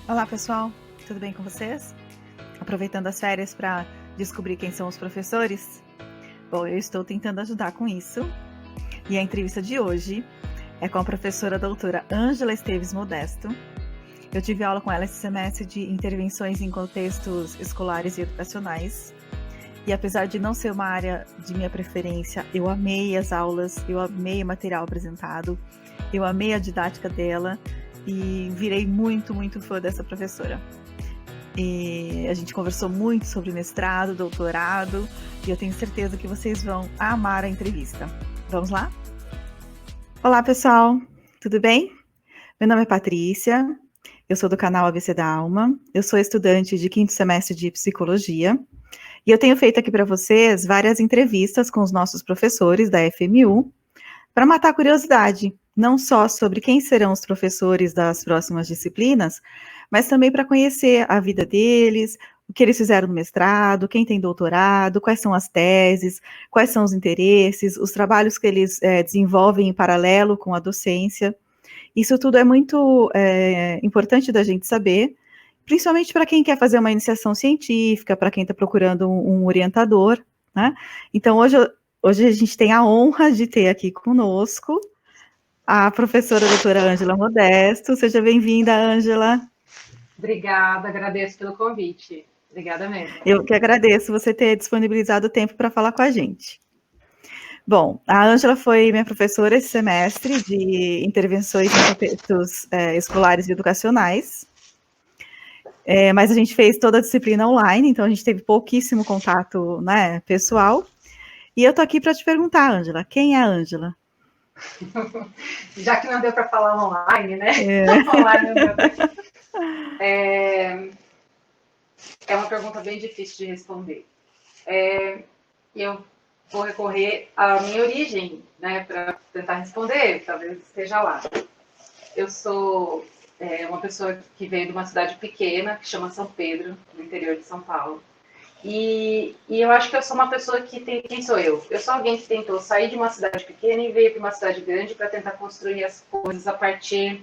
Olá, pessoal, tudo bem com vocês? Aproveitando as férias para descobrir quem são os professores? Bom, eu estou tentando ajudar com isso. E a entrevista de hoje é com a professora doutora Ângela Esteves Modesto. Eu tive aula com ela esse semestre de intervenções em contextos escolares e educacionais. E apesar de não ser uma área de minha preferência, eu amei as aulas, eu amei o material apresentado, eu amei a didática dela e virei muito fã dessa professora. E a gente conversou muito sobre mestrado, doutorado, e eu tenho certeza que vocês vão amar a entrevista. Vamos lá? Olá, pessoal, tudo bem? Meu nome é Patrícia, eu sou do canal ABC da Alma, eu sou estudante de 5º semestre de Psicologia, e eu tenho feito aqui para vocês várias entrevistas com os nossos professores da FMU, para matar a curiosidade, não só sobre quem serão os professores das próximas disciplinas, mas também para conhecer a vida deles, o que eles fizeram no mestrado, quem tem doutorado, quais são as teses, quais são os interesses, os trabalhos que eles desenvolvem em paralelo com a docência. Isso tudo é muito importante da gente saber, principalmente para quem quer fazer uma iniciação científica, para quem está procurando um orientador, né? Então, hoje a gente tem a honra de ter aqui conosco a professora doutora Ângela Modesto. Seja bem-vinda, Ângela. Obrigada, agradeço pelo convite. Obrigada mesmo. Eu que agradeço você ter disponibilizado o tempo para falar com a gente. Bom, a Ângela foi minha professora esse semestre de intervenções em contextos escolares e educacionais, mas a gente fez toda a disciplina online, então a gente teve pouquíssimo contato, né, pessoal. E eu tô aqui para te perguntar, Ângela, quem é a Ângela? Já que não deu para falar online, né? Online não deu. É uma pergunta bem difícil de responder. Eu vou recorrer à minha origem, né, para tentar responder, talvez esteja lá. Eu sou uma pessoa que veio de uma cidade pequena, que chama São Pedro, no interior de São Paulo. E eu acho que eu sou uma pessoa que tem... Quem sou eu? Eu sou alguém que tentou sair de uma cidade pequena e veio para uma cidade grande para tentar construir as coisas a partir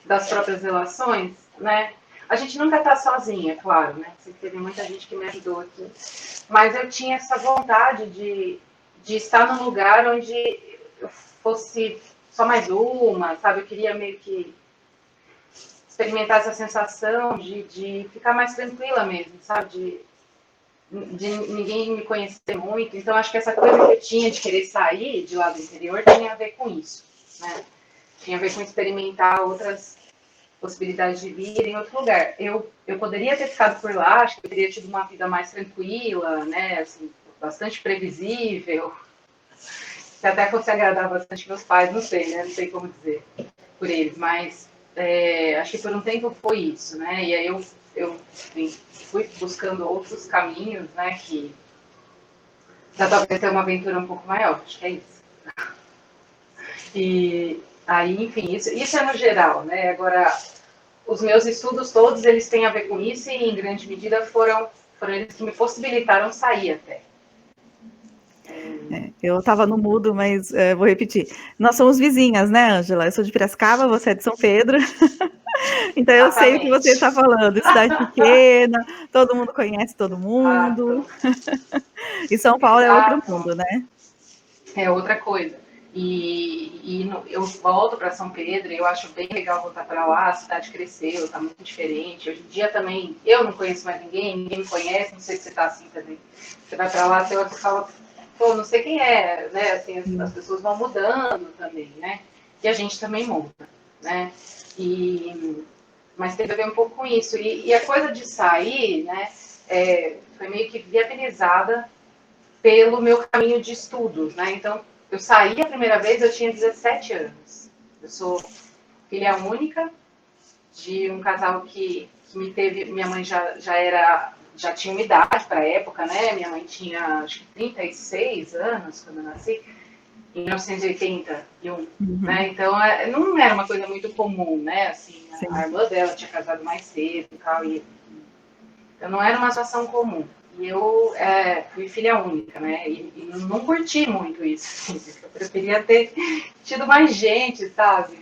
das próprias relações, né? A gente nunca está sozinha, claro, né? Teve muita gente que me ajudou aqui. Mas eu tinha essa vontade de estar num lugar onde eu fosse só mais uma, sabe? Eu queria meio que experimentar essa sensação de ficar mais tranquila mesmo, sabe? De ninguém me conhecer muito. Então, acho que essa coisa que eu tinha de querer sair de lá do interior tinha a ver com isso, né? Tinha a ver com experimentar outras possibilidades de vida em outro lugar. Eu poderia ter ficado por lá, acho que eu teria tido uma vida mais tranquila, né? Assim, bastante previsível. Se até fosse agradar bastante meus pais, não sei, né? Não sei como dizer por eles, mas acho que por um tempo foi isso, né? E aí eu enfim, fui buscando outros caminhos, né, que já talvez ter uma aventura um pouco maior, acho que é isso. E aí, enfim, isso é no geral, né? Agora, os meus estudos todos, eles têm a ver com isso e, em grande medida, foram eles que me possibilitaram sair até. Eu estava no mudo, mas vou repetir. Nós somos vizinhas, né, Ângela? Eu sou de Piracicaba, você é de São Pedro. Então eu sei o que você está falando. Cidade pequena, todo mundo conhece todo mundo. E São Paulo é outro mundo, né? É outra coisa. E eu volto para São Pedro, eu acho bem legal voltar para lá, a cidade cresceu, está muito diferente. Hoje em dia também, eu não conheço mais ninguém me conhece, não sei se você está assim também. Você vai para lá, você olha e fala, pô, não sei quem é, né? Assim, as pessoas vão mudando também, né? E a gente também muda, né? Mas teve a ver um pouco com isso. E a coisa de sair, né, foi meio que viabilizada pelo meu caminho de estudos, né? Então, eu saí a primeira vez, eu tinha 17 anos. Eu sou filha única de um casal que me teve... Minha mãe já tinha uma idade para a época, né? Minha mãe tinha, acho que 36 anos quando eu nasci, em 1981, né? Então, não era uma coisa muito comum, né? Assim, a irmã dela tinha casado mais cedo e tal, então não era uma situação comum. E eu fui filha única, né? E não curti muito isso. Assim, eu preferia ter tido mais gente, sabe?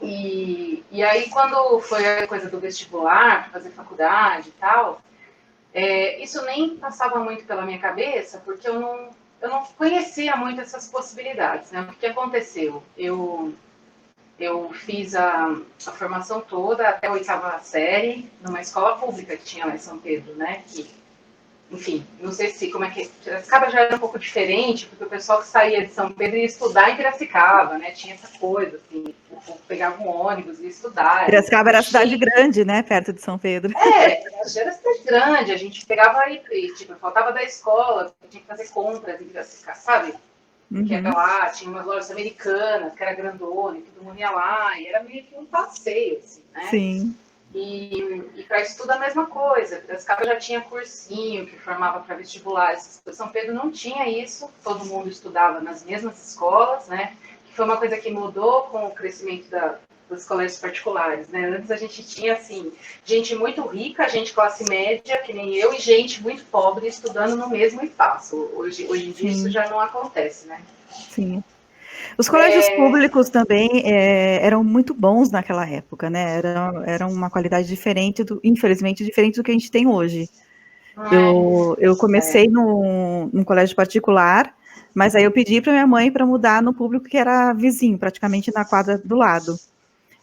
E aí, quando foi a coisa do vestibular, para fazer faculdade e tal, isso nem passava muito pela minha cabeça, porque eu não conhecia muito essas possibilidades, né? O que aconteceu? Eu fiz a formação toda até a 8ª série numa escola pública que tinha lá em São Pedro, né? Enfim, não sei se como é que. Piracicaba já era um pouco diferente, porque o pessoal que saía de São Pedro ia estudar em Piracicaba, né? Tinha essa coisa, assim, o povo pegava um ônibus e ia estudar. Piracicaba era cidade grande, né? Perto de São Pedro. Já era cidade grande, a gente pegava e tipo, faltava da escola, tinha que fazer compras em Piracicaba, sabe? Porque era lá, tinha umas lojas americanas, que era grandona, e todo mundo ia lá, e era meio que um passeio, assim, né? Sim. E para estudo a mesma coisa. Piracicaba já tinha cursinho que formava para vestibulares. São Pedro não tinha isso, todo mundo estudava nas mesmas escolas, né? Que foi uma coisa que mudou com o crescimento dos colégios particulares, né? Antes a gente tinha, assim, gente muito rica, gente classe média, que nem eu, e gente muito pobre estudando no mesmo espaço. Hoje em dia isso já não acontece, né? Sim. Os colégios públicos também eram muito bons naquela época, né? Era uma qualidade diferente, infelizmente, diferente do que a gente tem hoje. Eu comecei num colégio particular, mas aí eu pedi para minha mãe para mudar no público que era vizinho, praticamente na quadra do lado.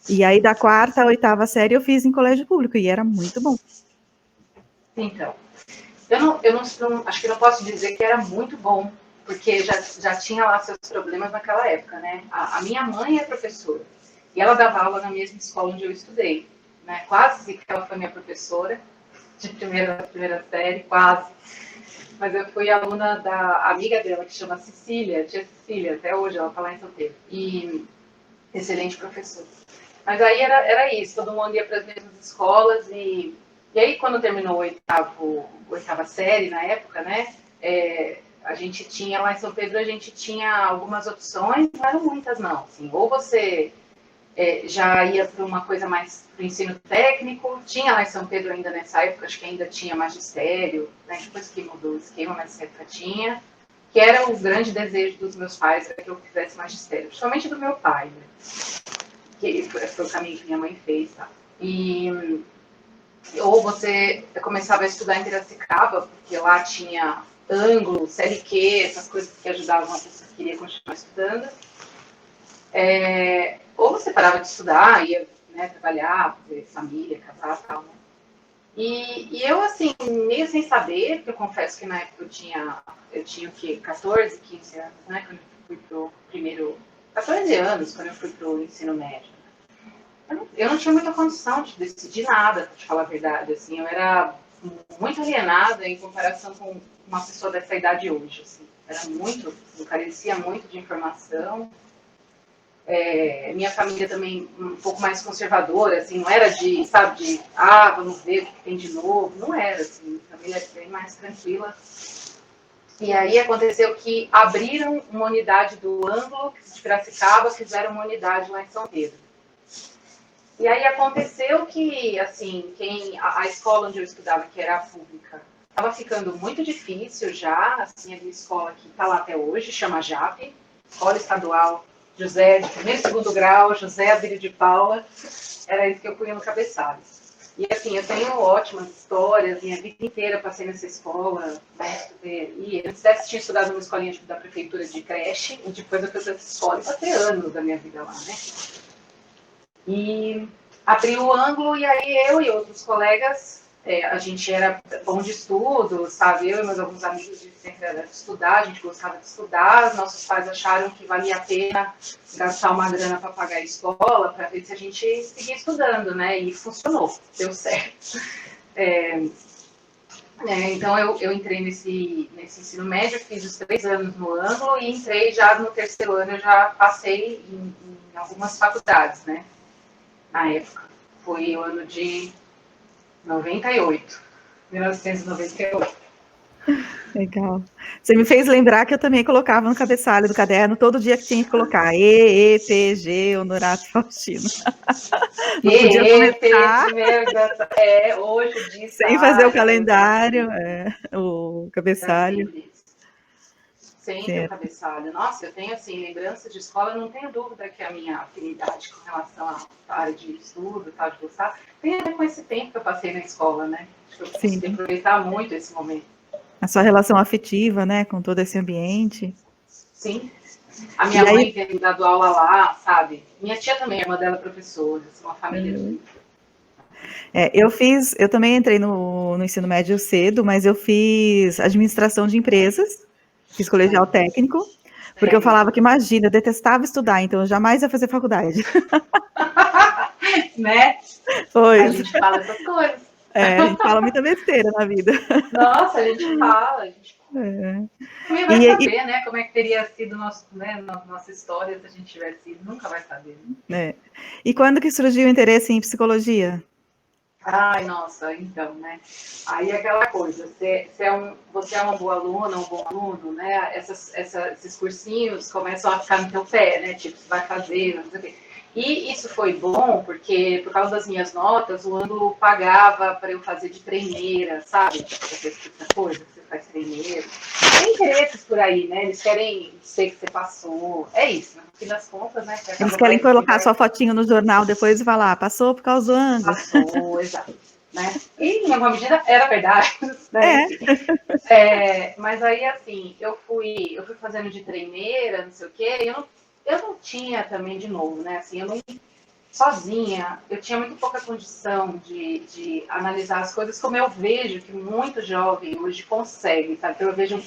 E aí, da 4ª à 8ª série, eu fiz em colégio público, e era muito bom. Então, eu não acho que não posso dizer que era muito bom, porque já tinha lá seus problemas naquela época, né? A minha mãe é professora, e ela dava aula na mesma escola onde eu estudei, né? Quase que ela foi minha professora de primeira série, quase. Mas eu fui aluna da amiga dela, que chama Cecília, tia Cecília, até hoje ela está lá em São Pedro. E excelente professora. Mas aí era isso, todo mundo ia para as mesmas escolas e aí quando terminou a 8ª série na época, né, a gente tinha lá em São Pedro, a gente tinha algumas opções, não eram muitas não, assim, ou você já ia para uma coisa mais para o ensino técnico, tinha lá em São Pedro ainda nessa época, acho que ainda tinha magistério, né, depois que mudou o esquema, mas nessa época tinha, que era o grande desejo dos meus pais, que eu fizesse magistério, principalmente do meu pai, né? Que foi o caminho que minha mãe fez, tá? Ou você começava a estudar em Piracicaba, porque lá tinha ângulo, CLQ, essas coisas que ajudavam a pessoa que queria continuar estudando. Ou você parava de estudar, ia, né, trabalhar, fazer família, casar e tal, né? E eu, assim, meio sem saber, porque eu confesso que na época eu tinha o quê? 14, 15 anos, né? Quando eu fui pro primeiro... 14 anos, quando eu fui pro ensino médio. Eu não tinha muita condição de decidir nada, para te falar a verdade. Assim, eu era muito alienada em comparação com uma pessoa dessa idade hoje. Assim. Eu carecia muito de informação. Minha família também um pouco mais conservadora, assim, não era vamos ver o que tem de novo. Não era, assim, minha família era bem mais tranquila. E aí aconteceu que abriram uma unidade do ângulo de Piracicaba, fizeram uma unidade lá em São Pedro. E aí aconteceu que, assim, a escola onde eu estudava, que era a pública, estava ficando muito difícil já, assim, a minha escola que está lá até hoje, chama JAP, Escola Estadual José de primeiro e segundo grau, José Abílio de Paula, era isso que eu punha no cabeçalho. E assim, eu tenho ótimas histórias, minha vida inteira passei nessa escola, né, e antes dessa tinha estudado numa escolinha da prefeitura de creche, e depois eu fui para essa escola e passei anos da minha vida lá, né. E abri o ângulo e aí eu e outros colegas, a gente era bom de estudo, sabe? Eu e meus alguns amigos de sempre era de estudar, a gente gostava de estudar, nossos pais acharam que valia a pena gastar uma grana para pagar a escola, para ver se a gente seguia estudando, né? E funcionou, deu certo. Então eu entrei nesse ensino médio, fiz os 3 anos no ângulo e entrei já no 3º ano, eu já passei em algumas faculdades, né? Na época. Foi o ano de 1998. Legal. Você me fez lembrar que eu também colocava no cabeçalho do caderno todo dia que tinha que colocar EPG, Honorato Faustino. Não podia começar hoje disso, sem fazer o calendário, o cabeçalho. sempre o cabeçalho. Nossa, eu tenho, assim, lembranças de escola, eu não tenho dúvida que a minha afinidade com relação à área de estudo, tal, de gostar, tem a ver com esse tempo que eu passei na escola, né? Acho que eu consegui aproveitar muito esse momento. A sua relação afetiva, né, com todo esse ambiente. Sim. A minha mãe veio dando aula lá, sabe? Minha tia também, a irmã dela é professora, uma família de... Eu também entrei no ensino médio cedo, mas eu fiz administração de empresas, fiz colegial técnico, porque eu falava que, imagina, eu detestava estudar, então eu jamais ia fazer faculdade. Né? Pois. A gente fala essas coisas. A gente fala muita besteira na vida. Nossa, a gente fala. Também vai saber, né? Como é que teria sido nossa história se a gente tivesse ido. Nunca vai saber. Né? E quando que surgiu o interesse em psicologia? Ai, nossa, então, né? Aí aquela coisa, você é uma boa aluna, um bom aluno, né? Esses cursinhos começam a ficar no teu pé, né? Tipo, você vai fazer, não sei o quê. E isso foi bom, porque por causa das minhas notas, o Ângulo pagava para eu fazer de treineira, sabe? Essa coisa, você faz treineira. Tem interesses por aí, né? Eles querem dizer que você passou. É isso, no fim das contas, né? Eles querem colocar sua fotinho no jornal depois e falar, passou por causa do Ângulo. Passou, exato. Né? E, em alguma medida, era verdade. Né? Mas aí, assim, eu fui fazendo de treineira, não sei o quê, e eu não tinha também, de novo, né? Assim, eu não, sozinha, eu tinha muito pouca condição de analisar as coisas como eu vejo que muito jovem hoje consegue, sabe? Então, eu vejo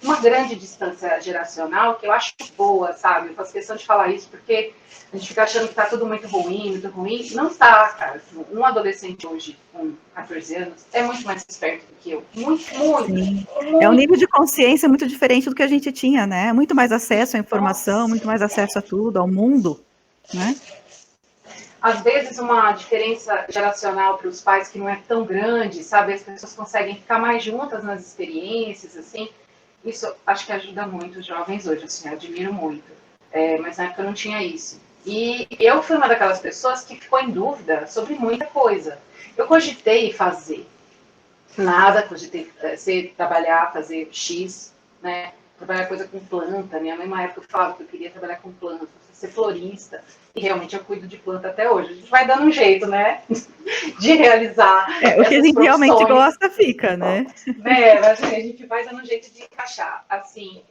uma grande distância geracional que eu acho boa, sabe? Eu faço questão de falar isso porque a gente fica achando que tá tudo muito ruim, muito ruim. Não tá, cara. Um adolescente hoje, com 14 anos, é muito mais esperto do que eu. Muito, muito. Sim. É um nível de consciência muito diferente do que a gente tinha, né? Muito mais acesso à informação, Nossa. muito mais acesso a tudo, ao mundo, né? Às vezes uma diferença geracional para os pais que não é tão grande, sabe? As pessoas conseguem ficar mais juntas nas experiências, assim. Isso acho que ajuda muito os jovens hoje, assim, eu admiro muito. Mas na época eu não tinha isso. E eu fui uma daquelas pessoas que ficou em dúvida sobre muita coisa. Eu cogitei fazer nada, cogitei trabalhar, fazer X, né? Trabalhar coisa com planta. Minha mãe, uma época, falava que eu queria trabalhar com planta, ser florista. E realmente eu cuido de planta até hoje. A gente vai dando um jeito, né? De realizar. O que a gente realmente gosta fica, né? Mas a gente vai dando um jeito de encaixar. Assim,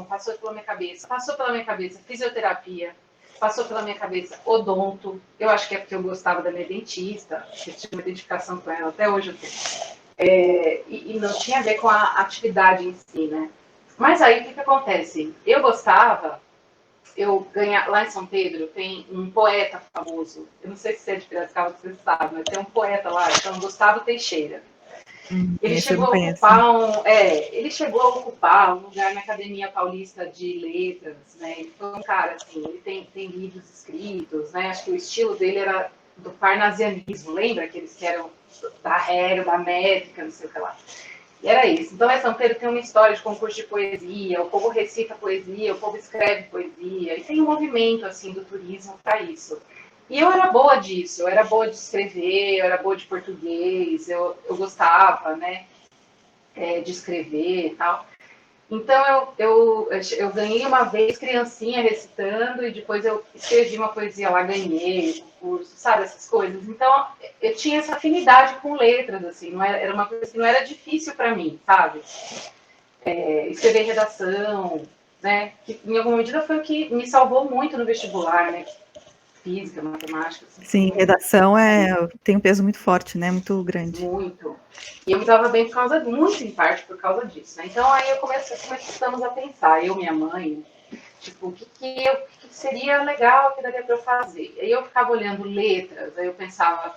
passou pela minha cabeça fisioterapia, passou pela minha cabeça odonto. Eu acho que é porque eu gostava da minha dentista, eu tinha uma identificação com ela, até hoje eu tenho. E não tinha a ver com a atividade em si, né? Mas aí, o que acontece? Eu gostava, lá em São Pedro tem um poeta famoso, eu não sei se é de Piracicaba, você sabe, mas tem um poeta lá, chama Gustavo Teixeira. Ele chegou a ocupar um lugar na Academia Paulista de Letras, né? Ele foi um cara, assim, ele tem livros escritos, né? Acho que o estilo dele era do parnasianismo, lembra? Aqueles que eram da Hero, da métrica, não sei o que lá. E era isso. Então, São Pedro tem uma história de concurso de poesia, o povo recita poesia, o povo escreve poesia, e tem um movimento, assim, do turismo para isso. E eu era boa disso, eu era boa de escrever, eu era boa de português, eu gostava, né, de escrever e tal. Então, eu ganhei uma vez criancinha recitando e depois eu escrevi uma poesia lá, ganhei o curso, sabe, essas coisas. Então, eu tinha essa afinidade com letras, assim, era uma coisa que não era difícil para mim, sabe? Escrever redação, né, que em alguma medida foi o que me salvou muito no vestibular, né, física, matemática. Assim, sim, redação tem um peso muito forte, né? Muito grande. Muito. E eu me dava bem muito em parte por causa disso, né? Então aí começamos a pensar, eu e minha mãe, tipo, o que seria legal, o que daria para eu fazer? Aí eu ficava olhando letras, aí eu pensava,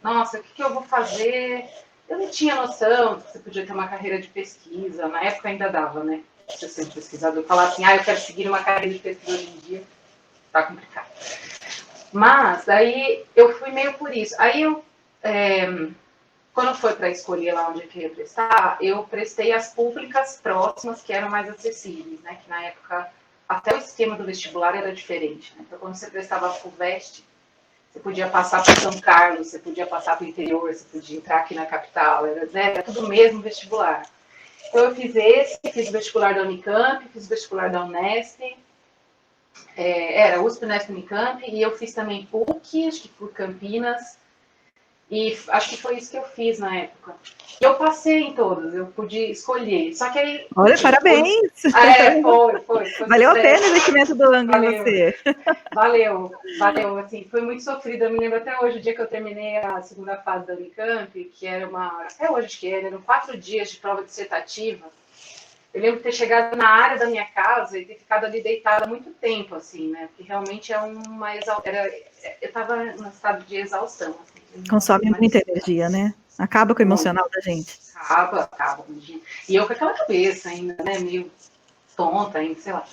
nossa, o que eu vou fazer? Eu não tinha noção que você podia ter uma carreira de pesquisa, na época ainda dava, né? Você sendo pesquisador, falar assim, eu quero seguir uma carreira de pesquisa hoje em dia, tá complicado. Mas aí eu fui meio por isso. Aí quando foi para escolher lá onde eu queria prestar, eu prestei as públicas próximas que eram mais acessíveis, né? Que na época até o esquema do vestibular era diferente. Né? Então quando você prestava a FUVEST, você podia passar para São Carlos, você podia passar para o interior, você podia entrar aqui na capital, era tudo mesmo vestibular. Então, eu fiz esse, fiz o vestibular da Unicamp, fiz o vestibular da Unesp, era USP, Unesp, Unicamp, e eu fiz também PUC, acho que por Campinas, e acho que foi isso que eu fiz na época. E eu passei em todas, eu pude escolher. Só que aí. Olha, parabéns! Foi Valeu a sucesso. pena o investimento do ângulo em Valeu, você. valeu. Assim, foi muito sofrido. Eu me lembro até hoje, o dia que eu terminei a segunda fase da Unicamp, que era uma. Até hoje acho que eram 4 dias de prova dissertativa. Eu lembro de ter chegado na área da minha casa e ter ficado ali deitada muito tempo, assim, né? Porque realmente é uma eu estava num estado de exaustão. Assim, não Consome conseguia mais muita respirar. energia, né? Acaba com o Muito. emocional da gente. Acaba. E eu com aquela cabeça ainda, né? Meio tonta ainda, sei lá.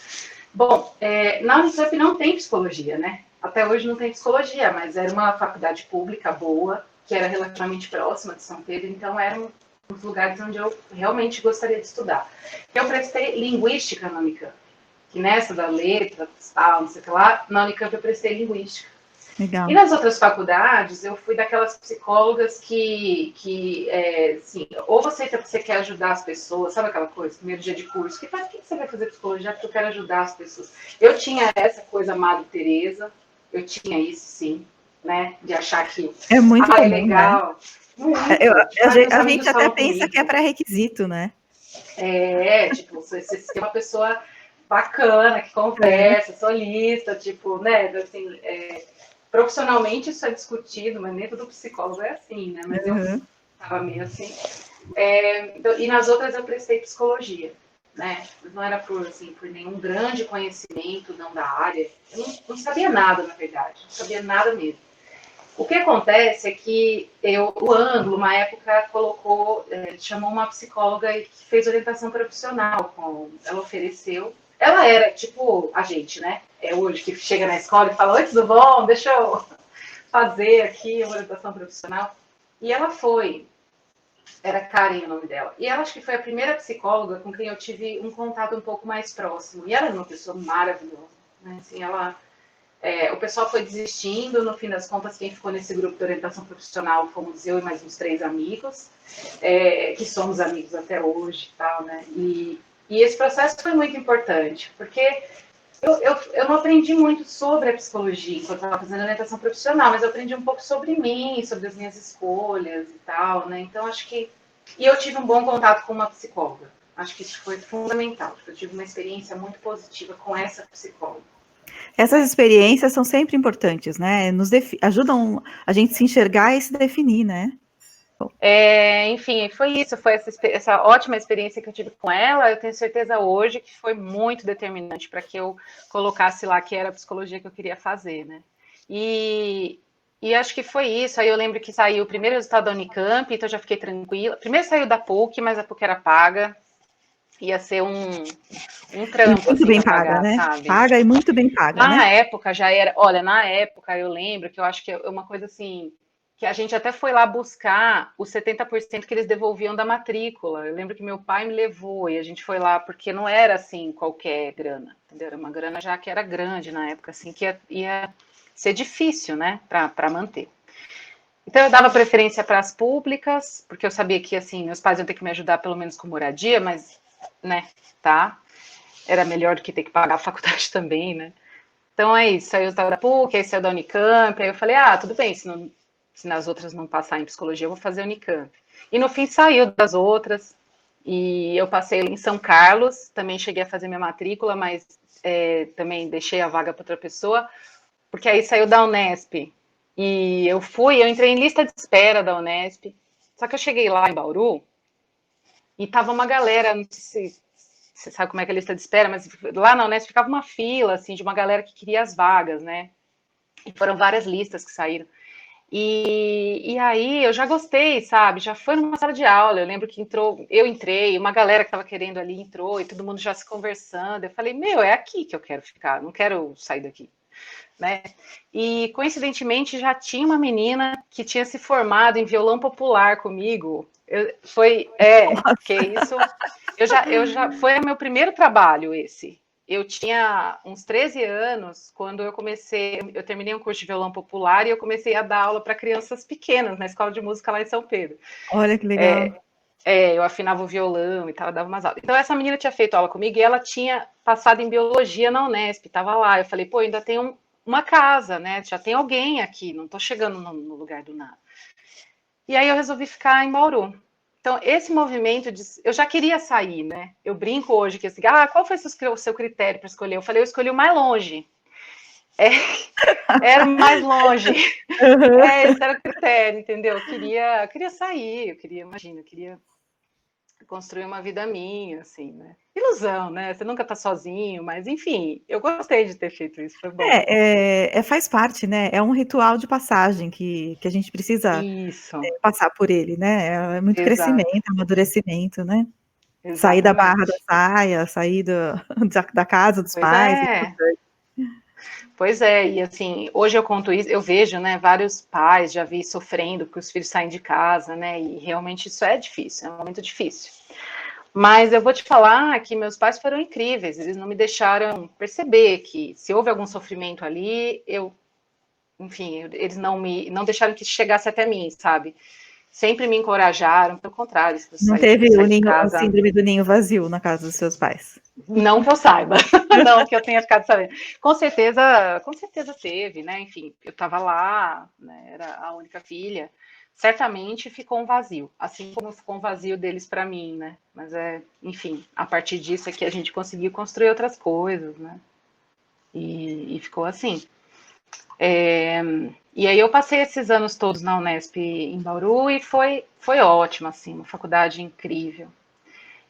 Bom, na Unicamp não tem psicologia, né? Até hoje não tem psicologia, mas era uma faculdade pública boa, que era relativamente próxima de São Pedro, então eram os lugares onde eu realmente gostaria de estudar. Eu prestei linguística na Unicamp, que nessa da letra, tal, não sei o que lá, na Unicamp eu prestei linguística. E Legal. nas outras faculdades, eu fui daquelas psicólogas assim, ou você quer ajudar as pessoas, sabe aquela coisa, primeiro dia de curso, que para que você vai fazer psicologia? Porque eu quero ajudar as pessoas. Eu tinha essa coisa Madre Teresa, eu tinha isso sim, né, de achar que, É muito é comum, né? legal, muito, tipo, meus A gente amigos até falam pensa que é comigo, pré-requisito, né? tipo, você é uma pessoa bacana, que É. conversa, solista, tipo, né, assim, profissionalmente isso é discutido, mas nem todo psicólogo é assim, né? Mas eu Uhum. estava meio assim. E nas outras eu prestei psicologia, né? Não era por nenhum grande conhecimento não da área. Eu não sabia nada, na verdade. Não sabia nada mesmo. O que acontece é que o Ângulo, uma época, chamou uma psicóloga que fez orientação profissional. Ela ofereceu. Ela era tipo a gente, né? É hoje que chega na escola e fala: Oi, tudo bom? Deixa eu fazer aqui uma orientação profissional. E ela foi. Era Karen o nome dela. E ela acho que foi a primeira psicóloga com quem eu tive um contato um pouco mais próximo. E ela era uma pessoa maravilhosa. Né? Assim, o pessoal foi desistindo, no fim das contas, quem ficou nesse grupo de orientação profissional fomos eu e mais uns 3 amigos, que somos amigos até hoje e tal, né? E esse processo foi muito importante, porque eu não aprendi muito sobre a psicologia enquanto estava fazendo orientação profissional, mas eu aprendi um pouco sobre mim, sobre as minhas escolhas e tal, né? Então, acho que. E eu tive um bom contato com uma psicóloga. Acho que isso foi fundamental. Eu tive uma experiência muito positiva com essa psicóloga. Essas experiências são sempre importantes, né? Ajudam a gente se enxergar e se definir, né? Enfim, foi isso, foi essa ótima experiência que eu tive com ela. Eu tenho certeza hoje que foi muito determinante para que eu colocasse lá que era a psicologia que eu queria fazer, né? E acho que foi isso. Aí eu lembro que saiu o primeiro resultado da Unicamp, então eu já fiquei tranquila. Primeiro saiu da PUC, mas a PUC era paga. Ia ser um E trampo, muito assim, bem para paga, pagar, né? sabe? Paga e muito bem paga, né? Na época já era. Olha, na época eu lembro que eu acho que é uma coisa assim. Que a gente até foi lá buscar os 70% que eles devolviam da matrícula. Eu lembro que meu pai me levou e a gente foi lá, porque não era assim qualquer grana, entendeu? Era uma grana já que era grande na época, assim, que ia ser difícil, né, para manter. Então eu dava preferência para as públicas, porque eu sabia que assim meus pais iam ter que me ajudar pelo menos com moradia, mas, né, tá, era melhor do que ter que pagar a faculdade também, né? Então é isso, aí eu estava da PUC, aí saiu da Unicamp, aí eu falei, tudo bem, se nas outras não passar em psicologia, eu vou fazer Unicamp. E no fim saiu das outras, e eu passei em São Carlos, também cheguei a fazer minha matrícula, mas também deixei a vaga para outra pessoa, porque aí saiu da Unesp. E eu entrei em lista de espera da Unesp, só que eu cheguei lá em Bauru, e tava uma galera, não sei se você sabe como é que é a lista de espera, mas lá na Unesp ficava uma fila, assim, de uma galera que queria as vagas, né? E foram várias listas que saíram. E aí eu já gostei, sabe? Já foi numa sala de aula. Eu lembro que eu entrei, uma galera que estava querendo ali entrou e todo mundo já se conversando. Eu falei, é aqui que eu quero ficar, não quero sair daqui, né? E coincidentemente já tinha uma menina que tinha se formado em violão popular comigo. Que isso. Foi o meu primeiro trabalho esse. Eu tinha uns 13 anos quando eu terminei um curso de violão popular e eu comecei a dar aula para crianças pequenas na escola de música lá em São Pedro. Olha que legal. eu afinava o violão e tal, dava umas aulas. Então, essa menina tinha feito aula comigo e ela tinha passado em biologia na Unesp, estava lá. Eu falei, pô, ainda tem uma casa, né? Já tem alguém aqui, não estou chegando no lugar do nada. E aí eu resolvi ficar em Bauru. Então, esse movimento eu já queria sair, né? Eu brinco hoje que assim, qual foi o seu critério para escolher? Eu falei, eu escolhi o mais longe. Era o mais longe. Esse era o critério, entendeu? Eu queria sair, eu queria construir uma vida minha, assim, né? Ilusão, né? Você nunca tá sozinho, mas enfim, eu gostei de ter feito isso, foi bom. Faz parte, né? É um ritual de passagem que a gente precisa Isso, passar por ele, né? É muito exato, crescimento, amadurecimento, né? Sair da barra da exatamente. saia, sair da casa dos Pois pais. é, pois é, e assim, hoje eu conto isso, eu vejo, né, vários pais, já vi sofrendo porque os filhos saem de casa, né, e realmente isso é difícil, é um momento difícil. Mas eu vou te falar que meus pais foram incríveis, eles não me deixaram perceber que se houve algum sofrimento ali, enfim, eles não deixaram que chegasse até mim, sabe? Sempre me encorajaram, pelo contrário, se eu Não sair, teve sair de o casa, síndrome do ninho vazio na casa dos seus pais. não que eu saiba, não que eu tenha ficado sabendo. Com certeza teve, né? Enfim, eu estava lá, né? Era a única filha. Certamente ficou um vazio, assim como ficou um vazio deles para mim, né? Mas enfim, a partir disso é que a gente conseguiu construir outras coisas, né? E ficou assim. E aí eu passei esses anos todos na Unesp em Bauru e foi ótimo, assim, uma faculdade incrível.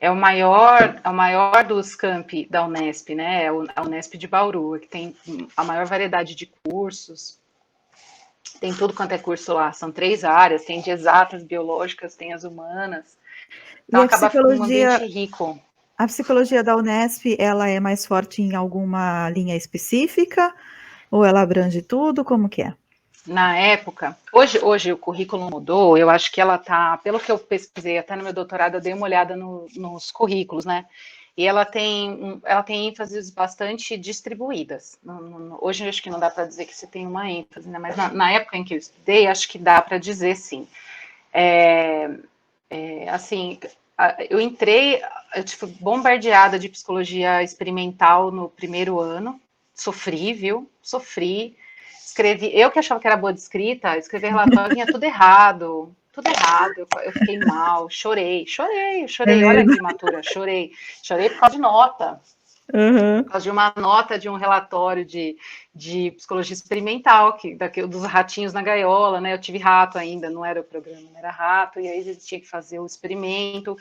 É o maior dos campi da Unesp, né? É a Unesp de Bauru, que tem a maior variedade de cursos. Tem tudo quanto é curso lá. São 3 áreas: tem de exatas, biológicas, tem as humanas. Então E acaba ficando um ambiente rico. a psicologia da Unesp, ela é mais forte em alguma linha específica? Ou ela abrange tudo? Como que é? Na época, hoje o currículo mudou, eu acho que ela tá, pelo que eu pesquisei até no meu doutorado, eu dei uma olhada nos currículos, né? E ela tem ênfases bastante distribuídas. Hoje eu acho que não dá para dizer que você tem uma ênfase, né? Mas na época em que eu estudei, acho que dá para dizer sim. Assim, eu fui bombardeada de psicologia experimental no primeiro ano, sofri, viu? Sofri. Escrevi, eu que achava que era boa de escrita, escrever relatório vinha tudo errado, tudo errado. Eu fiquei mal, É chorei. Olha mesmo? que imatura, chorei por causa de nota, por Uhum. causa de uma nota de um relatório de psicologia experimental, dos ratinhos na gaiola, né? Eu tive rato ainda, não era o programa, não era rato, e aí a gente tinha que fazer o experimento,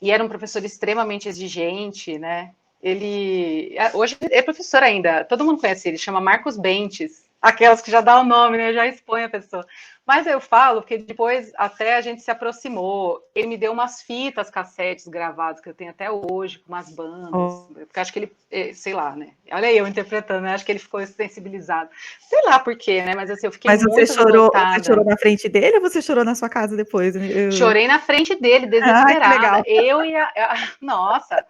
e era um professor extremamente exigente, né? Ele hoje é professor ainda, todo mundo conhece ele, chama Marcos Bentes, aquelas que já dá o nome, né? Já expõe a pessoa. Mas eu falo porque depois até a gente se aproximou. Ele me deu umas fitas cassetes gravadas que eu tenho até hoje, com umas bandas, Oh. porque acho que ele, sei lá, né? Olha aí eu interpretando, né? Acho que ele ficou sensibilizado. Sei lá por quê, né? Mas assim, eu fiquei Mas muito você chorou revoltada. na frente dele ou você chorou na sua casa depois? Chorei na frente dele, Ai, que desesperada. legal. Nossa,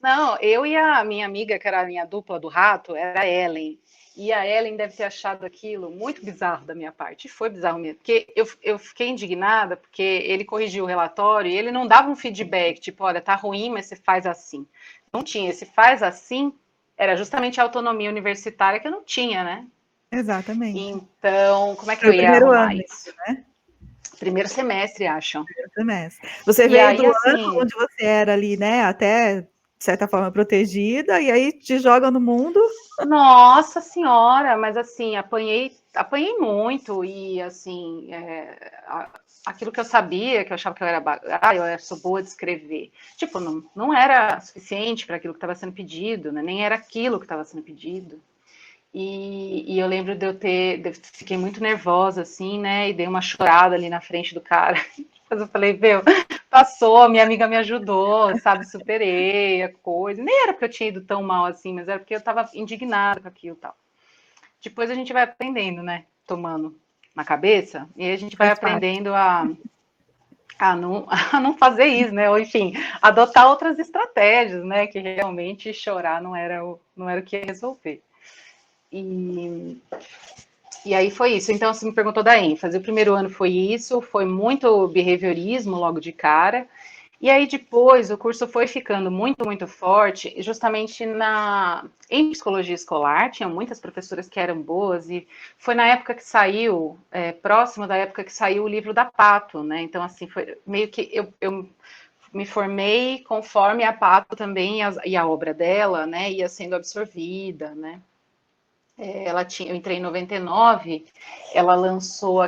não, eu e a minha amiga, que era a minha dupla do rato, era a Ellen. E a Ellen deve ter achado aquilo muito bizarro da minha parte. E foi bizarro mesmo, porque eu fiquei indignada, porque ele corrigiu o relatório e ele não dava um feedback, tipo, olha, tá ruim, mas você faz assim. Não tinha. Esse faz assim era justamente a autonomia universitária que eu não tinha, né? Exatamente. Então, como é que Foi eu o ia primeiro arrumar ano, isso? Primeiro semestre, acham. primeiro semestre. Você E veio aí, do ano assim, onde você era ali, né, até, de certa forma, protegida, e aí te joga no mundo. nossa senhora, mas assim, apanhei muito e assim, aquilo que eu sabia, que eu achava que eu era, eu sou boa de escrever, tipo, não era suficiente para aquilo que estava sendo pedido, né? Nem era aquilo que estava sendo pedido. E eu lembro fiquei muito nervosa, assim, né? E dei uma chorada ali na frente do cara. Depois eu falei, meu, passou, minha amiga me ajudou, sabe? Superei a coisa. Nem era porque eu tinha ido tão mal assim, mas era porque eu tava indignada com aquilo e tal. Depois a gente vai aprendendo, né? Tomando na cabeça, e aí a gente vai Faz parte. aprendendo a não fazer isso, né? Ou enfim, adotar outras estratégias, né? Que realmente chorar não era o que ia resolver. E E aí foi isso. Então, você me perguntou da ênfase. O primeiro ano foi isso, foi muito behaviorismo logo de cara. E aí depois o curso foi ficando muito, muito forte, justamente em psicologia escolar, tinha muitas professoras que eram boas, e foi na época que saiu, próximo da época que saiu o livro da Pato, né? Então, assim, foi meio que eu me formei conforme a Pato também e a obra dela, né, ia sendo absorvida, né? Eu entrei em 99, ela lançou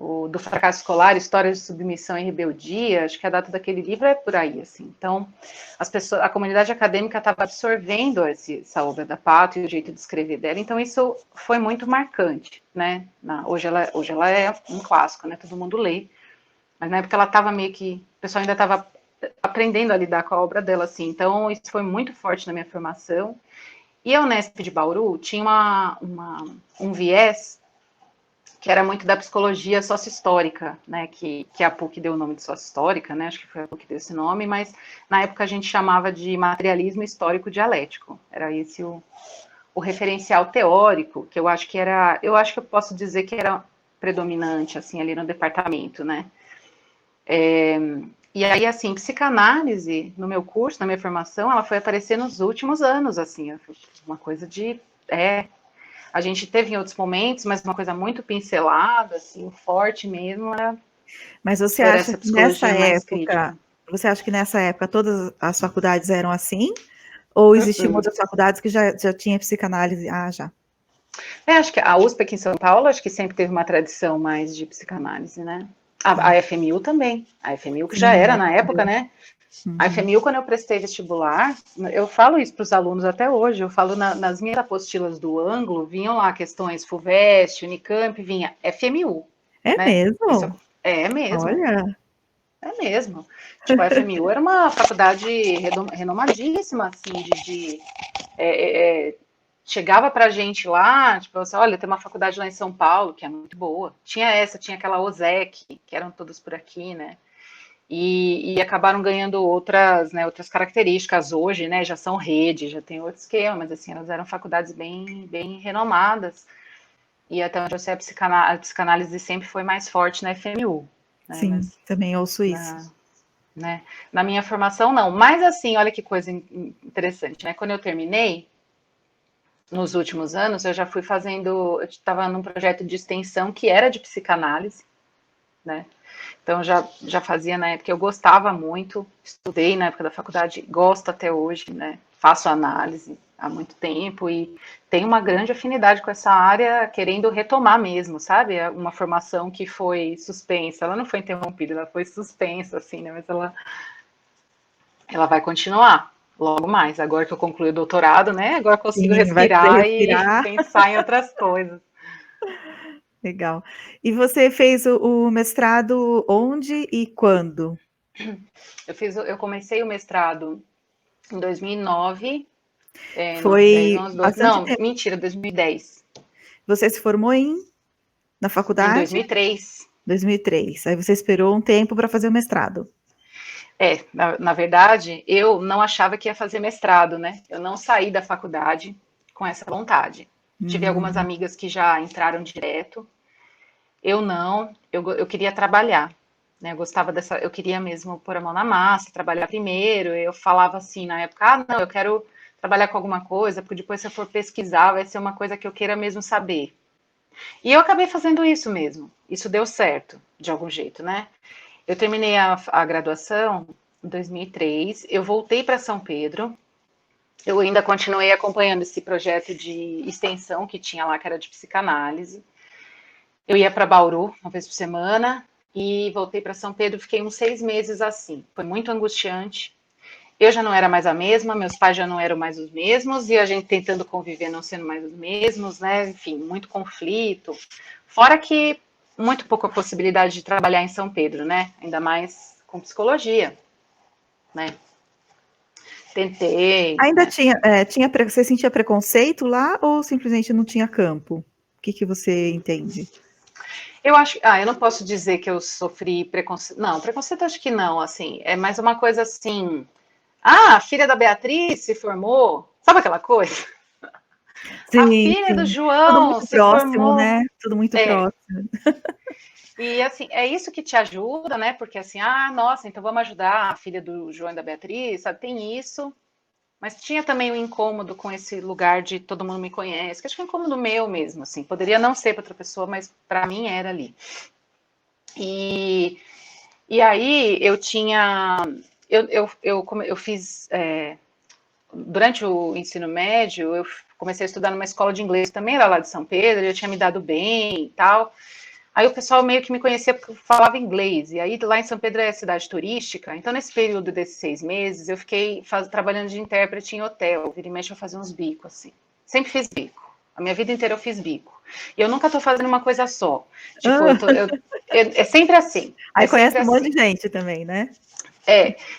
o do fracasso escolar, Histórias de Submissão e Rebeldia, acho que a data daquele livro é por aí, assim. Então, a comunidade acadêmica estava absorvendo essa obra da Pato e o jeito de escrever dela, então isso foi muito marcante, né? Hoje ela é um clássico, né? Todo mundo lê, mas na época ela estava meio que, o pessoal ainda estava aprendendo a lidar com a obra dela, assim. Então, isso foi muito forte na minha formação. E a Unesp de Bauru tinha um viés que era muito da psicologia sócio-histórica, né, que a PUC deu o nome de sócio-histórica, né, acho que foi a PUC que deu esse nome, mas na época a gente chamava de materialismo histórico dialético, era esse o referencial teórico, que eu acho que eu posso dizer que era predominante, assim, ali no departamento, né. E aí, assim, psicanálise, no meu curso, na minha formação, ela foi aparecer nos últimos anos, assim, uma coisa de... A gente teve em outros momentos, mas uma coisa muito pincelada, assim, forte mesmo, Mas você era acha essa que nessa psicologia mais época, crítica. todas as faculdades eram assim? Ou existiam outras faculdades que já tinha psicanálise? Ah, já. Acho que a USP aqui em São Paulo, acho que sempre teve uma tradição mais de psicanálise, né? A Tá. FMU também. A FMU que já Sim, era é. na época, né? A Uhum. FMU, quando eu prestei vestibular, eu falo isso para os alunos até hoje, eu falo nas minhas apostilas do ângulo, vinham lá questões FUVEST, Unicamp, vinha FMU, É né? Isso mesmo? é mesmo. Olha. É mesmo. Tipo, a FMU era uma faculdade renomadíssima, assim, chegava pra gente lá, tipo, assim, olha, tem uma faculdade lá em São Paulo, que é muito boa. Tinha aquela OSEC, que eram todos por aqui, né? E acabaram ganhando outras características hoje, né? Já são rede, já tem outro esquema, mas assim, elas eram faculdades bem, bem renomadas. E até onde eu sei, a psicanálise sempre foi mais forte na FMU, né? Sim, Mas também ouço isso. né? Na minha formação, não. Mas assim, olha que coisa interessante, né? Quando eu terminei, nos últimos anos, eu já fui fazendo, eu estava num projeto de extensão que era de psicanálise, né? Então já fazia na época, eu gostava muito, estudei na época da faculdade, gosto até hoje, né? Faço análise há muito tempo e tenho uma grande afinidade com essa área, querendo retomar mesmo, sabe? Uma formação que foi suspensa, ela não foi interrompida, ela foi suspensa, assim, né? Mas ela vai continuar logo mais. Agora que eu concluí o doutorado, né? Agora eu consigo Sim, vai poder respirar e respirar. pensar em outras coisas. Legal. E você fez o mestrado onde e quando? Eu comecei o mestrado em 2009, não, 10, Foi 11, 12, bastante não, tempo. mentira, 2010. Você se formou na Em faculdade? 2003. 2003. Aí você esperou um tempo para fazer o mestrado. Na verdade, eu não achava que ia fazer mestrado, né? Eu não saí da faculdade com essa vontade. Tive algumas Hum, amigas que já entraram direto. Eu não, eu queria trabalhar, né? Eu gostava eu queria mesmo pôr a mão na massa, trabalhar primeiro. Eu falava assim na época, não, eu quero trabalhar com alguma coisa, porque depois se eu for pesquisar, vai ser uma coisa que eu queira mesmo saber. E eu acabei fazendo isso mesmo. Isso deu certo, de algum jeito, né? Eu terminei a graduação em 2003, eu voltei para São Pedro, eu ainda continuei acompanhando esse projeto de extensão que tinha lá, que era de psicanálise. Eu ia para Bauru uma vez por semana e voltei para São Pedro, fiquei uns 6 meses assim. Foi muito angustiante. Eu já não era mais a mesma, meus pais já não eram mais os mesmos, e a gente tentando conviver não sendo mais os mesmos, né? Enfim, muito conflito. Fora que muito pouca possibilidade de trabalhar em São Pedro, né? Ainda mais com psicologia, né? Tentei, Ainda né? tinha, você sentia preconceito lá ou simplesmente não tinha campo? O que você entende? Eu acho, eu não posso dizer que eu sofri preconceito. Não, preconceito acho que não, assim, é mais uma coisa assim. Ah, a filha da Beatriz se formou. Sabe aquela coisa? A Sim, filha do sim. Tudo João muito se próximo, formou. né? Tudo muito É. próximo. E assim, é isso que te ajuda, né? Porque assim, nossa, então vamos ajudar a filha do João e da Beatriz, sabe? Tem isso. Mas tinha também o incômodo com esse lugar de todo mundo me conhece, que acho que é um incômodo meu mesmo, assim. Poderia não ser para outra pessoa, mas para mim era ali. E, e aí eu tinha. Eu fiz. Durante o ensino médio, eu comecei a estudar numa escola de inglês também, era lá de São Pedro, eu tinha me dado bem e tal. Aí o pessoal meio que me conhecia porque eu falava inglês. E aí lá em São Pedro é cidade turística. Então, nesse período desses 6 meses, eu fiquei trabalhando de intérprete em hotel. Vira e mexe eu fazia uns bicos, assim. Sempre fiz bico. A minha vida inteira eu fiz bico. E eu nunca tô fazendo uma coisa só. Tipo, é sempre assim. É Aí conhece sempre um monte assim. de gente também, né?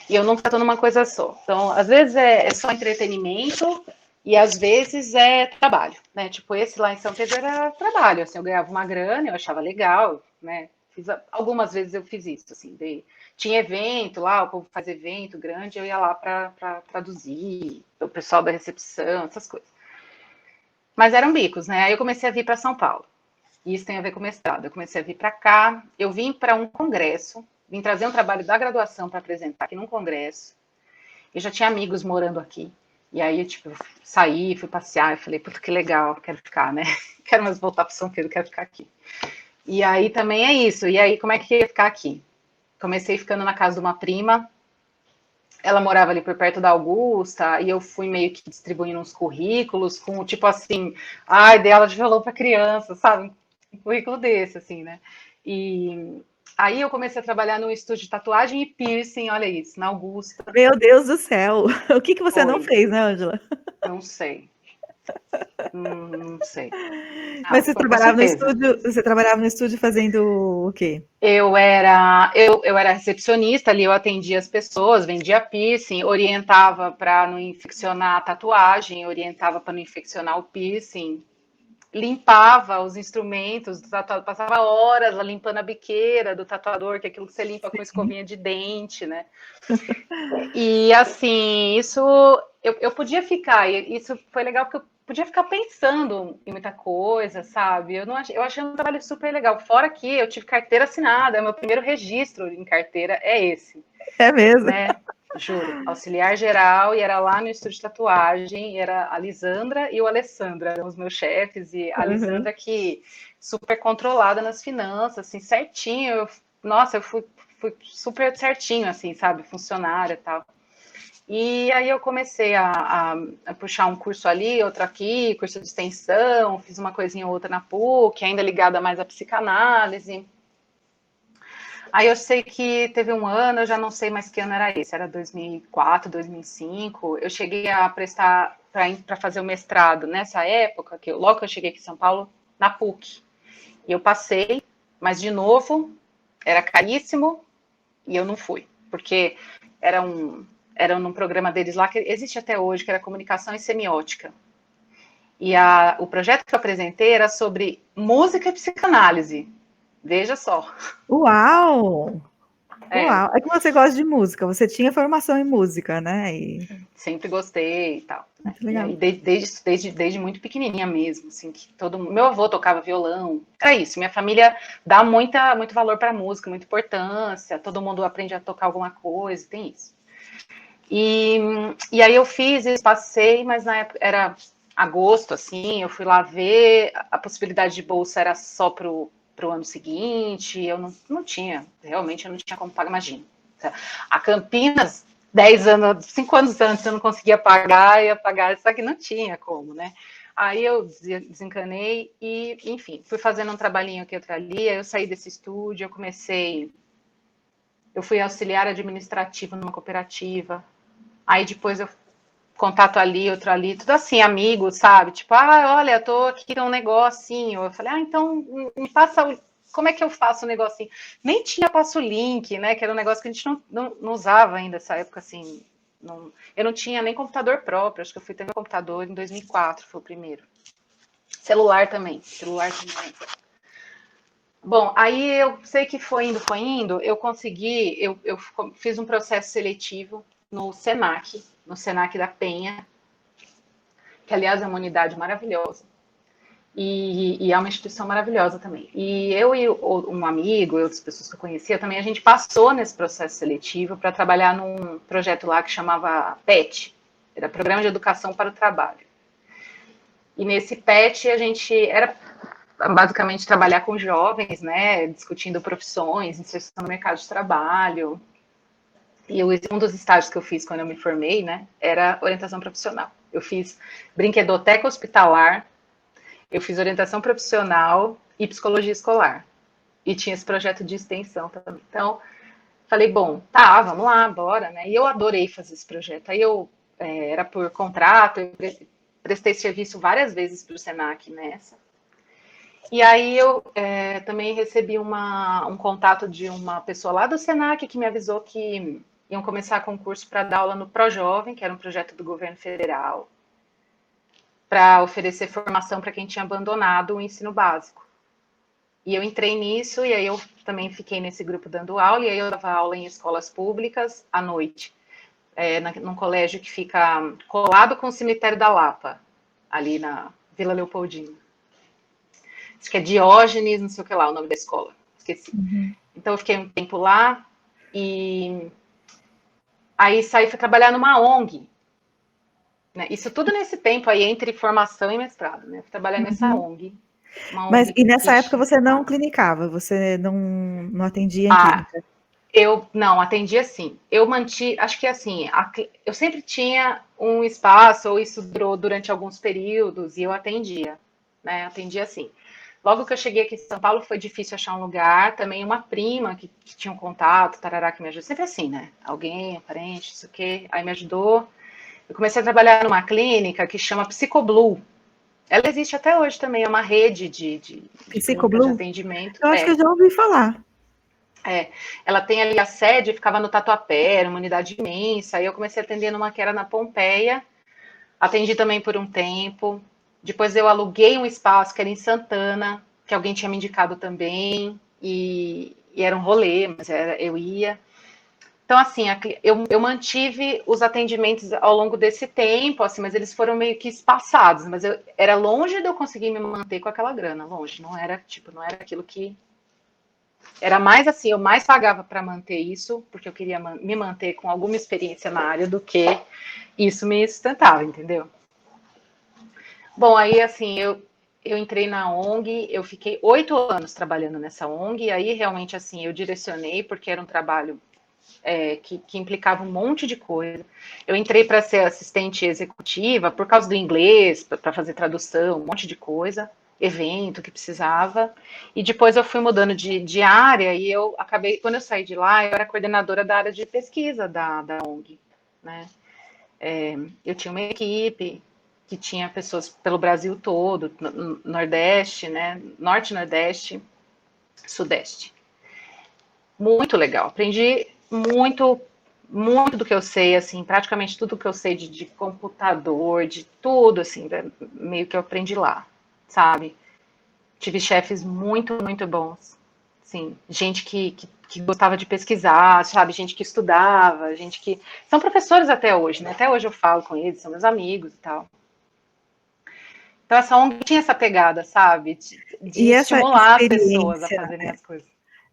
E eu nunca tô numa coisa só. Então, às vezes é só entretenimento e às vezes é trabalho, né? Tipo, esse lá em São Pedro era trabalho, assim, eu ganhava uma grana, eu achava legal, né? Algumas vezes eu fiz isso, assim, tinha evento lá, o povo faz evento grande, eu ia lá para traduzir, o pessoal da recepção, essas coisas. Mas eram bicos, né? Aí eu comecei a vir para São Paulo. E isso tem a ver com o mestrado. Eu comecei a vir para cá, eu vim para um congresso, vim trazer um trabalho da graduação para apresentar aqui num congresso. Eu já tinha amigos morando aqui. E aí, tipo, eu saí, fui passear, eu falei, puta, que legal, quero ficar, né? Quero mais voltar para São Pedro, quero ficar aqui. E aí também é isso. E aí, como é que ia ficar aqui? Comecei ficando na casa de uma prima. Ela morava ali por perto da Augusta, e eu fui meio que distribuindo uns currículos com, tipo assim, dei aula de violão para criança, sabe? Um currículo desse, assim, né? E aí eu comecei a trabalhar no estúdio de tatuagem e piercing, olha isso, na Augusta. Meu Deus do céu! O que você não Foi, fez, né, Ângela? não sei. Não sei. Mas Com certeza. você trabalhava no estúdio fazendo o quê? Eu era recepcionista ali, eu atendia as pessoas, vendia piercing, orientava para não infeccionar a tatuagem, orientava para não infeccionar o piercing, limpava os instrumentos do tatuador, passava horas lá limpando a biqueira do tatuador, que é aquilo que você limpa com Sim. escovinha de dente, né? E assim, isso eu podia ficar, e isso foi legal porque eu podia ficar pensando em muita coisa, sabe? Eu achei um trabalho super legal. Fora que eu tive carteira assinada, meu primeiro registro em carteira é esse, É mesmo? né? Juro, auxiliar geral, e era lá no estúdio de tatuagem, e era a Lisandra e o Alessandro, eram os meus chefes, e a Uhum. Lisandra que super controlada nas finanças, assim, certinho, nossa, eu fui super certinho, assim, sabe, funcionária e tal. E aí eu comecei a puxar um curso ali, outro aqui, curso de extensão, fiz uma coisinha ou outra na PUC, ainda ligada mais à psicanálise. Aí eu sei que teve um ano, eu já não sei mais que ano era esse, era 2004, 2005. Eu cheguei a prestar para fazer o mestrado nessa época, logo que eu cheguei aqui em São Paulo, na PUC. E eu passei, mas de novo, era caríssimo e eu não fui, porque era num programa deles lá que existe até hoje, que era comunicação e semiótica. E o projeto que eu apresentei era sobre música e psicanálise. Veja só. Uau! É, Uau! É que você gosta de música, você tinha formação em música, né? sempre gostei e tal. Né? Muito E legal. aí, desde muito pequenininha mesmo, assim, que meu avô tocava violão. Era isso, minha família dá muito valor para música, muita importância, todo mundo aprende a tocar alguma coisa, tem isso. E aí eu fiz isso, passei, mas na época era agosto, assim, eu fui lá ver, a possibilidade de bolsa era só pro ano seguinte, eu não tinha, realmente eu não tinha como pagar, imagina. A Campinas, 10 anos, 5 anos antes eu não conseguia pagar, ia pagar, só que não tinha como, né? Aí eu desencanei e, enfim, fui fazendo um trabalhinho aqui, outro ali, aí eu saí desse estúdio, eu fui auxiliar administrativo numa cooperativa, aí depois eu contato ali, outro ali, tudo assim, amigo, sabe? Tipo, olha, eu tô aqui, tem um negocinho. Eu falei, então me passa como é que eu faço o negocinho? Nem tinha passo link, né? Que era um negócio que a gente não usava ainda nessa época, assim. Eu não tinha nem computador próprio, acho que eu fui ter meu computador em 2004, foi o primeiro. Celular também. Bom, aí eu sei que foi indo, eu consegui, eu fiz um processo seletivo no Senac da Penha, que aliás é uma unidade maravilhosa. E é uma instituição maravilhosa também. E eu e um amigo e outras pessoas que eu conhecia também, a gente passou nesse processo seletivo para trabalhar num projeto lá que chamava PET, era Programa de Educação para o Trabalho. E nesse PET a gente era basicamente trabalhar com jovens, né, discutindo profissões, inserção no mercado de trabalho. E um dos estágios que eu fiz quando eu me formei, né, era orientação profissional. Eu fiz brinquedoteca hospitalar, eu fiz orientação profissional e psicologia escolar. E tinha esse projeto de extensão também. Então, falei, bom, tá, vamos lá, bora, né? E eu adorei fazer esse projeto. Aí era por contrato, eu prestei serviço várias vezes para o Senac nessa. E aí eu também recebi um contato de uma pessoa lá do Senac que me avisou que iam começar concurso para dar aula no ProJovem, que era um projeto do governo federal, para oferecer formação para quem tinha abandonado o ensino básico. E eu entrei nisso, e aí eu também fiquei nesse grupo dando aula, e aí eu dava aula em escolas públicas à noite, num colégio que fica colado com o cemitério da Lapa, ali na Vila Leopoldina. Acho que é Diógenes, não sei o que lá, o nome da escola, esqueci. Uhum. Então eu fiquei um tempo lá, e aí saí para trabalhar numa ONG, né? Isso tudo nesse tempo aí, entre formação e mestrado, né? Fui trabalhar nessa Uhum. ONG, uma Mas ONG e nessa época que você não clinicava, você não atendia em ah, clínica? eu não atendia sim. Eu mantive, acho que assim, eu sempre tinha um espaço, ou isso durou durante alguns períodos, e eu atendia, né? Atendia sim. Logo que eu cheguei aqui em São Paulo, foi difícil achar um lugar. Também uma prima que tinha um contato, tarará, que me ajudou. Sempre assim, né? Alguém, um parente, isso o quê. Aí me ajudou. Eu comecei a trabalhar numa clínica que chama Psicoblue. Ela existe até hoje também, é uma rede de clínicas de Psicoblue? atendimento. Eu acho que eu já ouvi falar. Ela tem ali a sede, ficava no Tatuapé, era uma unidade imensa. Aí eu comecei a atender numa que era na Pompeia. Atendi também por um tempo. Depois eu aluguei um espaço que era em Santana, que alguém tinha me indicado também. E era um rolê, mas eu ia. Então, assim, eu mantive os atendimentos ao longo desse tempo, assim, mas eles foram meio que espaçados. Mas era longe de eu conseguir me manter com aquela grana, longe. Não era, tipo, não era aquilo que era mais assim, eu mais pagava para manter isso, porque eu queria me manter com alguma experiência na área do que isso me sustentava, entendeu? Bom, aí assim, eu entrei na ONG, eu fiquei 8 anos trabalhando nessa ONG, e aí realmente assim, eu direcionei, porque era um trabalho que implicava um monte de coisa. Eu entrei para ser assistente executiva por causa do inglês, para fazer tradução, um monte de coisa, evento que precisava. E depois eu fui mudando de área e eu acabei, quando eu saí de lá, eu era coordenadora da área de pesquisa da ONG, né? Eu tinha uma equipe que tinha pessoas pelo Brasil todo, Nordeste, né? Norte, Nordeste, Sudeste. Muito legal. Aprendi muito, muito do que eu sei, assim, praticamente tudo que eu sei de computador, de tudo, assim, meio que eu aprendi lá, sabe? Tive chefes muito, muito bons. Sim, gente que gostava de pesquisar, sabe? Gente que estudava, gente que. São professores até hoje, né? Até hoje eu falo com eles, são meus amigos e tal. Então, essa ONG tinha essa pegada, sabe? De E estimular as pessoas a fazerem as coisas.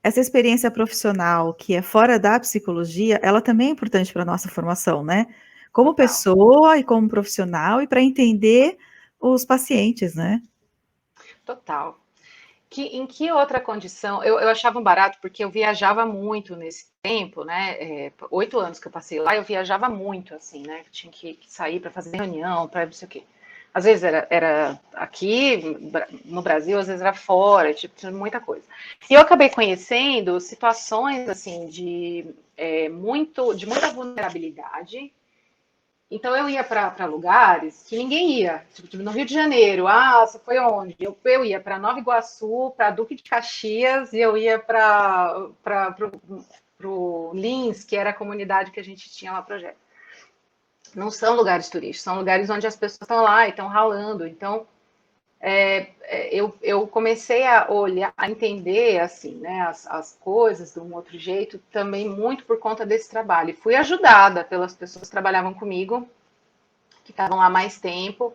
essa experiência profissional que é fora da psicologia, ela também é importante para a nossa formação, né? Como Total. pessoa e como profissional, e para entender os pacientes, né? Total. Em que outra condição? Eu achava um barato porque eu viajava muito nesse tempo, né? 8 anos que eu passei lá, eu viajava muito, assim, né? Tinha que sair para fazer reunião, para não sei o quê. Às vezes era aqui no Brasil, às vezes era fora, tipo, tinha muita coisa. E eu acabei conhecendo situações assim de muita vulnerabilidade. Então eu ia para lugares que ninguém ia, tipo, no Rio de Janeiro. Ah, você foi onde? Eu ia para Nova Iguaçu, para Duque de Caxias, e eu ia para o Lins, que era a comunidade que a gente tinha lá projeto. Não são lugares turísticos, são lugares onde as pessoas estão lá e estão ralando. Então eu comecei a olhar, a entender assim, né, as coisas de um outro jeito, também muito por conta desse trabalho. E fui ajudada pelas pessoas que trabalhavam comigo, que estavam lá mais tempo.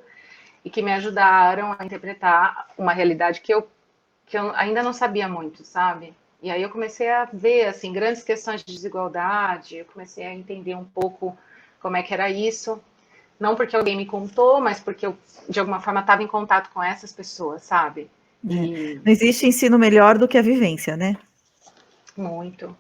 e que me ajudaram a interpretar uma realidade que eu ainda não sabia muito, sabe? E aí eu comecei a ver, assim, grandes questões de desigualdade, eu comecei a entender um pouco como é que era isso, não porque alguém me contou, mas porque eu, de alguma forma, estava em contato com essas pessoas, sabe? É. E Não existe ensino melhor do que a vivência, né? muito. A gente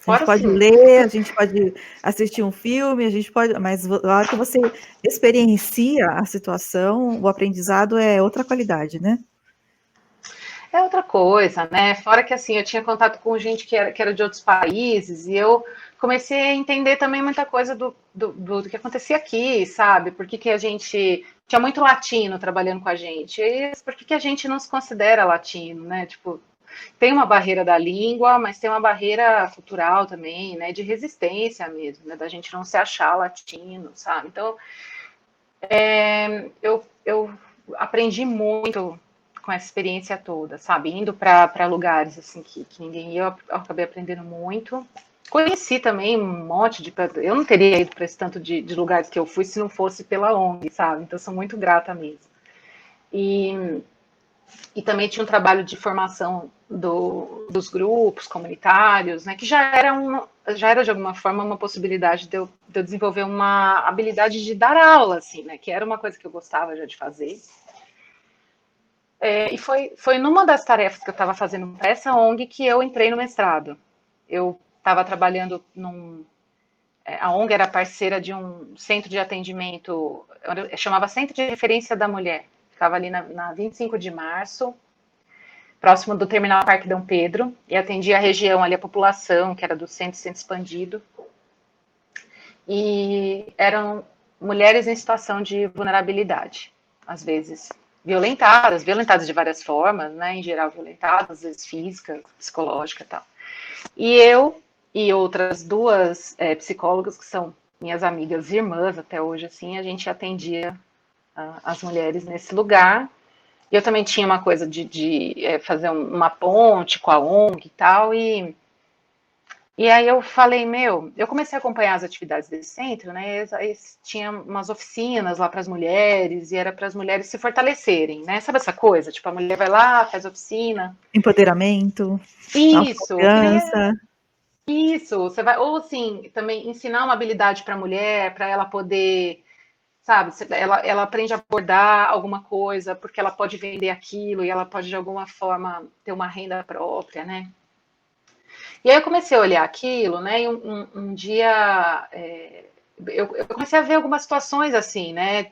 Fora, pode assim, ler, a gente pode assistir um filme, a gente pode, mas na hora que você experiencia a situação, o aprendizado é outra qualidade, né? é outra coisa, né? Fora que assim, eu tinha contato com gente que era de outros países e eu comecei a entender também muita coisa do que acontecia aqui, sabe? Por que a gente tinha muito latino trabalhando com a gente? E por que a gente não se considera latino, né? Tipo, tem uma barreira da língua, mas tem uma barreira cultural também, né? De resistência mesmo, né? Da gente não se achar latino, sabe? Então, eu aprendi muito com essa experiência toda, sabe? Indo para lugares assim que ninguém ia, eu acabei aprendendo muito. Conheci também um monte de. Eu não teria ido para esse tanto de lugares que eu fui se não fosse pela ONG, sabe? Então, sou muito grata mesmo. E, e também tinha um trabalho de formação dos grupos comunitários, né? Que já era de alguma forma uma possibilidade de eu desenvolver uma habilidade de dar aula, assim, né? Que era uma coisa que eu gostava já de fazer. E foi numa das tarefas que eu estava fazendo para essa ONG que eu entrei no mestrado. Eu estava trabalhando a ONG era parceira de um centro de atendimento, chamava Centro de Referência da Mulher. Ficava ali na 25 de março, próximo do Terminal Parque Dom Pedro, e atendia a região ali, a população, que era do centro expandido. E eram mulheres em situação de vulnerabilidade, às vezes violentadas de várias formas, né? Em geral violentadas, às vezes física, psicológica e tal. E eu e outras duas psicólogas que são minhas amigas e irmãs até hoje, assim, a gente atendia as mulheres nesse lugar. Eu também tinha uma coisa de fazer uma ponte com a ONG e tal, e aí eu falei, eu comecei a acompanhar as atividades desse centro, né? Aí tinha umas oficinas lá para as mulheres, e era para as mulheres se fortalecerem, né? Sabe essa coisa? Tipo, a mulher vai lá, faz oficina. Empoderamento, Isso, eu queria autoconfiança. isso. Você vai, ou assim, também ensinar uma habilidade para a mulher, para ela poder, sabe, ela aprende a abordar alguma coisa, porque ela pode vender aquilo e ela pode de alguma forma ter uma renda própria, né? E aí eu comecei a olhar aquilo, né? E um dia eu comecei a ver algumas situações assim, né?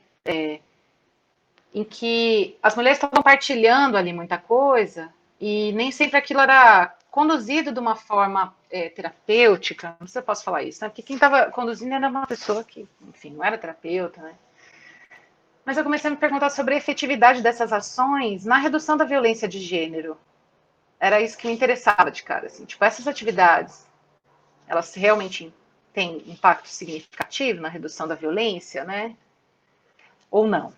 Em que as mulheres estavam partilhando ali muita coisa e nem sempre aquilo era conduzido de uma forma terapêutica. Não sei se eu posso falar isso, né? Porque quem estava conduzindo era uma pessoa que, enfim, não era terapeuta, né? Mas eu comecei a me perguntar sobre a efetividade dessas ações na redução da violência de gênero. Era isso que me interessava de cara, assim, tipo, essas atividades elas realmente têm impacto significativo na redução da violência, né? Ou não?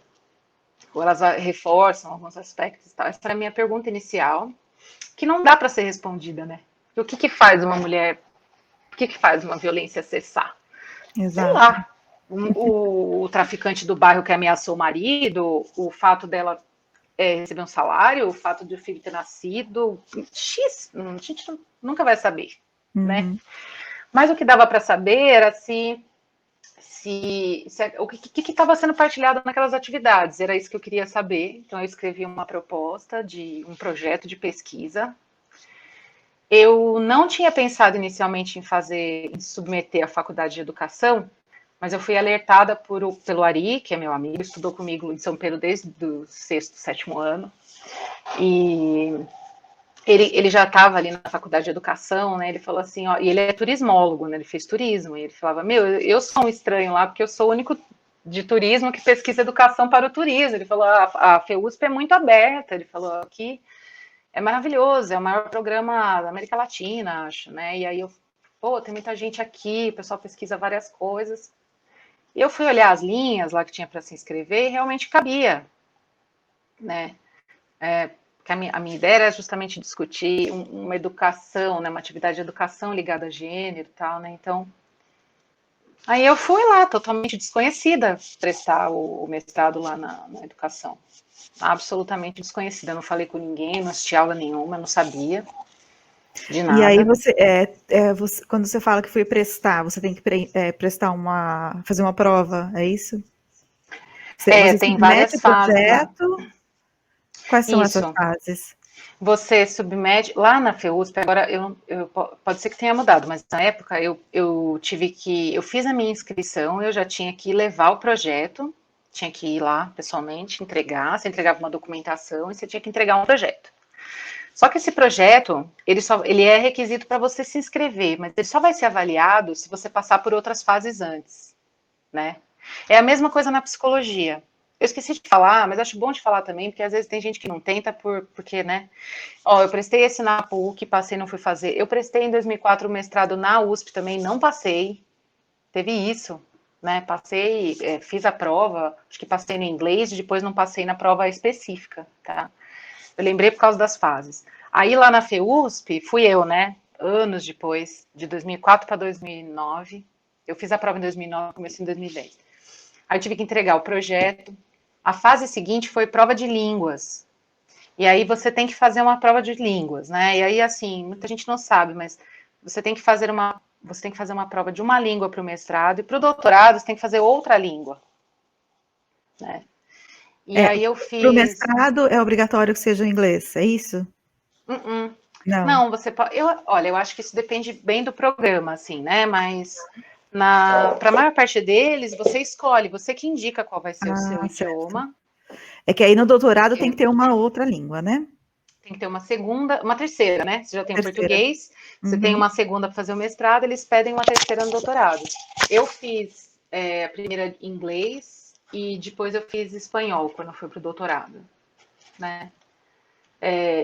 Ou elas reforçam alguns aspectos e tal? Essa era a minha pergunta inicial, que não dá para ser respondida, né? O que faz uma mulher, o que faz uma violência cessar? Sei Exato. lá. O traficante do bairro que ameaçou o marido, o fato dela receber um salário, o fato de o filho ter nascido, X, a gente nunca vai saber, né? Uhum. Mas o que dava para saber era o que estava sendo partilhado naquelas atividades. Era isso que eu queria saber. Então, eu escrevi uma proposta de um projeto de pesquisa. Eu não tinha pensado inicialmente em submeter à faculdade de educação, mas eu fui alertada pelo Ari, que é meu amigo, estudou comigo em São Pedro desde o sexto, sétimo ano. E ele já estava ali na faculdade de educação, né? Ele falou assim, ó, e ele é turismólogo, né? Ele fez turismo, e ele falava, eu sou um estranho lá, porque eu sou o único de turismo que pesquisa educação para o turismo. Ele falou, a FEUSP é muito aberta, ele falou, aqui é maravilhoso, é o maior programa da América Latina, acho, né? E aí tem muita gente aqui, o pessoal pesquisa várias coisas. E eu fui olhar as linhas lá que tinha para se inscrever e realmente cabia, né? Que a minha ideia era justamente discutir uma educação, né, uma atividade de educação ligada a gênero e tal, né? Então, Aí eu fui lá, totalmente desconhecida, prestar o mestrado lá na educação. Absolutamente desconhecida. Eu não falei com ninguém, não assisti aula nenhuma, não sabia de E aí nada. quando você fala que foi prestar, você tem que prestar fazer uma prova, é isso? Você Tem submete várias o fases lá. projeto, quais são essas Isso. fases? Você submete lá na FEUSP, agora pode ser que tenha mudado, mas na época eu fiz a minha inscrição, eu já tinha que levar o projeto, tinha que ir lá pessoalmente, entregar, você entregava uma documentação e você tinha que entregar um projeto. Só que esse projeto, ele é requisito para você se inscrever, mas ele só vai ser avaliado se você passar por outras fases antes, né? É a mesma coisa na psicologia. Eu esqueci de falar, mas acho bom de falar também, porque às vezes tem gente que não tenta porque, né? Ó, eu prestei esse na PUC, passei, não fui fazer. Eu prestei em 2004 o mestrado na USP também, não passei. Teve isso, né? Passei, fiz a prova, acho que passei no inglês, e depois não passei na prova específica, tá? Eu lembrei por causa das fases. Aí lá na FEUSP, fui eu, né? Anos depois, de 2004 para 2009. Eu fiz a prova em 2009, comecei em 2010. Aí eu tive que entregar o projeto. A fase seguinte foi prova de línguas. E aí você tem que fazer uma prova de línguas, né? E aí, assim, muita gente não sabe, mas você tem que fazer uma prova de uma língua para o mestrado, e para o doutorado você tem que fazer outra língua, né? E É, aí eu para o fiz. mestrado é obrigatório que seja em inglês, é isso? Uh-uh. Não. Não, você pode. Olha, eu acho que isso depende bem do programa, assim, né? Mas para a maior parte deles, você escolhe, você que indica qual vai ser o seu Ah, certo. idioma. É que aí no doutorado tem É, que ter uma outra língua, né? tem que ter uma segunda, uma terceira, né? Você já tem o Terceira. português, você tem Uhum. uma segunda para fazer o mestrado, eles pedem uma terceira no doutorado. Eu fiz a primeira em inglês e depois eu fiz espanhol quando eu fui para o doutorado, né?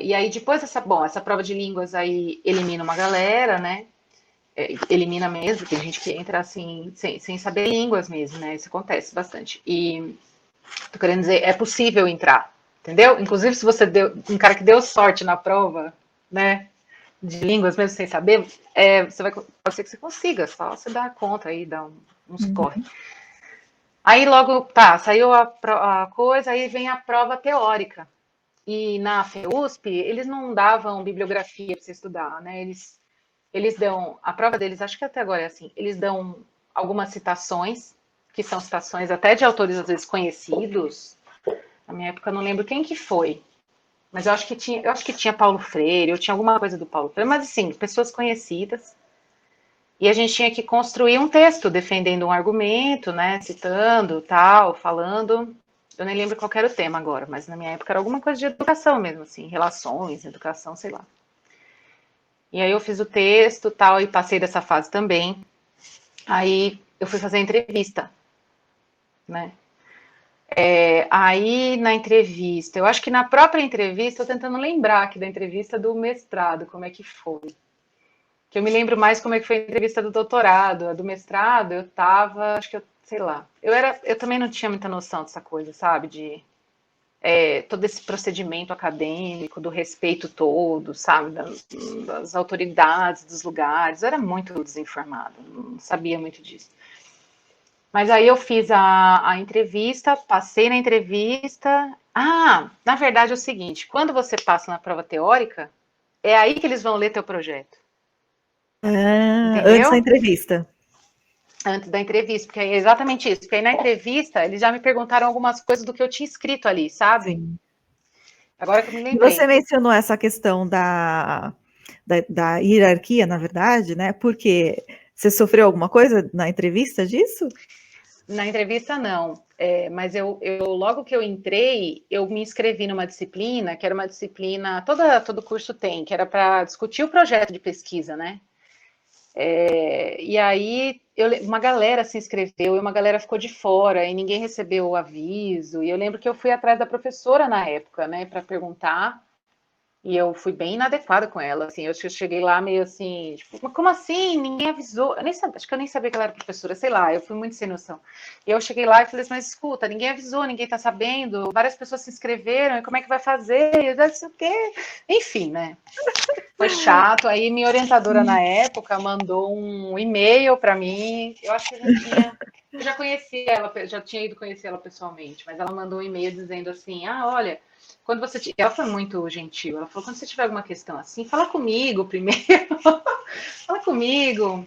E aí depois essa prova de línguas aí elimina uma galera, né? Elimina mesmo, tem gente que entra assim, sem saber línguas mesmo, né? Isso acontece bastante. E tô querendo dizer, é possível entrar, entendeu? Inclusive, se você deu um cara que deu sorte na prova, né? De línguas, mesmo sem saber, pode ser que você consiga, só você dá conta aí, dá uns corre. Uhum. Aí logo, tá, saiu a coisa, aí vem a prova teórica. E na FEUSP, eles não davam bibliografia para você estudar, né? Eles dão, a prova deles, acho que até agora é assim, eles dão algumas citações, que são citações até de autores às vezes conhecidos. Na minha época eu não lembro quem que foi, mas eu acho que tinha Paulo Freire, eu tinha alguma coisa do Paulo Freire, mas assim, pessoas conhecidas. E a gente tinha que construir um texto defendendo um argumento, né, citando, tal, falando. Eu nem lembro qual era o tema agora, mas na minha época era alguma coisa de educação mesmo, assim, relações, educação, sei lá. E aí eu fiz o texto, tal, e passei dessa fase também. Aí eu fui fazer a entrevista, né? Aí na entrevista, eu acho que na própria entrevista, estou tentando lembrar aqui da entrevista do mestrado, como é que foi. Que eu me lembro mais como é que foi a entrevista do doutorado. A do mestrado, eu tava, acho que eu, sei lá. Eu também não tinha muita noção dessa coisa, sabe? De todo esse procedimento acadêmico, do respeito todo, sabe? Das autoridades, dos lugares. Eu era muito desinformada, não sabia muito disso. Mas aí eu fiz a entrevista, passei na entrevista. Ah, na verdade é o seguinte, quando você passa na prova teórica, é aí que eles vão ler teu projeto. Ah, antes da Entendeu? entrevista. Antes da entrevista, porque é exatamente isso. Porque aí na entrevista eles já me perguntaram algumas coisas do que eu tinha escrito ali, sabe? Sim. Agora que eu me E você lembrei. mencionou essa questão da hierarquia, na verdade, né? Porque você sofreu alguma coisa na entrevista disso? Na entrevista, não. Mas logo que eu entrei, eu me inscrevi numa disciplina, que era uma disciplina, todo curso tem, que era para discutir o projeto de pesquisa, né? E aí uma galera se inscreveu e uma galera ficou de fora e ninguém recebeu o aviso. E eu lembro que eu fui atrás da professora na época, né, para perguntar. E eu fui bem inadequada com ela, assim, eu cheguei lá meio assim, tipo, mas como assim? Ninguém avisou. Eu nem sabia, acho que eu nem sabia que ela era professora, sei lá, eu fui muito sem noção. E eu cheguei lá e falei assim, mas escuta, ninguém avisou, ninguém tá sabendo, várias pessoas se inscreveram, e como é que vai fazer? Eu disse o quê? Enfim, né? Foi chato. Aí minha orientadora na época mandou um e-mail para mim. Eu acho que eu já conhecia ela, já tinha ido conhecer ela pessoalmente, mas ela mandou um e-mail dizendo assim: "Ah, olha, quando ela foi muito gentil. Ela falou: quando você tiver alguma questão assim, fala comigo primeiro. Fala comigo,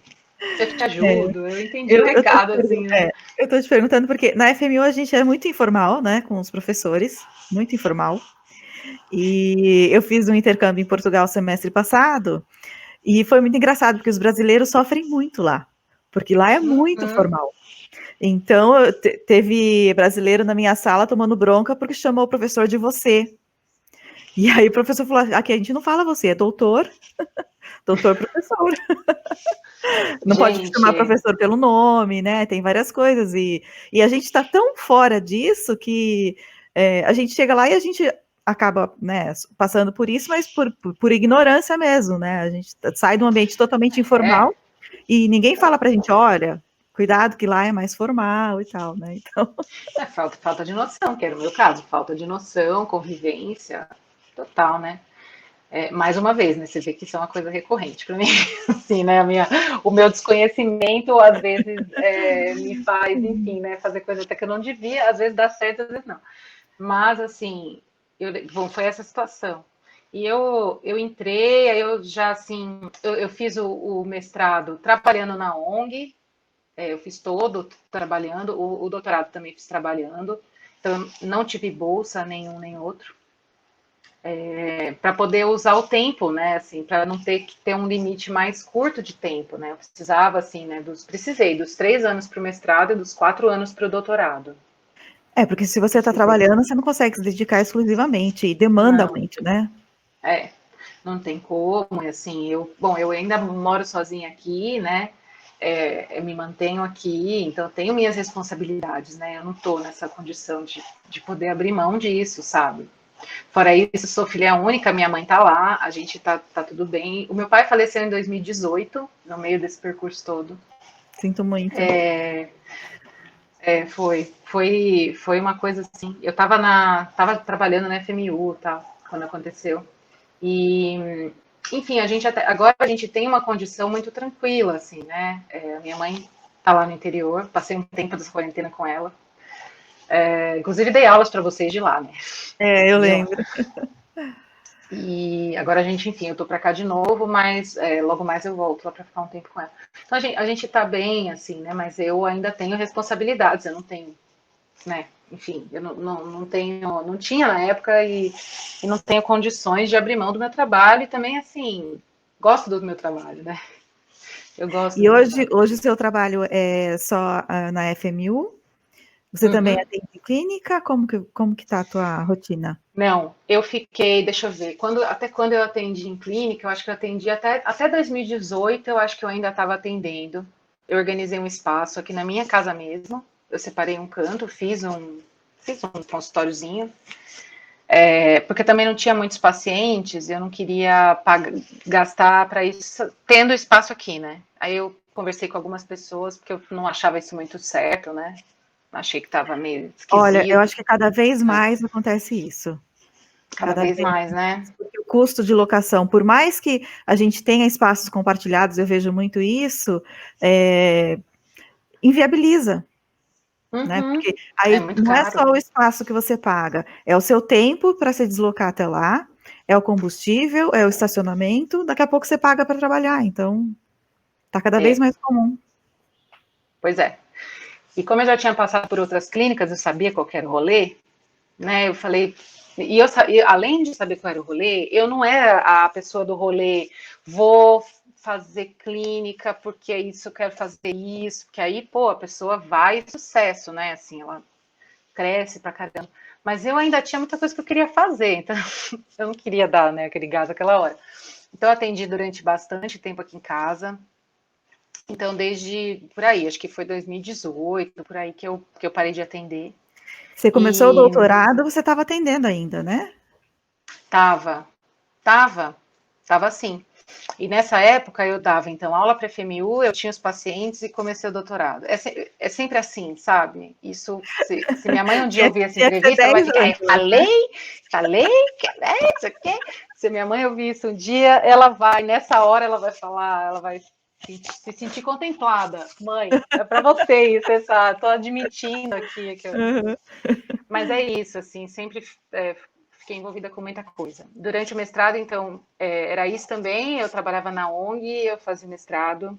eu te É, ajudo." Eu entendi o eu tô recado assim, né? eu tô te perguntando porque na FMU a gente é muito informal, né, com os professores, muito informal. E eu fiz um intercâmbio em Portugal semestre passado, e foi muito engraçado, porque os brasileiros sofrem muito lá, porque lá é muito Uhum. formal. Então, teve brasileiro na minha sala tomando bronca porque chamou o professor de você. E aí o professor falou: aqui a gente não fala você, é doutor, doutor professor. Não pode chamar Gente, professor pelo nome, né? Tem várias coisas. E a gente está tão fora disso que a gente chega lá e a gente acaba, né, passando por isso, mas por ignorância mesmo, né? A gente sai de um ambiente totalmente é, informal e ninguém fala pra gente, olha, cuidado que lá é mais formal e tal, né? Então, falta de noção, que era o meu caso, falta de noção, convivência, total, né? É, mais uma vez, né? Você vê que isso é uma coisa recorrente para mim, assim, né? O meu desconhecimento às vezes me faz, enfim, né? Fazer coisa até que eu não devia, às vezes dá certo, às vezes não. Mas assim, bom, foi essa situação. E eu entrei, aí eu já assim, eu fiz o mestrado trabalhando na ONG, eu fiz todo trabalhando, o doutorado também fiz trabalhando, então não tive bolsa nenhum nem outro, para poder usar o tempo, né, assim, para não ter que ter um limite mais curto de tempo, né, eu precisava, assim, né, precisei dos 3 anos para o mestrado e dos 4 anos para o doutorado. porque se você está Precisei. trabalhando, você não consegue se dedicar exclusivamente e demanda Não, muito, né? é, não tem como, e assim, eu ainda moro sozinha aqui, né, eu me mantenho aqui, então eu tenho minhas responsabilidades, né, eu não estou nessa condição de poder abrir mão disso, sabe? Fora isso, sou filha única, minha mãe tá lá, a gente tá tudo bem. O meu pai faleceu em 2018, no meio desse percurso todo. Sinto muito. Foi uma coisa assim. Eu tava trabalhando na FMU, tá, quando aconteceu. E, enfim, agora a gente tem uma condição muito tranquila, assim, né? Minha mãe tá lá no interior, passei um tempo dessa quarentena com ela. Inclusive dei aulas para vocês de lá, né? Eu De lá. lembro. E agora a gente, enfim, eu tô para cá de novo, mas logo mais eu volto lá para ficar um tempo com ela. Então a gente tá bem, assim, né? Mas eu ainda tenho responsabilidades, eu não tenho, né? Enfim, eu não tenho, não tinha na época e não tenho condições de abrir mão do meu trabalho e também, assim, gosto do meu trabalho, né? Eu gosto do E meu hoje, trabalho. hoje o seu trabalho é só na FMU? Você também Uhum. atende clínica? Como que tá a tua rotina? Não, eu fiquei, deixa eu ver, até quando eu atendi em clínica, eu acho que eu atendi até 2018, eu acho que eu ainda estava atendendo. Eu organizei um espaço aqui na minha casa mesmo, eu separei um canto, fiz um consultóriozinho, porque também não tinha muitos pacientes, eu não queria gastar para isso, tendo espaço aqui, né? Aí eu conversei com algumas pessoas, porque eu não achava isso muito certo, né? Achei que estava meio Olha, eu esquisito, acho que cada vez né? mais acontece isso. Cada Cada vez vez mais, né? mais, porque o custo de locação, por mais que a gente tenha espaços compartilhados, eu vejo muito isso, inviabiliza, né? Uhum. Porque É aí muito não é só caro. o espaço que você paga, é o seu tempo para se deslocar até lá, é o combustível, é o estacionamento, daqui a pouco você paga para trabalhar, então tá cada vez É, mais comum. pois é. E como eu já tinha passado por outras clínicas, eu sabia qual era o rolê, né? Eu falei. E além de saber qual era o rolê, eu não era a pessoa do rolê, vou fazer clínica porque é isso, eu quero fazer isso, porque aí, pô, a pessoa vai sucesso, né? Assim, ela cresce pra caramba. Mas eu ainda tinha muita coisa que eu queria fazer, então eu não queria dar, né, aquele gás aquela hora. Então eu atendi durante bastante tempo aqui em casa. Então, desde por aí, acho que foi 2018, por aí que eu parei de atender. Você começou o E doutorado, você estava atendendo ainda, né? tava, tava, tava assim. E nessa época eu dava, então, aula para FMU, eu tinha os pacientes e comecei o doutorado. É sempre assim, sabe? Isso, se minha mãe um dia ouvir essa Tinha que ser entrevista, ela vai 10 ficar, anos, né? falei, que é isso aqui. Se minha mãe ouvir isso um dia, ela vai, nessa hora ela vai falar, ela vai se sentir contemplada. Mãe, é para você isso, tô admitindo aqui que eu... Uhum. Mas é isso, assim, sempre fiquei envolvida com muita coisa. Durante o mestrado, então, era isso também, eu trabalhava na ONG, eu fazia mestrado.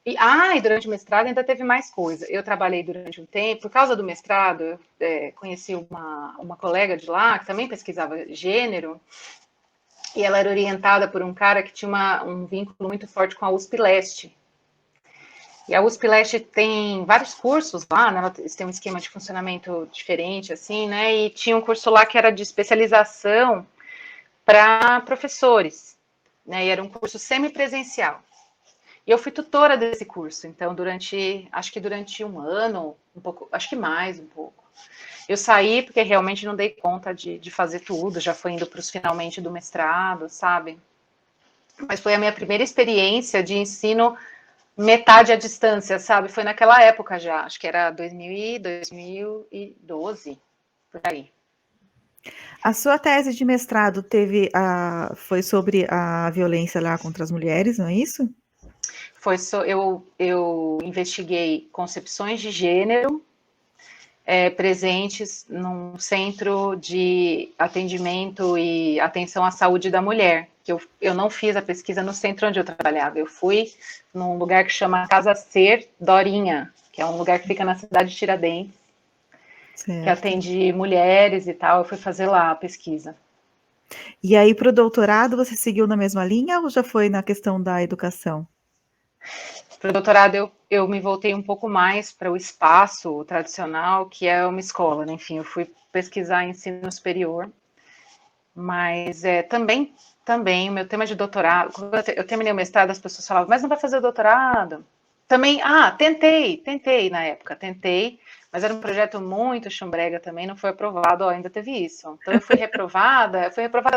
E durante o mestrado ainda teve mais coisa. Eu trabalhei durante um tempo, por causa do mestrado, eu conheci uma colega de lá, que também pesquisava gênero, e ela era orientada por um cara que tinha um vínculo muito forte com a USP Leste. E a USP Leste tem vários cursos lá, né? Eles têm um esquema de funcionamento diferente, assim, né? E tinha um curso lá que era de especialização para professores, né? E era um curso semipresencial. E eu fui tutora desse curso, então acho que durante um ano, um pouco, acho que mais um pouco. Eu saí porque realmente não dei conta de fazer tudo, já foi indo para os finalmente do mestrado, sabe? Mas foi a minha primeira experiência de ensino metade à distância, sabe? Foi naquela época já, acho que era 2012, por aí. A sua tese de mestrado foi sobre a violência lá contra as mulheres, não é isso? Eu investiguei concepções de gênero presentes num centro de atendimento e atenção à saúde da mulher. Que eu não fiz a pesquisa no centro onde eu trabalhava, eu fui num lugar que chama Casa Ser Dorinha, que é um lugar que fica na cidade de Tiradentes, que Certo. atende mulheres e tal. Eu fui fazer lá a pesquisa. E aí, para o doutorado, você seguiu na mesma linha ou já foi na questão da educação? Para o doutorado, eu me voltei um pouco mais para o espaço tradicional, que é uma escola, né? Enfim, eu fui pesquisar ensino superior, mas também, o meu tema de doutorado, quando eu terminei o mestrado, as pessoas falavam, mas não vai fazer doutorado? Também, tentei na época, mas era um projeto muito chumbrega também, não foi aprovado, ainda teve isso. Então eu fui reprovada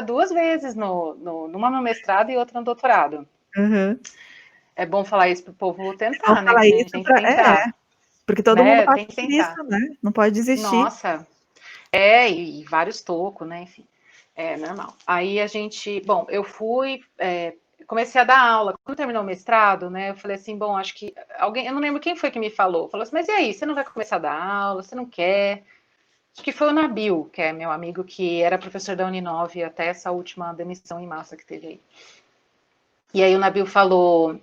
2 vezes, numa no mestrado e outra no doutorado. Uhum. É bom falar isso para o povo Vou tentar, né? falar Que a gente isso tem que tentar, porque todo mundo né? passa Tem que por isso, tentar. né? Não pode desistir. Nossa, e vários tocos, né? Enfim, é normal. Aí bom, eu fui, comecei a dar aula. Quando terminou o mestrado, né? Eu falei assim, bom, acho que eu não lembro quem foi que me falou assim, mas e aí, você não vai começar a dar aula? Você não quer? Acho que foi o Nabil, que é meu amigo, que era professor da Uninove até essa última demissão em massa que teve aí. E aí o Nabil falou,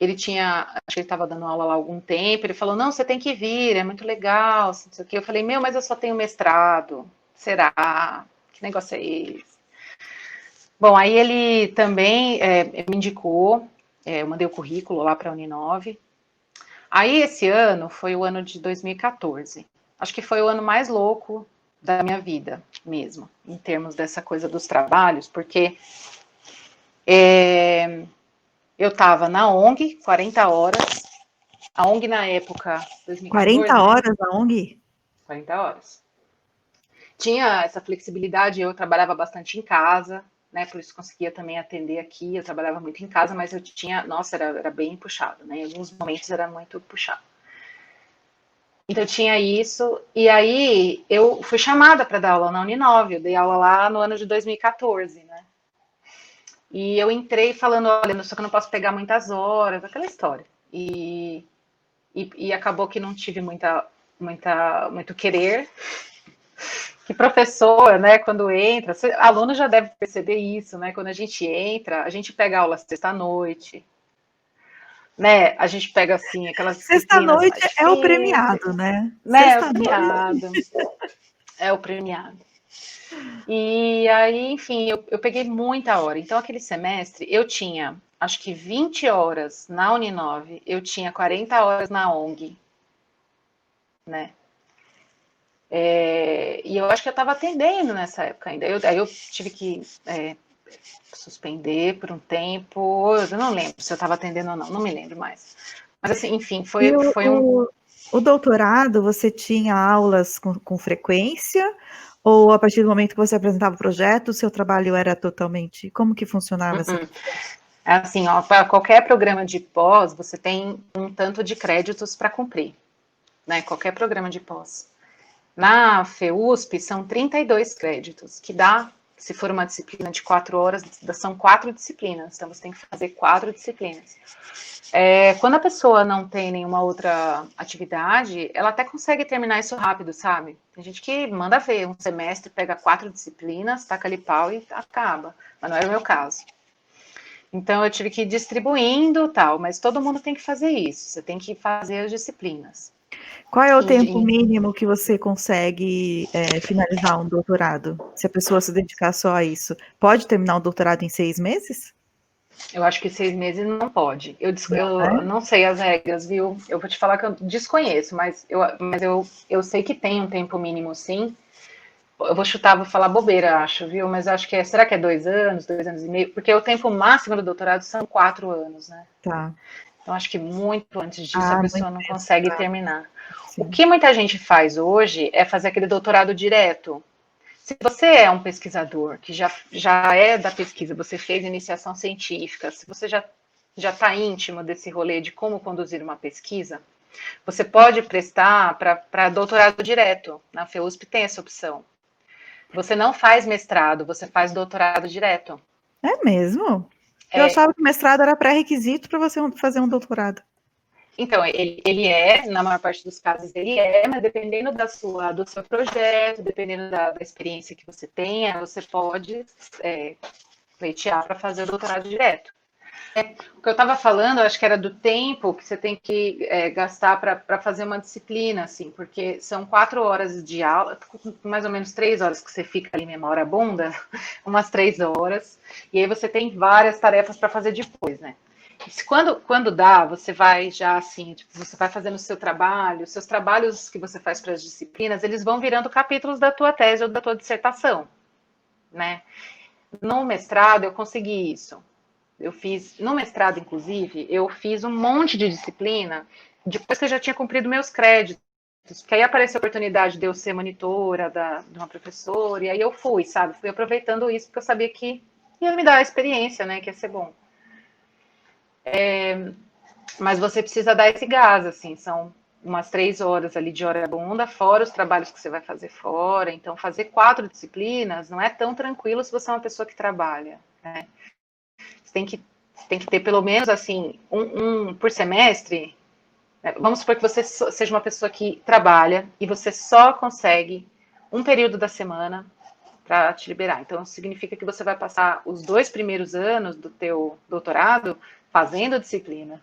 acho que ele estava dando aula lá há algum tempo, ele falou, não, você tem que vir, é muito legal, não sei o quê. Eu falei, mas eu só tenho mestrado, será? Que negócio é esse? Bom, aí ele também me indicou, eu mandei o currículo lá para a Uninove. Aí esse ano foi o ano de 2014. Acho que foi o ano mais louco da minha vida mesmo, em termos dessa coisa dos trabalhos, porque eu estava na ONG, 40 horas. A ONG na época, 40 2014, né? horas na ONG? 40 horas. Tinha essa flexibilidade, eu trabalhava bastante em casa, né? Por isso conseguia também atender aqui. Eu trabalhava muito em casa, mas eu tinha, nossa, era bem puxado, né? Em alguns momentos era muito puxado. Então tinha isso, e aí eu fui chamada para dar aula na Uninove, eu dei aula lá no ano de 2014, né? E eu entrei falando, olha, só que eu não posso pegar muitas horas, aquela história. E acabou que não tive muito querer. Que professor, né, quando entra, aluno já deve perceber isso, né? Quando a gente entra, a gente pega aula sexta-noite, né? A gente pega assim aquelas disciplinas Sexta-noite mais é o difíceis, premiado, né? né? É o Sexta-noite. premiado. É o premiado. E aí, enfim, eu peguei muita hora. Então, aquele semestre, eu tinha, acho que 20 horas na Uninove, eu tinha 40 horas na ONG, né? E eu acho que eu estava atendendo nessa época ainda. Aí eu tive que suspender por um tempo. Eu não lembro se eu estava atendendo ou não me lembro mais. Mas, assim, enfim, E foi um. o doutorado, você tinha aulas com frequência? Ou a partir do momento que você apresentava o projeto, o seu trabalho era totalmente... Como que funcionava essa questão? Assim, ó, para qualquer programa de pós, você tem um tanto de créditos para cumprir, né? Qualquer programa de pós. Na FEUSP, são 32 créditos, que dá, se for uma disciplina de 4 horas, são 4 disciplinas, então você tem que fazer 4 disciplinas. Quando a pessoa não tem nenhuma outra atividade, ela até consegue terminar isso rápido, sabe? Tem gente que manda ver, um semestre pega 4 disciplinas, taca ali pau e acaba, mas não era o meu caso. Então eu tive que ir distribuindo tal, mas todo mundo tem que fazer isso, você tem que fazer as disciplinas. Qual é o tempo mínimo que você consegue finalizar um doutorado? Se a pessoa se dedicar só a isso, pode terminar um doutorado em 6 meses? Eu acho que 6 meses não pode. Não, Eu né? não sei as regras, viu? Eu vou te falar que eu desconheço, eu sei que tem um tempo mínimo, sim. Eu vou chutar, vou falar bobeira, acho, viu? Mas acho que será que é 2 anos, 2 anos e meio? Porque o tempo máximo do doutorado são 4 anos, né? Tá. Então acho que muito antes disso a Ah, muito pessoa não tempo, consegue tá. terminar. O Sim. que muita gente faz hoje é fazer aquele doutorado direto. Se você é um pesquisador que já é da pesquisa, você fez iniciação científica, se você já está íntimo desse rolê de como conduzir uma pesquisa, você pode prestar para doutorado direto. Na FEUSP tem essa opção. Você não faz mestrado, você faz doutorado direto. É mesmo? Eu É, achava que o mestrado era pré-requisito para você fazer um doutorado. então, ele na maior parte dos casos ele mas dependendo do seu projeto, dependendo da experiência que você tenha, você pode pleitear para fazer o doutorado direto. O que eu estava falando, acho que era do tempo que você tem que gastar para fazer uma disciplina, assim, porque são 4 horas de aula, mais ou menos 3 horas que você fica ali memória bunda, umas 3 horas, e aí você tem várias tarefas para fazer depois, né? Quando dá, você vai já assim, tipo, você vai fazendo o seu trabalho, seus trabalhos que você faz para as disciplinas, eles vão virando capítulos da tua tese ou da tua dissertação, né? No mestrado eu consegui isso. Eu fiz, no mestrado, inclusive, eu fiz um monte de disciplina depois que eu já tinha cumprido meus créditos. Porque aí apareceu a oportunidade de eu ser monitora de uma professora, e aí eu fui, sabe? Fui aproveitando isso, porque eu sabia que ia me dar a experiência, né? Que ia ser bom. Mas você precisa dar esse gás, assim, são umas 3 horas ali de hora bunda, fora os trabalhos que você vai fazer fora. Então, fazer 4 disciplinas não é tão tranquilo se você é uma pessoa que trabalha, né? Você tem que ter pelo menos assim um por semestre. Né? Vamos supor que você seja uma pessoa que trabalha e você só consegue um período da semana para te liberar. Então significa que você vai passar os 2 primeiros anos do teu doutorado fazendo disciplina,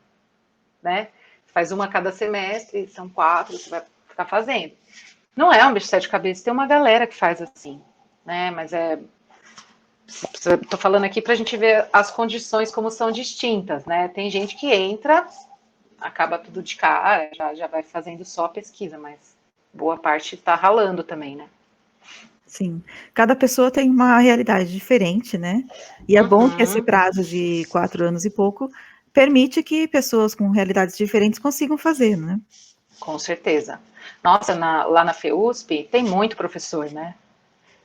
né? Faz uma a cada semestre, são 4, você vai ficar fazendo. Não é um bicho de sete cabeças, tem uma galera que faz assim, né? Mas estou falando aqui para a gente ver as condições como são distintas, né? Tem gente que entra, acaba tudo de cara, já vai fazendo só pesquisa, mas boa parte está ralando também, né? Sim. Cada pessoa tem uma realidade diferente, né? E é bom que esse prazo de 4 anos e pouco permite que pessoas com realidades diferentes consigam fazer, né? Com certeza. Nossa, lá na FEUSP tem muito professor, né?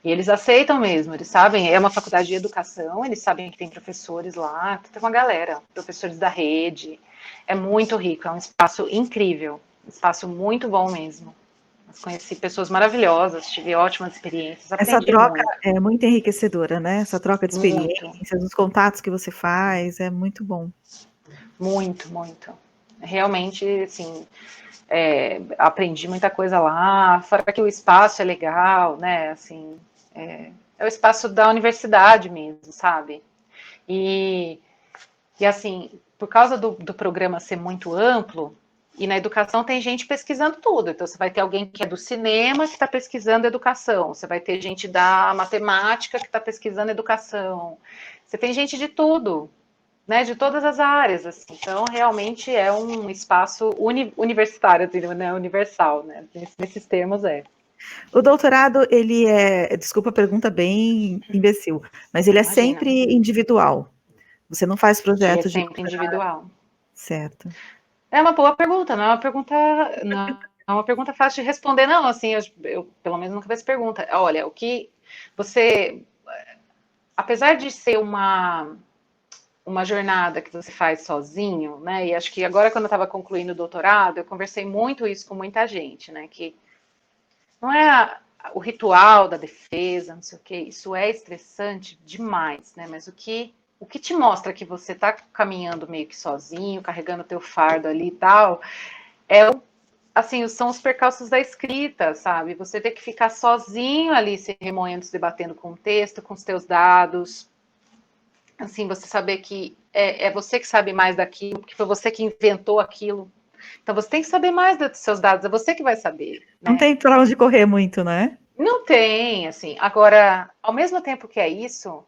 E eles aceitam mesmo, eles sabem, é uma faculdade de educação, eles sabem que tem professores lá, tem uma galera, professores da rede. É muito rico, é um espaço incrível, um espaço muito bom mesmo. Conheci pessoas maravilhosas, tive ótimas experiências, Essa aprendi troca muito, é muito enriquecedora, né? Essa troca de muito, experiências, os contatos que você faz, é muito bom. muito, muito. Realmente, assim, aprendi muita coisa lá, fora que o espaço é legal, né? Assim, é o espaço da universidade mesmo, sabe? E, e assim, por causa do programa ser muito amplo, e na educação tem gente pesquisando tudo. Então, você vai ter alguém que é do cinema que está pesquisando educação. Você vai ter gente da matemática que está pesquisando educação. Você tem gente de tudo, né? De todas as áreas. Assim. Então, realmente é um espaço universitário, né? Universal, né? Nesses termos é. O doutorado, ele desculpa a pergunta bem imbecil, mas ele é Imagina. sempre individual. Você não faz Ele é projetos de sempre doutorado, individual. certo? É uma boa pergunta, não é uma pergunta fácil de responder, não. Assim, eu pelo menos nunca vi essa pergunta. Olha, o que você, apesar de ser uma jornada que você faz sozinho, né? E acho que agora, quando eu estava concluindo o doutorado, eu conversei muito isso com muita gente, né? Que não é o ritual da defesa, não sei o quê, isso é estressante demais, né? Mas o que te mostra que você está caminhando meio que sozinho, carregando o teu fardo ali e tal, é assim, são os percalços da escrita, sabe? Você ter que ficar sozinho ali se remoendo, se debatendo com o texto, com os teus dados, assim, você saber que é você que sabe mais daquilo, porque foi você que inventou aquilo. Então você tem que saber mais dos seus dados, é você que vai saber, Não né? tem pra onde correr muito, né? Não tem, assim. Agora, ao mesmo tempo que é isso,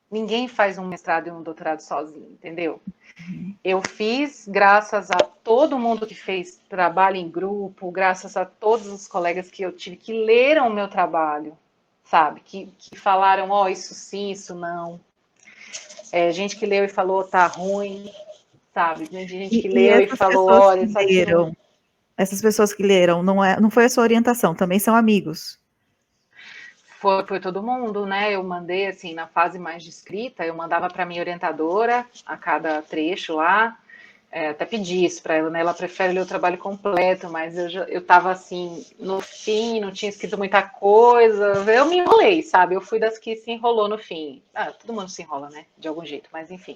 ninguém faz um mestrado e um doutorado sozinho, entendeu? Uhum. Eu fiz graças a todo mundo que fez trabalho em grupo, graças a todos os colegas que eu tive que leram o meu trabalho, sabe? Que falaram, ó, isso sim, isso não. Gente que leu e falou, tá ruim, sabe? Gente que E leu e essas falou, pessoas olha, que isso aqui não. leram, não foi a sua orientação, também são amigos. Foi todo mundo, né? Eu mandei, assim, na fase mais de escrita, eu mandava para minha orientadora a cada trecho lá, até pedi isso para ela, né? Ela prefere ler o trabalho completo, mas eu tava, assim, no fim, não tinha escrito muita coisa, eu me enrolei, sabe? Eu fui das que se enrolou no fim. Ah, todo mundo se enrola, né? De algum jeito, mas enfim.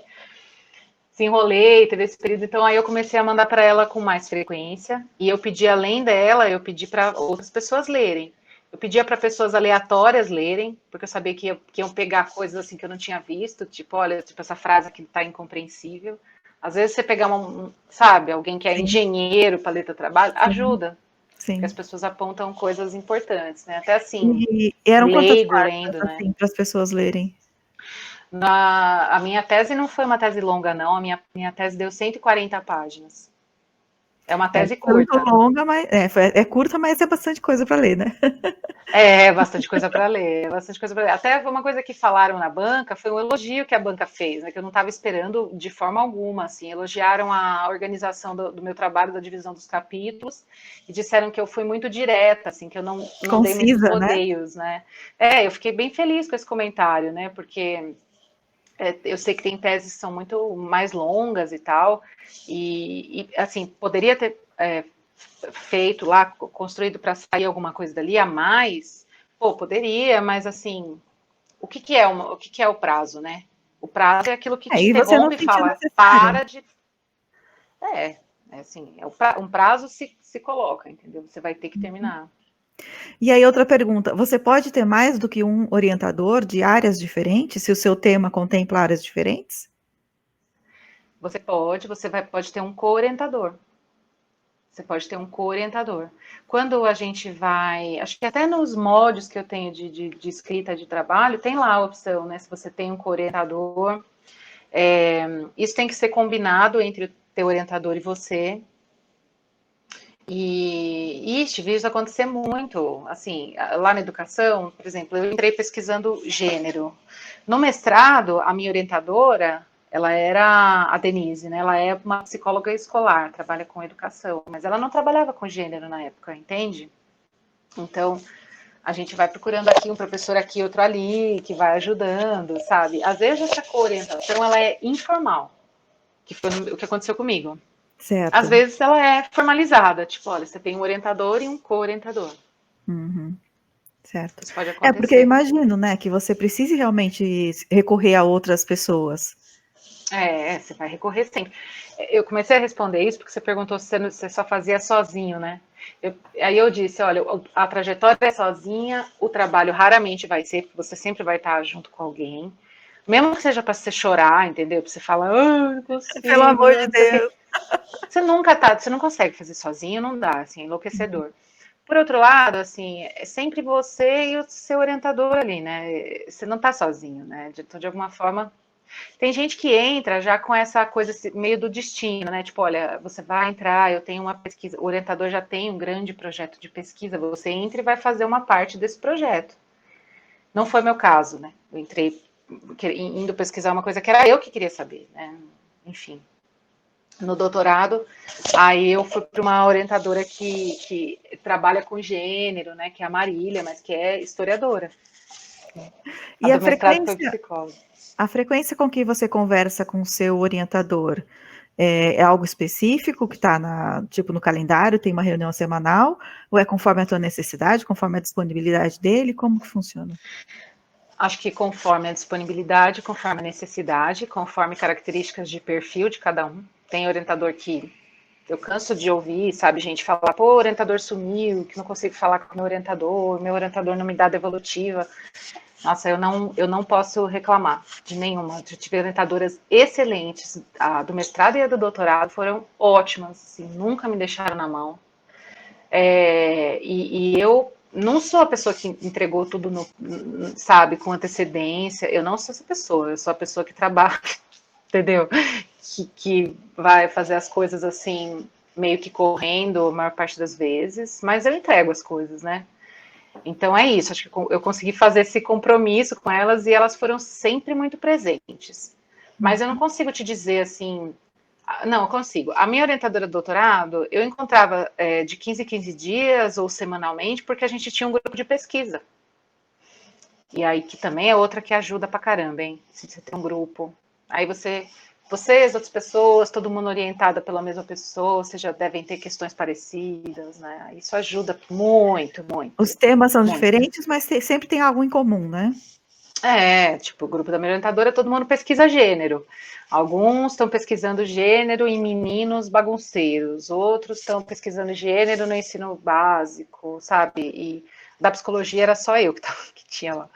Se enrolei, teve esse período, então aí eu comecei a mandar para ela com mais frequência, e eu pedi, além dela, eu pedi para outras pessoas lerem. Eu pedia para pessoas aleatórias lerem, porque eu sabia que iam pegar coisas assim que eu não tinha visto, tipo, olha, tipo essa frase aqui está incompreensível. Às vezes você pegar sabe, alguém que é Sim, engenheiro para ler teu trabalho, sim, ajuda, porque as sim. pessoas apontam coisas importantes, né? Até assim, E eram quantas leigo páginas, lendo, né? assim, para as pessoas lerem? A minha tese não foi uma tese longa, não. A minha tese deu 140 páginas. É uma É tese tanto curta. longa, mas é curta, mas é bastante coisa para ler, né? Bastante coisa para ler, bastante coisa para ler. Até uma coisa que falaram na banca foi um elogio que a banca fez, né, que eu não estava esperando de forma alguma. Assim, elogiaram a organização do meu trabalho, da divisão dos capítulos, e disseram que eu fui muito direta, assim, que eu não dei muitos Concisa, né? rodeios, né? Eu fiquei bem feliz com esse comentário, né? Porque eu sei que tem teses que são muito mais longas e tal, e assim, poderia ter feito lá, construído para sair alguma coisa dali a mais, pô, poderia, mas assim, o que é o prazo, né? O prazo é aquilo que te E você não interrompe e sentiu fala, necessário. para de. Assim, um prazo se coloca, entendeu? Você vai ter que terminar. E aí, outra pergunta: você pode ter mais do que um orientador de áreas diferentes, se o seu tema contempla áreas diferentes? Pode ter um co-orientador. Você pode ter um co-orientador. Quando a gente vai, acho que até nos modos que eu tenho de escrita de trabalho, tem lá a opção, né? Se você tem um co-orientador, isso tem que ser combinado entre o teu orientador e você. E vi isso acontecer muito. Assim, lá na educação, por exemplo, eu entrei pesquisando gênero. No mestrado, a minha orientadora, ela era a Denise, né? Ela é uma psicóloga escolar, trabalha com educação, mas ela não trabalhava com gênero na época, entende? Então, a gente vai procurando aqui um professor aqui, outro ali, que vai ajudando, sabe? Às vezes essa coorientação, ela é informal, que foi o que aconteceu comigo. Às Certo. vezes ela é formalizada, tipo, olha, você tem um orientador e um co-orientador. Uhum, certo. Isso pode Porque eu acontecer. imagino, né, que você precise realmente recorrer a outras pessoas. Você vai recorrer sempre. Eu comecei a responder isso porque você perguntou se você só fazia sozinho, né? Aí eu disse, olha, a trajetória é sozinha, o trabalho raramente vai ser, porque você sempre vai estar junto com alguém. Mesmo que seja para você chorar, entendeu? Para você falar, não Pelo consigo, amor de não sei o quê. Deus. Você não consegue fazer sozinho, não dá, assim, é enlouquecedor. Por outro lado, assim, é sempre você e o seu orientador ali, né? Você não tá sozinho, né? De alguma forma. Tem gente que entra já com essa coisa meio do destino, né? Tipo, olha, você vai entrar, eu tenho uma pesquisa, o orientador já tem um grande projeto de pesquisa, você entra e vai fazer uma parte desse projeto. Não foi meu caso, né? Eu entrei indo pesquisar uma coisa que era eu que queria saber, né? Enfim. No doutorado, aí eu fui para uma orientadora que trabalha com gênero, né? Que é a Marília, mas que é historiadora. A E a do mestrado foi frequência, psicóloga. A frequência com que você conversa com o seu orientador é algo específico que está no calendário, tem uma reunião semanal, ou é conforme a tua necessidade, conforme a disponibilidade dele? Como que funciona? Acho que conforme a disponibilidade, conforme a necessidade, conforme características de perfil de cada um. Tem orientador que eu canso de ouvir, sabe, gente falar, pô, o orientador sumiu, que não consigo falar com o meu orientador não me dá devolutiva. Nossa, eu não posso reclamar de nenhuma. Eu tive orientadoras excelentes, a do mestrado e a do doutorado foram ótimas, assim, nunca me deixaram na mão. E eu não sou a pessoa que entregou tudo, sabe, com antecedência. Eu não sou essa pessoa. Eu sou a pessoa que trabalha, entendeu? Que vai fazer as coisas assim, meio que correndo a maior parte das vezes, mas eu entrego as coisas, né? Então é isso, acho que eu consegui fazer esse compromisso com elas e elas foram sempre muito presentes. Mas eu não consigo te dizer assim. Não, eu consigo. A minha orientadora do doutorado, eu encontrava de 15 em 15 dias ou semanalmente, porque a gente tinha um grupo de pesquisa. E aí que também é outra que ajuda pra caramba, hein? Se você tem um grupo. Aí vocês, outras pessoas, todo mundo orientado pela mesma pessoa, vocês já devem ter questões parecidas, né? Isso ajuda muito, Os muito, temas são muito. diferentes, mas sempre tem algo em comum, né? Tipo, o grupo da minha orientadora, todo mundo pesquisa gênero. Alguns estão pesquisando gênero em meninos bagunceiros, outros estão pesquisando gênero no ensino básico, sabe? E da psicologia era só eu que tinha lá.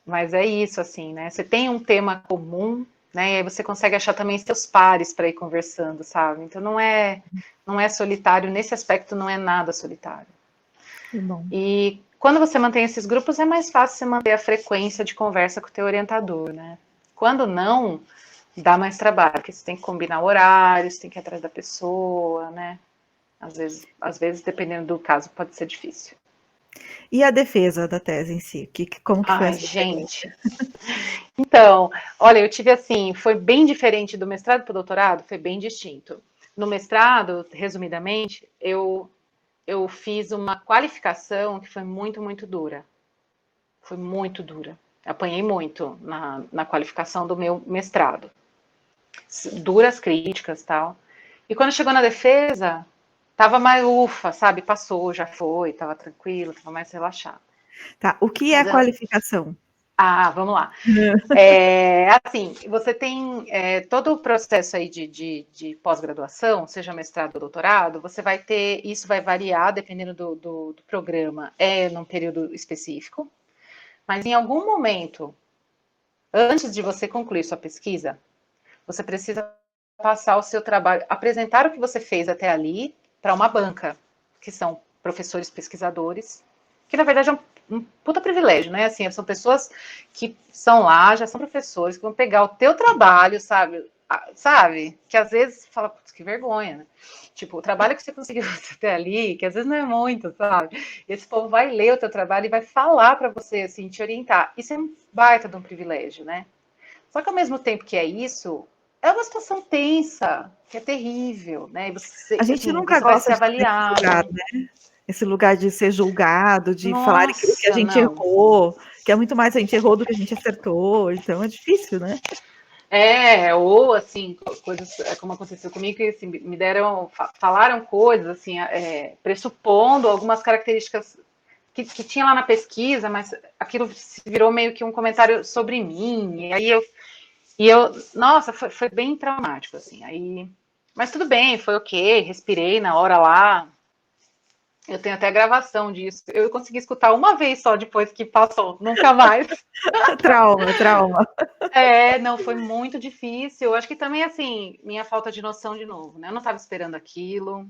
Mas é isso, assim, né? Você tem um tema comum, né? E aí você consegue achar também seus pares para ir conversando, sabe? Então não é solitário, nesse aspecto não é nada solitário. Que bom. E quando você mantém esses grupos, é mais fácil você manter a frequência de conversa com o teu orientador, né? Quando não, dá mais trabalho, porque você tem que combinar horários, tem que ir atrás da pessoa, né? Às vezes, dependendo do caso, pode ser difícil. E a defesa da tese em si? Como que foi Ai, essa experiência? gente. Então, olha, eu tive assim, foi bem diferente do mestrado para o doutorado, foi bem distinto. No mestrado, resumidamente, eu fiz uma qualificação que foi muito, muito dura. Foi muito dura. Apanhei muito na qualificação do meu mestrado. Duras críticas, tal. E quando chegou na defesa, tava mais ufa, sabe? Passou, já foi, tava tranquilo, tava mais relaxado. Tá, o que é Mas eu... qualificação? Vamos lá. Assim, você tem todo o processo aí de pós-graduação, seja mestrado ou doutorado, você vai ter, isso vai variar dependendo do programa, num período específico, mas em algum momento, antes de você concluir sua pesquisa, você precisa passar o seu trabalho, apresentar o que você fez até ali para uma banca, que são professores pesquisadores, que na verdade é um puta privilégio, né? Assim, são pessoas que são lá, já são professores, que vão pegar o teu trabalho, sabe? Sabe? Que às vezes fala, putz, que vergonha, né? Tipo, o trabalho que você conseguiu até ali, que às vezes não é muito, sabe? Esse povo vai ler o teu trabalho e vai falar para você, assim, te orientar. Isso é um baita de um privilégio, né? Só que ao mesmo tempo que é isso, é uma situação tensa, que é terrível, né? E A você, gente assim, nunca você vai gosta ser de estar nesse lugar, avaliado. né? Esse lugar de ser julgado, de falar que a Nossa, gente não. errou, que é muito mais a gente errou do que a gente acertou, então é difícil, né? Ou assim, coisas como aconteceu comigo, que assim, me deram, falaram coisas, assim, pressupondo algumas características que tinha lá na pesquisa, mas aquilo se virou meio que um comentário sobre mim, nossa, foi bem traumático, assim, aí, mas tudo bem, foi ok, respirei na hora lá, eu tenho até gravação disso, eu consegui escutar uma vez só depois que passou, nunca mais. Trauma, trauma. Não, foi muito difícil. Eu acho que também, assim, minha falta de noção de novo, né? Eu não estava esperando aquilo,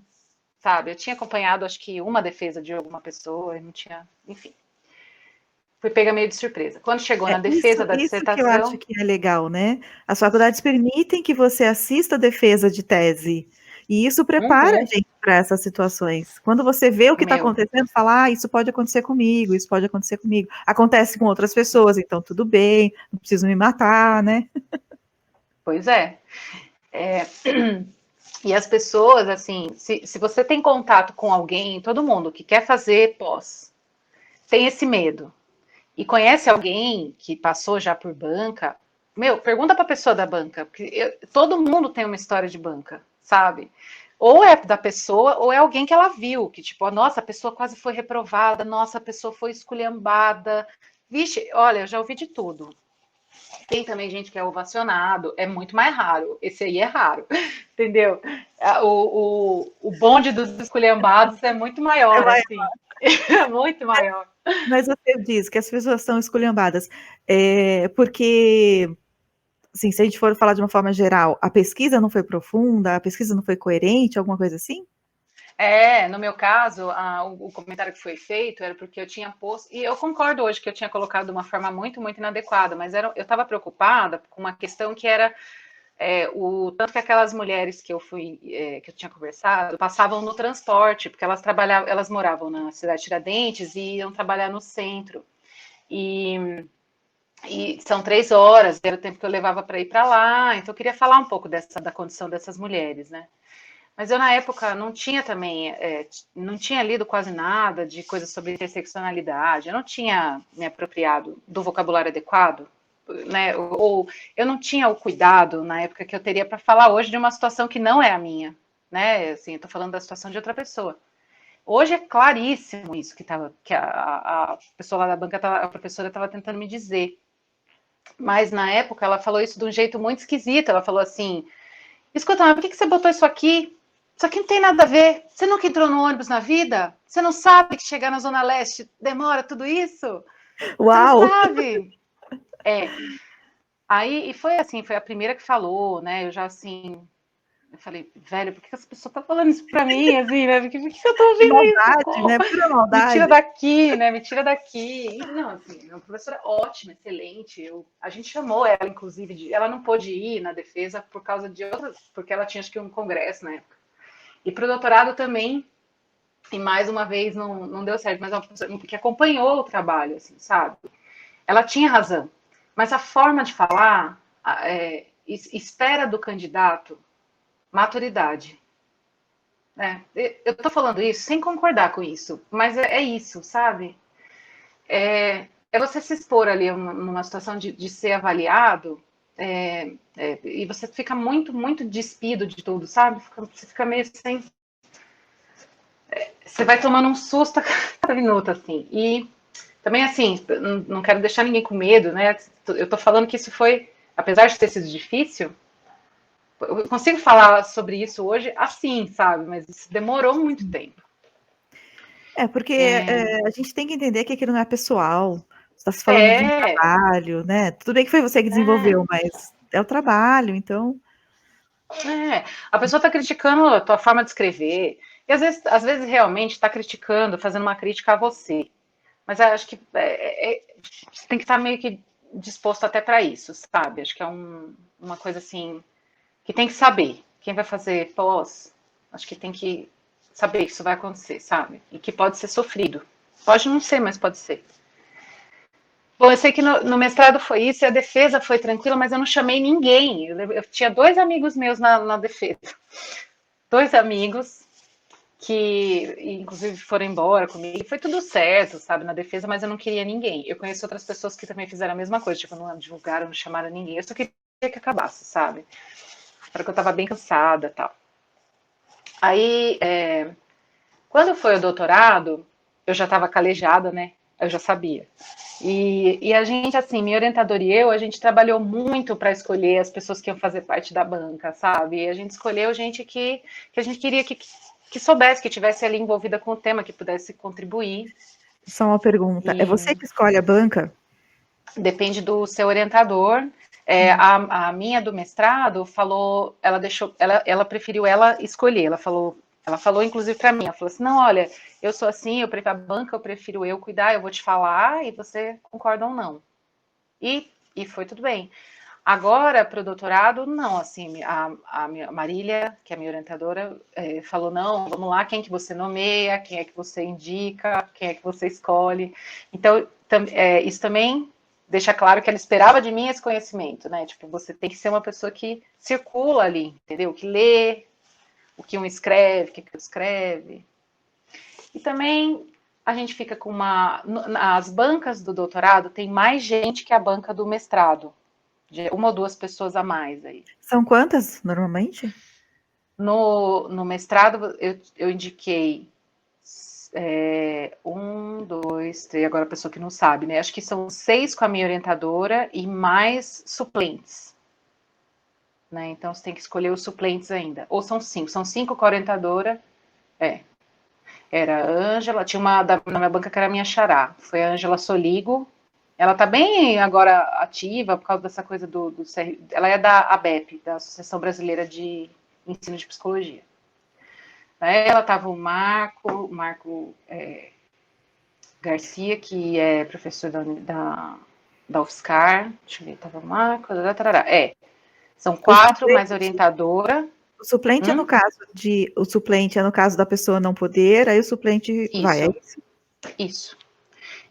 sabe? Eu tinha acompanhado, acho que, uma defesa de alguma pessoa e não tinha. Enfim, fui pega meio de surpresa. Quando chegou na defesa da Isso que eu acho dissertação, que é legal, né? As faculdades permitem que você assista a defesa de tese. E isso prepara a uhum, gente para essas situações. Quando você vê o que está meu, acontecendo, fala, isso pode acontecer comigo, isso pode acontecer comigo. Acontece com outras pessoas, então tudo bem, não preciso me matar, né? pois é. E as pessoas, assim, se você tem contato com alguém, todo mundo que quer fazer pós, tem esse medo. e conhece alguém que passou já por banca, meu, pergunta para a pessoa da banca, porque todo mundo tem uma história de banca, sabe? Ou é da pessoa, ou é alguém que ela viu, que tipo, nossa, a pessoa quase foi reprovada, nossa, a pessoa foi esculhambada. Vixe, olha, eu já ouvi de tudo. Tem também gente que é ovacionado, é muito mais raro. Esse aí é raro, entendeu? O bonde dos esculhambados é muito É maior, mais- assim. É muito maior. Mas você diz que as pessoas são esculhambadas porque, assim, se a gente for falar de uma forma geral, a pesquisa não foi profunda, a pesquisa não foi coerente, alguma coisa assim? No meu caso, o comentário que foi feito era porque eu tinha posto, e eu concordo hoje que eu tinha colocado de uma forma muito, muito inadequada, mas eu estava preocupada com uma questão que era o tanto que aquelas mulheres que eu fui, que eu tinha conversado, passavam no transporte, porque elas trabalhavam, elas moravam na cidade de Tiradentes e iam trabalhar no centro. E são 3 horas, era o tempo que eu levava para ir para lá, então eu queria falar um pouco da condição dessas mulheres, né? Mas eu, na época, não tinha também, não tinha lido quase nada de coisas sobre interseccionalidade, eu não tinha me apropriado do vocabulário adequado, né? Ou eu não tinha o cuidado na época que eu teria para falar hoje de uma situação que não é a minha, né? Assim, eu tô falando da situação de outra pessoa. Hoje é claríssimo isso que a pessoa lá da banca, a professora estava tentando me dizer. Mas na época ela falou isso de um jeito muito esquisito. Ela falou assim: escuta, mas por que você botou isso aqui? Isso aqui não tem nada a ver. Você nunca entrou no ônibus na vida? Você não sabe que chegar na Zona Leste demora tudo isso? Você não Uau! sabe? É. Aí, e foi assim, foi a primeira que falou, né? Eu já assim, eu falei, velho, por que essa pessoa tá falando isso pra mim, assim, né? Por que eu tô Que ouvindo isso? maldade, Como? né? Pura Me tira maldade. daqui, né? Me tira daqui. E, não, assim, uma professora ótima, excelente. A gente chamou ela, inclusive, ela não pôde ir na defesa por causa de outras, porque ela tinha acho que um congresso na época. E para o doutorado também, e mais uma vez não deu certo, mas é uma professora que acompanhou o trabalho, assim, sabe? Ela tinha razão, mas a forma de falar espera do candidato maturidade. Né? Eu estou falando isso sem concordar com isso, mas é isso, sabe? É você se expor ali numa situação de ser avaliado e você fica muito, muito despido de tudo, sabe? Você fica meio sem. Você vai tomando um susto a cada minuto, assim. E também, assim, não quero deixar ninguém com medo, né? Eu tô falando que isso foi, apesar de ter sido difícil, eu consigo falar sobre isso hoje assim, sabe? Mas isso demorou muito tempo. Porque a gente tem que entender que aquilo não é pessoal. Você está se falando de um É, trabalho, né? Tudo bem que foi você que desenvolveu, mas é o trabalho, então. a pessoa está criticando a tua forma de escrever. E às vezes realmente está criticando, fazendo uma crítica a você. Mas eu acho que você tem que estar meio que disposto até para isso, sabe? Acho que é uma coisa assim que tem que saber. Quem vai fazer pós, acho que tem que saber que isso vai acontecer, sabe? E que pode ser sofrido. Pode não ser, mas pode ser. Bom, eu sei que no mestrado foi isso, e a defesa foi tranquila, mas eu não chamei ninguém. Eu tinha 2 amigos meus na defesa. 2 amigos que, inclusive, foram embora comigo. Foi tudo certo, sabe, na defesa, mas eu não queria ninguém. Eu conheço outras pessoas que também fizeram a mesma coisa, tipo, não divulgaram, não chamaram ninguém. Eu só queria que acabasse, sabe? Porque eu tava bem cansada e tal. Aí, quando foi o doutorado, eu já estava calejada, né? Eu já sabia. E a gente, assim, minha orientadora e eu, a gente trabalhou muito para escolher as pessoas que iam fazer parte da banca, sabe? E a gente escolheu gente que a gente queria que soubesse, que tivesse ali envolvida com o tema, que pudesse contribuir. Só uma pergunta. É você E que escolhe a banca? depende do seu orientador. A minha do mestrado falou, ela deixou, ela preferiu ela escolher. Ela falou inclusive para mim, ela falou assim, não, olha, eu sou assim, eu prefiro a banca, eu prefiro eu cuidar, eu vou te falar e você concorda ou não. E foi tudo bem. Agora, para o doutorado, não, assim, a Marília, que é a minha orientadora, falou, não, vamos lá, quem que você nomeia, quem é que você indica, quem é que você escolhe. Então, isso também deixa claro que ela esperava de mim esse conhecimento, né? Tipo, você tem que ser uma pessoa que circula ali, entendeu? Que lê o que um escreve, o que outro escreve. E também a gente fica com as bancas do doutorado tem mais gente que a banca do mestrado, de uma ou duas pessoas a mais aí. São quantas, normalmente? No mestrado, eu indiquei dois, três, agora a pessoa que não sabe, né? Acho que são 6 com a minha orientadora e mais suplentes. Né? Então você tem que escolher os suplentes ainda. Ou são 5. São 5 com a orientadora. Era a Ângela, tinha uma na minha banca que era a minha xará. Foi a Ângela Soligo. Ela tá bem agora ativa por causa dessa coisa do CR. Ela é da ABEP, da Associação Brasileira de Ensino de Psicologia. Ela estava o Marco Garcia, que é professor da UFSCar. Deixa eu ver, estava o Marco. São 4, mais orientadora. O suplente é no caso o suplente é no caso da pessoa não poder, aí o suplente vai, é isso? Isso.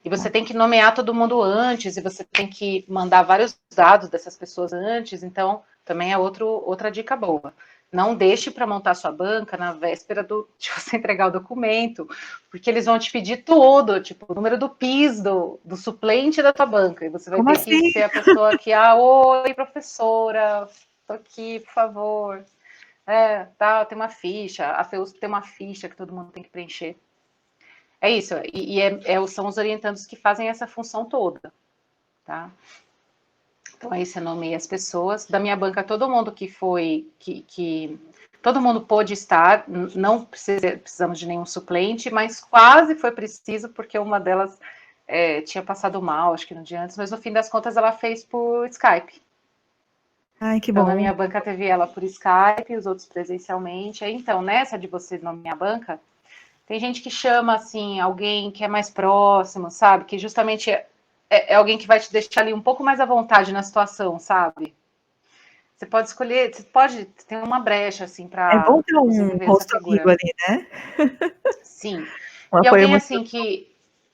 E você tem que nomear todo mundo antes, e você tem que mandar vários dados dessas pessoas antes, então também é outra dica boa. Não deixe para montar sua banca na véspera de você entregar o documento, porque eles vão te pedir tudo, tipo, o número do PIS do suplente da tua banca, e você vai ter que ser a pessoa que, oi, professora, tô aqui, por favor. Tem uma ficha, a FEUSP tem uma ficha que todo mundo tem que preencher. É isso, são os orientandos que fazem essa função toda, tá? Então aí você nomeia as pessoas. Da minha banca, todo mundo todo mundo pôde estar, não precisamos de nenhum suplente, mas quase foi preciso, porque uma delas tinha passado mal, acho que no dia antes, mas no fim das contas ela fez por Skype. Ai, que então, bom. Na minha banca teve ela por Skype, os outros presencialmente. Então, nessa de você nomear a banca, tem gente que chama, assim, alguém que é mais próximo, sabe? Que justamente é alguém que vai te deixar ali um pouco mais à vontade na situação, sabe? Você pode escolher, tem uma brecha, assim, É bom para ter você um ver essa rosto amigo figura. ali, né? Sim. Um E apoio alguém, muito. assim,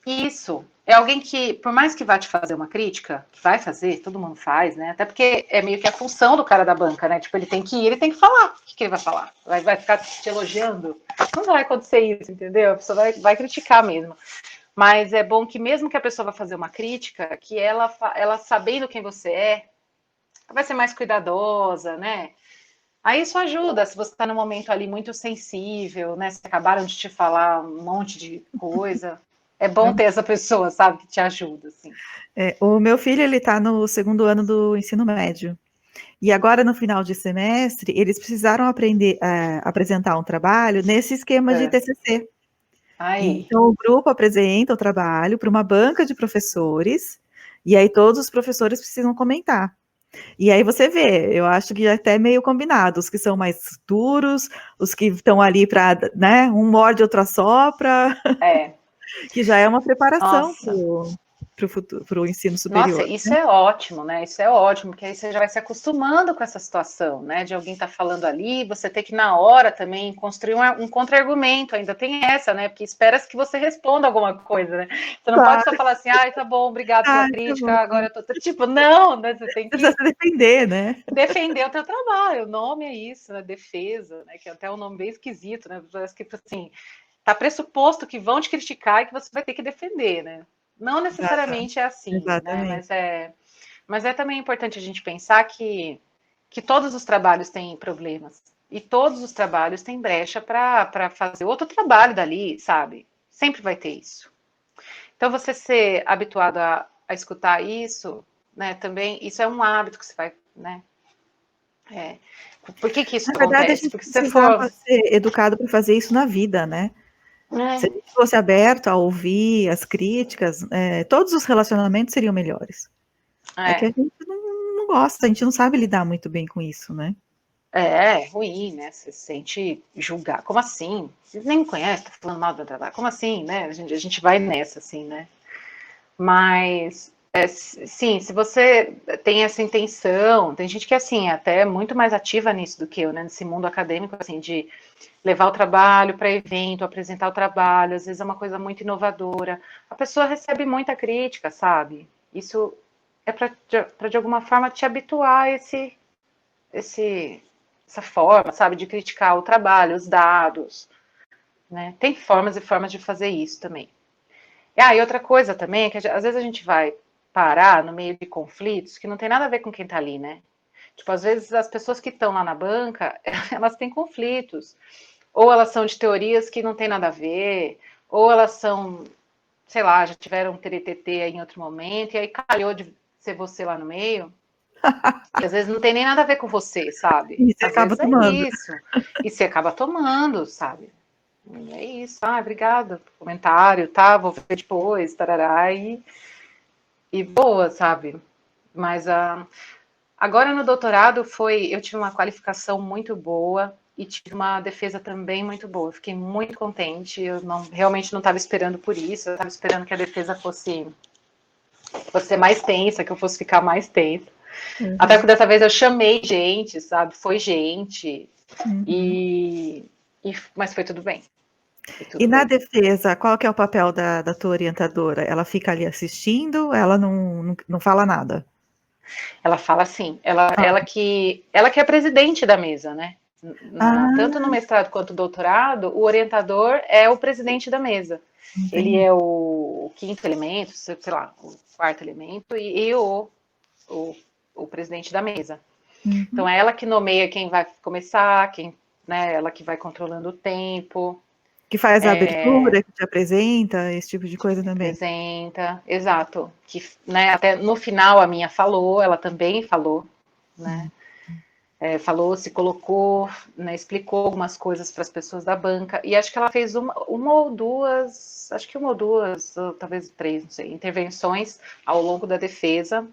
Isso. É alguém que, por mais que vá te fazer uma crítica, que vai fazer, todo mundo faz, né? Até porque é meio que a função do cara da banca, né? Tipo, ele tem que ir, ele tem que falar. O que ele vai falar? Vai ficar te elogiando? Não vai acontecer isso, entendeu? A pessoa vai criticar mesmo. Mas é bom que mesmo que a pessoa vá fazer uma crítica, que ela sabendo quem você vai ser mais cuidadosa, né? Aí isso ajuda, se você está num momento ali muito sensível, né? Se acabaram de te falar um monte de coisa, é bom ter essa pessoa, sabe, que te ajuda, assim. O meu filho, ele está no 2º ano do ensino médio. E agora, no final de semestre, eles precisaram aprender a apresentar um trabalho nesse esquema de TCC. Aí. Então, o grupo apresenta o trabalho para uma banca de professores, e aí todos os professores precisam comentar. E aí você vê, eu acho que já é até meio combinado, os que são mais duros, os que estão ali para, né, um morde, outro assopra, que já é uma preparação para o ensino superior. Nossa, isso é ótimo, né? Isso é ótimo, porque aí você já vai se acostumando com essa situação, né? De alguém estar falando ali, você ter que, na hora, também construir um contra-argumento. Ainda tem essa, né? Porque espera que você responda alguma coisa, né? Você não pode só falar assim, tá bom, obrigado pela crítica, agora eu tô. Tipo, não, né? Você tem que precisa se defender, né? defender o teu trabalho. O nome é isso, né? Defesa, né? Que é até um nome bem esquisito, né? Parece que, assim, tá pressuposto que vão te criticar e que você vai ter que defender, né? Não necessariamente é assim, Exatamente. né? Mas é também importante a gente pensar que todos os trabalhos têm problemas. E todos os trabalhos têm brecha para fazer outro trabalho dali, sabe? Sempre vai ter isso. Então, você ser habituado a escutar isso, né? Também, isso é um hábito que você vai, né? Por que isso Na verdade, a acontece? gente Porque se você precisava for... ser educado para fazer isso na vida, né? Se a gente fosse aberto a ouvir as críticas, todos os relacionamentos seriam melhores. É que a gente não gosta, a gente não sabe lidar muito bem com isso, né? É ruim, né? Você se sente julgar. Como assim? Você nem me conhece, tá falando mal do trabalho. Como assim, né? A gente vai nessa, assim, né? Mas, sim, se você tem essa intenção, tem gente que, assim, até é muito mais ativa nisso do que eu, né? Nesse mundo acadêmico, assim, de levar o trabalho para evento, apresentar o trabalho, às vezes é uma coisa muito inovadora. A pessoa recebe muita crítica, sabe? Isso é para de alguma forma te habituar a essa forma, sabe, de criticar o trabalho, os dados, né? Tem formas e formas de fazer isso também. E outra coisa também é que às vezes a gente vai parar no meio de conflitos que não tem nada a ver com quem está ali, né? Tipo, às vezes as pessoas que estão lá na banca, elas têm conflitos. Ou elas são de teorias que não tem nada a ver, ou elas são, sei lá, já tiveram um TTT aí em outro momento, e aí calhou de ser você lá no meio. E às vezes não tem nem nada a ver com você, sabe? E você Às acaba vezes é tomando. isso. E você acaba tomando, sabe? E é isso. Obrigada pelo comentário, tá? Vou ver depois, tarará, e boa, sabe? Mas agora no doutorado eu tive uma qualificação muito boa e tive uma defesa também muito boa. Fiquei muito contente. Eu realmente não estava esperando por isso. Eu estava esperando que a defesa fosse ser mais tensa, que eu fosse ficar mais tensa. Até que dessa vez eu chamei gente, sabe? Foi gente. Uhum. Mas foi tudo bem. E na defesa, qual que é o papel da tua orientadora? Ela fica ali assistindo, ela não fala nada? Ela fala assim, ela que é presidente da mesa, né? Tanto no mestrado quanto no doutorado, o orientador é o presidente da mesa. Entendi. Ele é o quinto elemento, sei lá, o quarto elemento e o presidente da mesa. Uhum. Então é ela que nomeia quem vai começar, né? Ela que vai controlando o tempo. Que faz a abertura, que te apresenta, esse tipo de coisa também. Apresenta, exato. Que, né, até no final a minha falou, ela também falou, né? Falou, se colocou, né, explicou algumas coisas para as pessoas da banca, e acho que ela fez uma ou duas, ou talvez três, não sei, intervenções ao longo da defesa.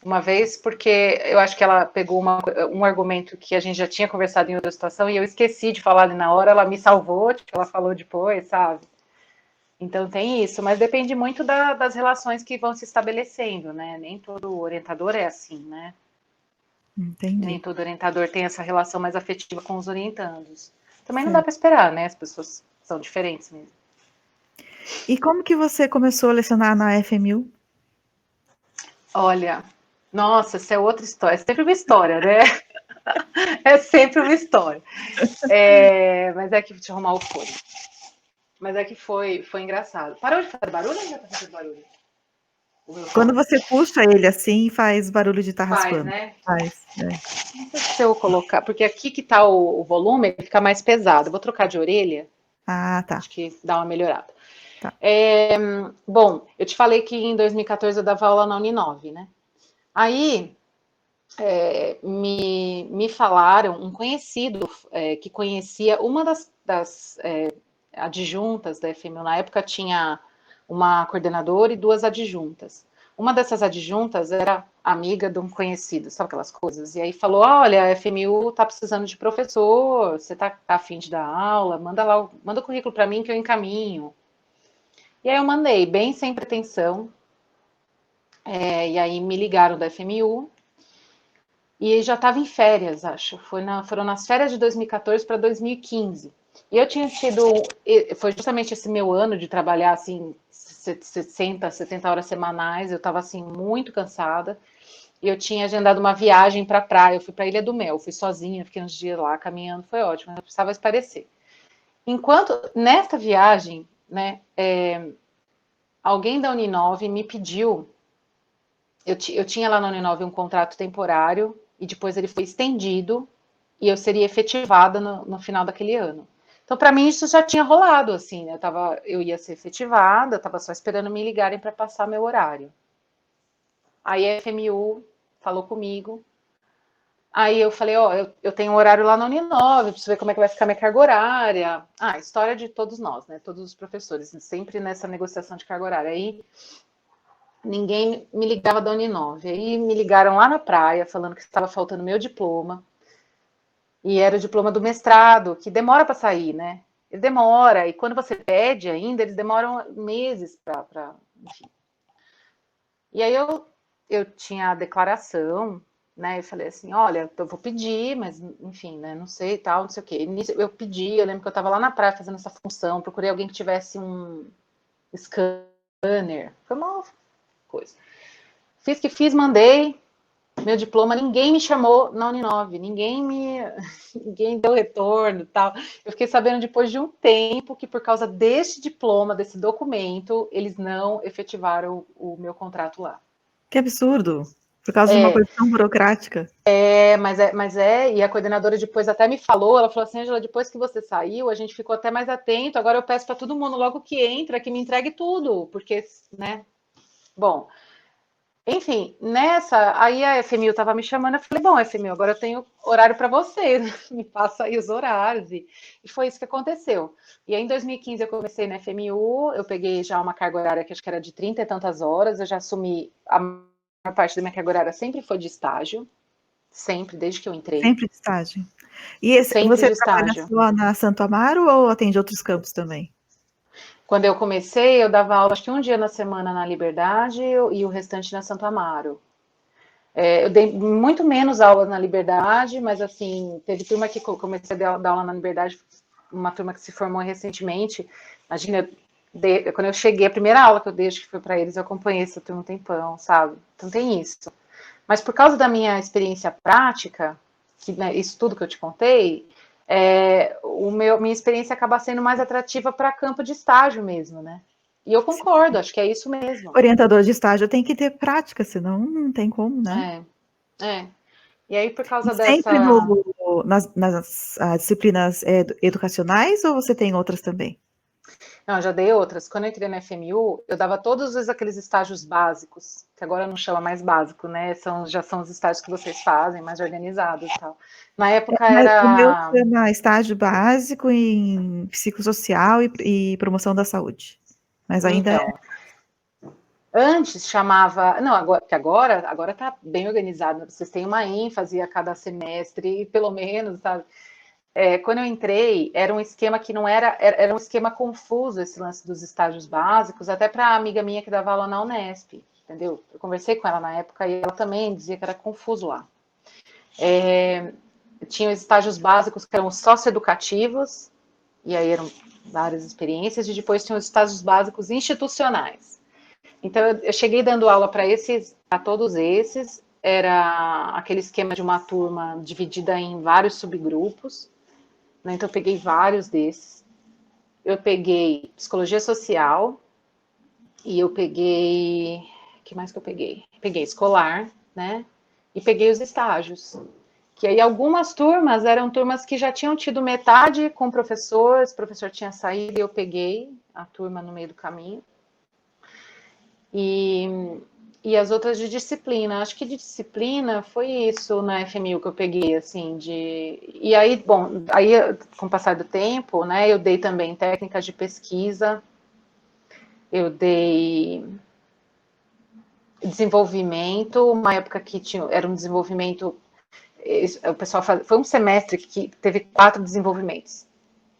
Uma vez, porque eu acho que ela pegou um argumento que a gente já tinha conversado em outra situação e eu esqueci de falar ali na hora, ela me salvou, tipo, ela falou depois, sabe? Então tem isso, mas depende muito das relações que vão se estabelecendo, né? Nem todo orientador é assim, né? Entendi. Nem todo orientador tem essa relação mais afetiva com os orientandos. Também não dá para esperar, né? As pessoas são diferentes mesmo. E como que você começou a lecionar na FMU? Olha, nossa, essa é outra história. É sempre uma história, né? É sempre uma história. Mas é que deixa eu arrumar o fone. Mas é que foi engraçado. Parou de fazer barulho ou já tá fazendo barulho? Quando você puxa ele assim, faz barulho de estar raspando. Né? Faz, né? Não sei se eu colocar, porque aqui que tá o volume, ele fica mais pesado. Eu vou trocar de orelha. Ah, tá. Acho que dá uma melhorada. Tá. Bom, eu te falei que em 2014 eu dava aula na Uninove, né? Aí me falaram, um conhecido que conhecia uma das adjuntas da FMU, na época tinha uma coordenadora e duas adjuntas. Uma dessas adjuntas era amiga de um conhecido, sabe aquelas coisas? E aí falou: olha, a FMU tá precisando de professor, você tá a fim de dar aula, manda o currículo para mim que eu encaminho. E aí eu mandei, bem sem pretensão. E aí me ligaram da FMU e já estava em férias, acho. Foram nas férias de 2014 para 2015. E eu tinha tido, foi justamente esse meu ano de trabalhar assim 60, 70 horas semanais. Eu estava assim muito cansada. E eu tinha agendado uma viagem para a praia. Eu fui para a Ilha do Mel, fui sozinha, fiquei uns dias lá caminhando, foi ótimo. Eu precisava espairecer. Enquanto nesta viagem, né, alguém da Uninove me pediu. Eu tinha lá na Uninove um contrato temporário e depois ele foi estendido e eu seria efetivada no final daquele ano. Então, para mim, isso já tinha rolado, assim, né? Eu ia ser efetivada, eu estava só esperando me ligarem para passar meu horário. Aí a FMU falou comigo. Aí eu falei, eu tenho um horário lá na Uninove, preciso ver como é que vai ficar minha carga horária. História de todos nós, né? Todos os professores, sempre nessa negociação de carga horária. Aí ninguém me ligava da Uninove. Aí me ligaram lá na praia, falando que estava faltando meu diploma. E era o diploma do mestrado, que demora para sair, né? Ele demora, e quando você pede ainda, eles demoram meses para. Enfim. E aí eu tinha a declaração, né? Eu falei assim: olha, eu vou pedir, mas enfim, né? Não sei tal, não sei o quê. Nisso eu pedi, eu lembro que eu estava lá na praia fazendo essa função, procurei alguém que tivesse um scanner. Foi uma coisa. Fiz, mandei. Meu diploma, ninguém me chamou na Uninove, ninguém deu retorno e tal. Eu fiquei sabendo depois de um tempo que por causa deste diploma, desse documento, eles não efetivaram o meu contrato lá. Que absurdo! Por causa de uma coisa tão burocrática. E a coordenadora depois até me falou, ela falou assim, Ângela, depois que você saiu, a gente ficou até mais atento, agora eu peço para todo mundo logo que entra, que me entregue tudo, porque, né? Bom, enfim, aí a FMU estava me chamando, eu falei, bom, FMU, agora eu tenho horário para você, me passa aí os horários, e foi isso que aconteceu. E aí em 2015 eu comecei na FMU, eu peguei já uma carga horária que acho que era de 30 e tantas horas, eu já assumi, a maior parte da minha carga horária sempre foi de estágio, sempre, desde que eu entrei, Sempre de estágio. E sempre você de trabalha estágio. só na Santo Amaro ou atende outros campos também? Quando eu comecei, eu dava aula, acho que um dia na semana na Liberdade e o restante na Santo Amaro. Eu dei muito menos aulas na Liberdade, mas assim, teve turma que comecei a dar aula na Liberdade, uma turma que se formou recentemente. Imagina, quando eu cheguei, a primeira aula que eu dei, acho que foi para eles, eu acompanhei essa turma um tempão, sabe? Então tem isso. Mas por causa da minha experiência prática, que, né, isso tudo que eu te contei, minha experiência acaba sendo mais atrativa para campo de estágio mesmo, né? E eu concordo, acho que é isso mesmo. Orientador de estágio tem que ter prática, senão não tem como, né? É. E aí, por E causa sempre dessa. nas disciplinas educacionais ou você tem outras também? Não, eu já dei outras. Quando eu entrei na FMU, eu dava todos aqueles estágios básicos, que agora não chama mais básico, né? Já são os estágios que vocês fazem, mais organizados e tal. Na época Mas o meu era. chama estágio básico em psicossocial e promoção da saúde. Mas ainda Então, antes chamava. Não, agora tá bem organizado. Vocês têm uma ênfase a cada semestre, pelo menos, sabe? Quando eu entrei, era um esquema que não era um esquema confuso esse lance dos estágios básicos, até para a amiga minha que dava aula na Unesp, entendeu? Eu conversei com ela na época e ela também dizia que era confuso lá. Tinha os estágios básicos que eram socioeducativos, e aí eram várias experiências, e depois tinha os estágios básicos institucionais. Então eu cheguei dando aula para todos esses, era aquele esquema de uma turma dividida em vários subgrupos, né? Então eu peguei vários desses. Eu peguei psicologia social e eu peguei. O que mais que eu peguei? Peguei escolar, né? E peguei os estágios. Que aí algumas turmas eram turmas que já tinham tido metade com o professor tinha saído e eu peguei a turma no meio do caminho. E, e as outras de disciplina. Acho que de disciplina foi isso na FMU que eu peguei, assim, de. E aí, bom, aí com o passar do tempo, né, eu dei também técnicas de pesquisa, eu dei desenvolvimento, uma época que era um desenvolvimento. O pessoal foi um semestre que teve 4 desenvolvimentos.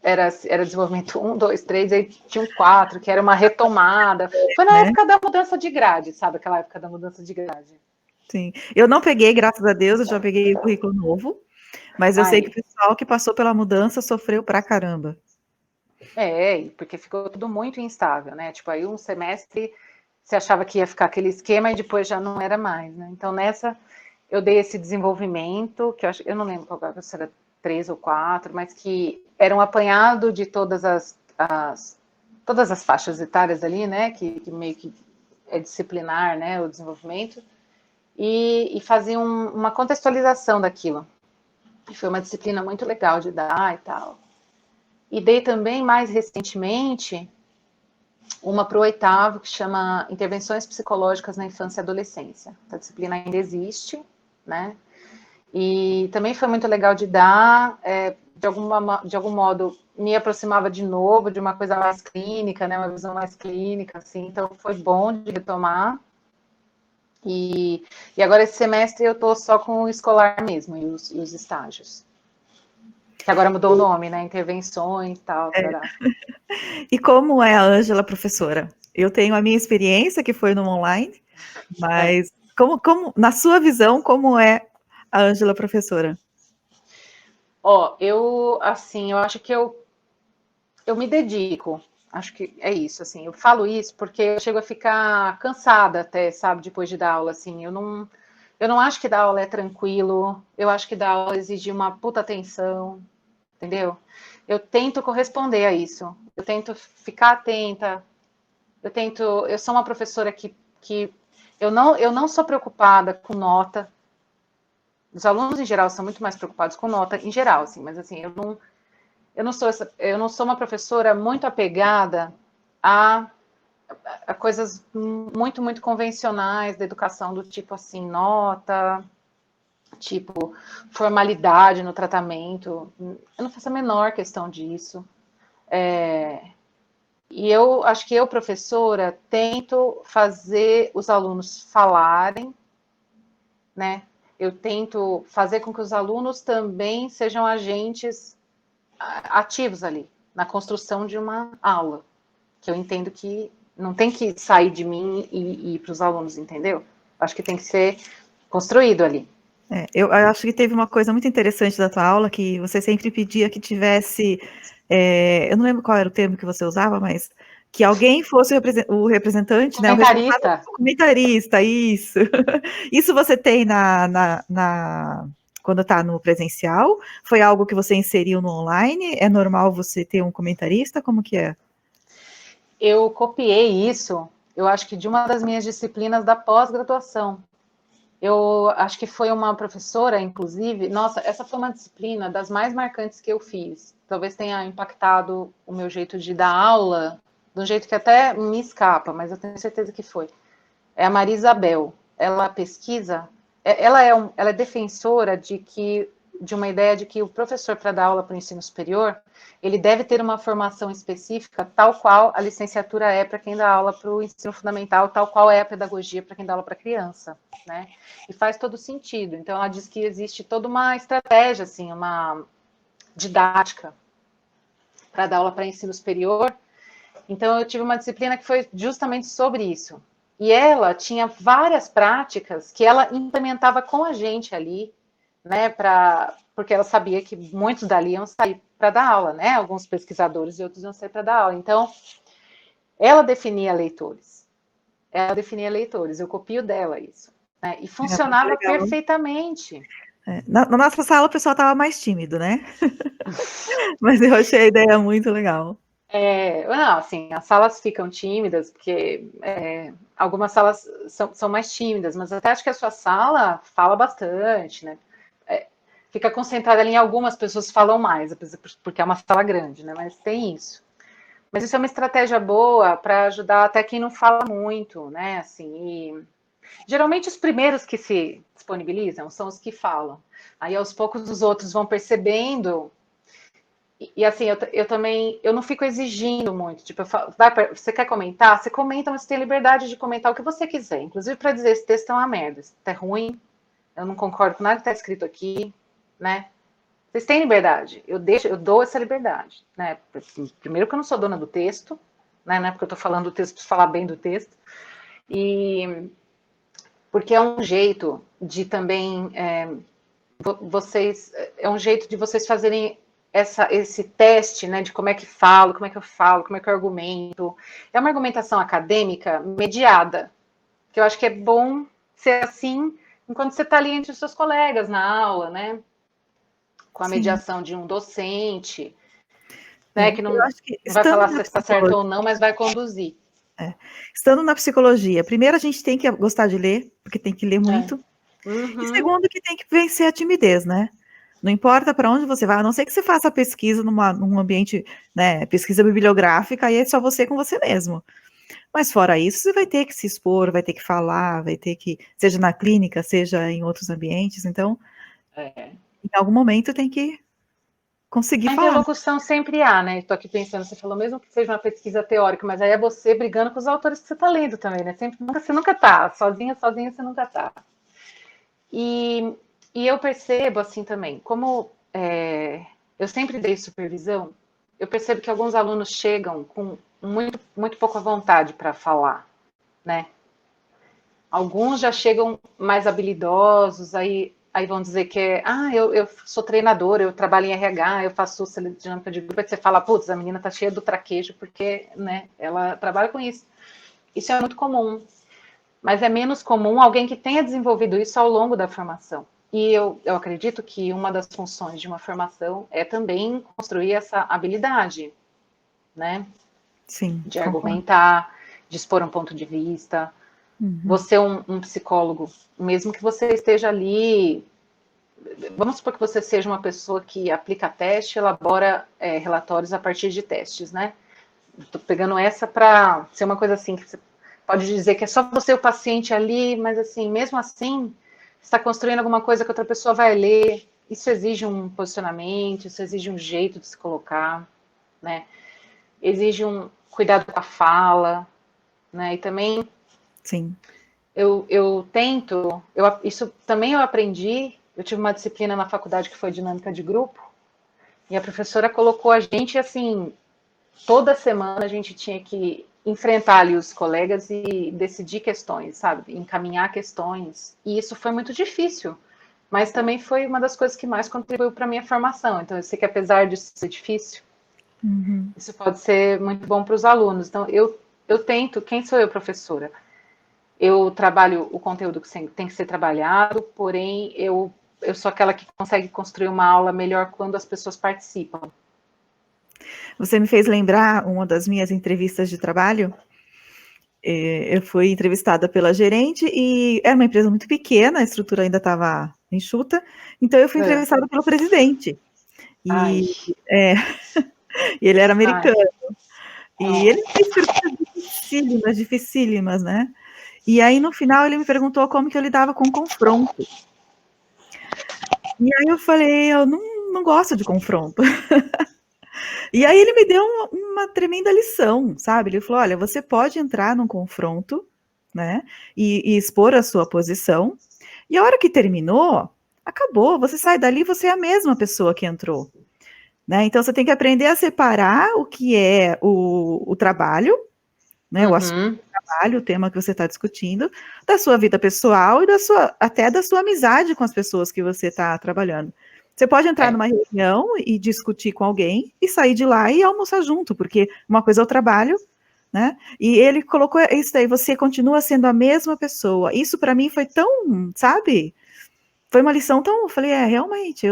Era desenvolvimento 1, 2, 3, aí tinham 4, que era uma retomada. Foi na né? época da mudança de grade, sabe? Aquela época da mudança de grade. Sim. Eu não peguei, graças a Deus, eu já peguei o currículo novo, mas eu sei que o Aí, pessoal que passou pela mudança sofreu pra caramba. porque ficou tudo muito instável, né? Tipo, aí um semestre você achava que ia ficar aquele esquema e depois já não era mais, né? Então nessa eu dei esse desenvolvimento, que eu não lembro qual era, se era 3 ou 4, mas que era um apanhado de todas as faixas etárias ali, né? Que meio que é disciplinar, né? O desenvolvimento, e fazia uma contextualização daquilo. E foi uma disciplina muito legal de dar e tal. E dei também, mais recentemente, uma para o oitavo, que chama Intervenções Psicológicas na Infância e Adolescência. A disciplina ainda existe, né? E também foi muito legal de dar, de algum modo, me aproximava de novo de uma coisa mais clínica, né? Uma visão mais clínica, assim. Então, foi bom de retomar. E agora, esse semestre, eu estou só com o escolar mesmo, e os estágios. Que agora mudou o nome, né? Intervenções e tal, tarará. E como é a Ângela professora? Eu tenho a minha experiência, que foi no online, É. mas na sua visão, como é a Ângela professora? Ó, assim, eu acho que eu me dedico. Acho que é isso, assim. Eu falo isso porque eu chego a ficar cansada até, sabe, depois de dar aula, assim. Eu não acho que dar aula é tranquilo, eu acho que dar aula exige uma puta atenção, entendeu? Eu tento corresponder a isso, eu tento ficar atenta, eu sou uma professora que eu não sou preocupada com nota. Os alunos em geral são muito mais preocupados com nota em geral, assim, mas assim, eu não sou uma professora muito apegada a, a coisas muito convencionais da educação, do tipo assim, nota, tipo formalidade no tratamento. Eu não faço a menor questão disso. E eu acho que eu, professora, tento fazer os alunos falarem, né? Eu tento fazer com que os alunos também sejam agentes ativos ali, na construção de uma aula, que eu entendo que não tem que sair de mim e ir para os alunos, entendeu? Acho que tem que ser construído ali. Eu acho que teve uma coisa muito interessante da tua aula, que você sempre pedia que tivesse, eu não lembro qual era o termo que você usava, mas que alguém fosse o representante, né, o responsável, Comentarista. o comentarista, isso. Isso você tem quando está no presencial? Foi algo que você inseriu no online? É normal você ter um comentarista? Como que é? Eu copiei isso, eu acho que de uma das minhas disciplinas da pós-graduação. Eu acho que foi uma professora, inclusive, nossa, essa foi uma disciplina das mais marcantes que eu fiz. Talvez tenha impactado o meu jeito de dar aula, de um jeito que até me escapa, mas eu tenho certeza que foi. É a Maria Isabel. Ela pesquisa, ela é defensora de uma ideia de que o professor, para dar aula para o ensino superior, ele deve ter uma formação específica, tal qual a licenciatura é para quem dá aula para o ensino fundamental, tal qual é a pedagogia para quem dá aula para criança, né? E faz todo sentido. Então, ela diz que existe toda uma estratégia, assim, uma didática para dar aula para ensino superior. Então, eu tive uma disciplina que foi justamente sobre isso. E ela tinha várias práticas que ela implementava com a gente ali, né, porque ela sabia que muitos dali iam sair para dar aula, né? Alguns pesquisadores e outros iam sair para dar aula. Então, ela definia leitores. Ela definia leitores, eu copio dela isso. Né? E funcionava perfeitamente. Na nossa sala o pessoal estava mais tímido, né? Mas eu achei a ideia muito legal. Não, assim, as salas ficam tímidas, porque algumas salas são mais tímidas, mas até acho que a sua sala fala bastante, né? Fica concentrada ali em algumas pessoas falam mais, porque é uma sala grande, né? Mas tem isso. Mas isso é uma estratégia boa para ajudar até quem não fala muito, né? Assim, geralmente os primeiros que se disponibilizam são os que falam. Aí aos poucos os outros vão percebendo. E assim, eu também, eu não fico exigindo muito. Tipo, você quer comentar? Você comenta, mas você tem liberdade de comentar o que você quiser. Inclusive para dizer, esse texto é uma merda, esse texto é ruim, eu não concordo com nada que está escrito aqui, né? Vocês têm liberdade, eu dou essa liberdade, né? Primeiro que eu não sou dona do texto, né? Não é porque eu estou falando do texto para falar bem do texto, e porque é um jeito de também é um jeito de vocês fazerem esse teste, né, de como é que falo, como é que eu falo, como é que eu argumento. É uma argumentação acadêmica mediada, que eu acho que é bom ser assim enquanto você está ali entre os seus colegas na aula, né? Com a mediação de um docente, né, que não vai falar se está certo ou não, mas vai conduzir. Estando na psicologia, primeiro a gente tem que gostar de ler, porque tem que ler muito. E segundo, que tem que vencer a timidez, né? Não importa para onde você vai, a não ser que você faça pesquisa num ambiente, né, pesquisa bibliográfica, aí é só você com você mesmo. Mas fora isso, você vai ter que se expor, vai ter que falar, vai ter que, seja na clínica, seja em outros ambientes, então, em algum momento tem que conseguir falar. A interlocução sempre há, né? Estou aqui pensando, você falou mesmo que seja uma pesquisa teórica, mas aí é você brigando com os autores que você está lendo também, né? Você nunca está, sozinha você nunca está. E eu percebo assim também, como eu sempre dei supervisão, eu percebo que alguns alunos chegam com muito pouca vontade para falar, né? Alguns já chegam mais habilidosos, aí vão dizer que eu sou treinadora, eu trabalho em RH, eu faço dinâmica de grupo, aí você fala, putz, a menina tá cheia do traquejo, porque, né, ela trabalha com isso. Isso é muito comum. mas é menos comum alguém que tenha desenvolvido isso ao longo da formação. E eu acredito que uma das funções de uma formação é também construir essa habilidade, né? Sim, De concordo. argumentar, de expor um ponto de vista. Uhum. Você é um psicólogo, mesmo que você esteja ali, vamos supor que você seja uma pessoa que aplica teste, elabora relatórios a partir de testes, né? Estou pegando essa para ser uma coisa assim, que você pode dizer que é só você e o paciente ali, mas assim, mesmo assim, está construindo alguma coisa que outra pessoa vai ler. Isso exige um posicionamento, isso exige um jeito de se colocar, né? Exige um cuidado com a fala, né? E também Sim. eu tento, isso também eu aprendi. Eu tive uma disciplina na faculdade que foi dinâmica de grupo, e a professora colocou a gente assim, toda semana a gente tinha que enfrentar ali os colegas e decidir questões, sabe? Encaminhar questões. E isso foi muito difícil, mas também foi uma das coisas que mais contribuiu para a minha formação. Então, eu sei que apesar de ser difícil, Uhum. isso pode ser muito bom para os alunos. Então, eu tento, quem sou eu, professora? Eu trabalho o conteúdo que tem que ser trabalhado, porém, eu sou aquela que consegue construir uma aula melhor quando as pessoas participam. Você me fez lembrar uma das minhas entrevistas de trabalho. Eu fui entrevistada pela gerente e era uma empresa muito pequena, a estrutura ainda estava enxuta, então eu fui É. entrevistada pelo presidente. Ai, E ele era ai. americano. E ele me fez perguntas dificílimas, dificílimas, né? E aí, no final, ele me perguntou como que eu lidava com confronto. E aí eu falei, eu não gosto de confronto. E aí ele me deu uma tremenda lição, sabe? Ele falou, olha, você pode entrar num confronto, né? E expor a sua posição. E a hora que terminou, acabou. Você sai dali, você é a mesma pessoa que entrou. Né? Então você tem que aprender a separar o que é o trabalho, né? O assunto Uhum. do trabalho, o tema que você está discutindo, da sua vida pessoal e até da sua amizade com as pessoas que você está trabalhando. Você pode entrar É. numa reunião e discutir com alguém e sair de lá e almoçar junto, porque uma coisa é o trabalho, né? E ele colocou isso daí, você continua sendo a mesma pessoa. Isso para mim foi tão, sabe? Foi uma lição tão, eu falei, realmente,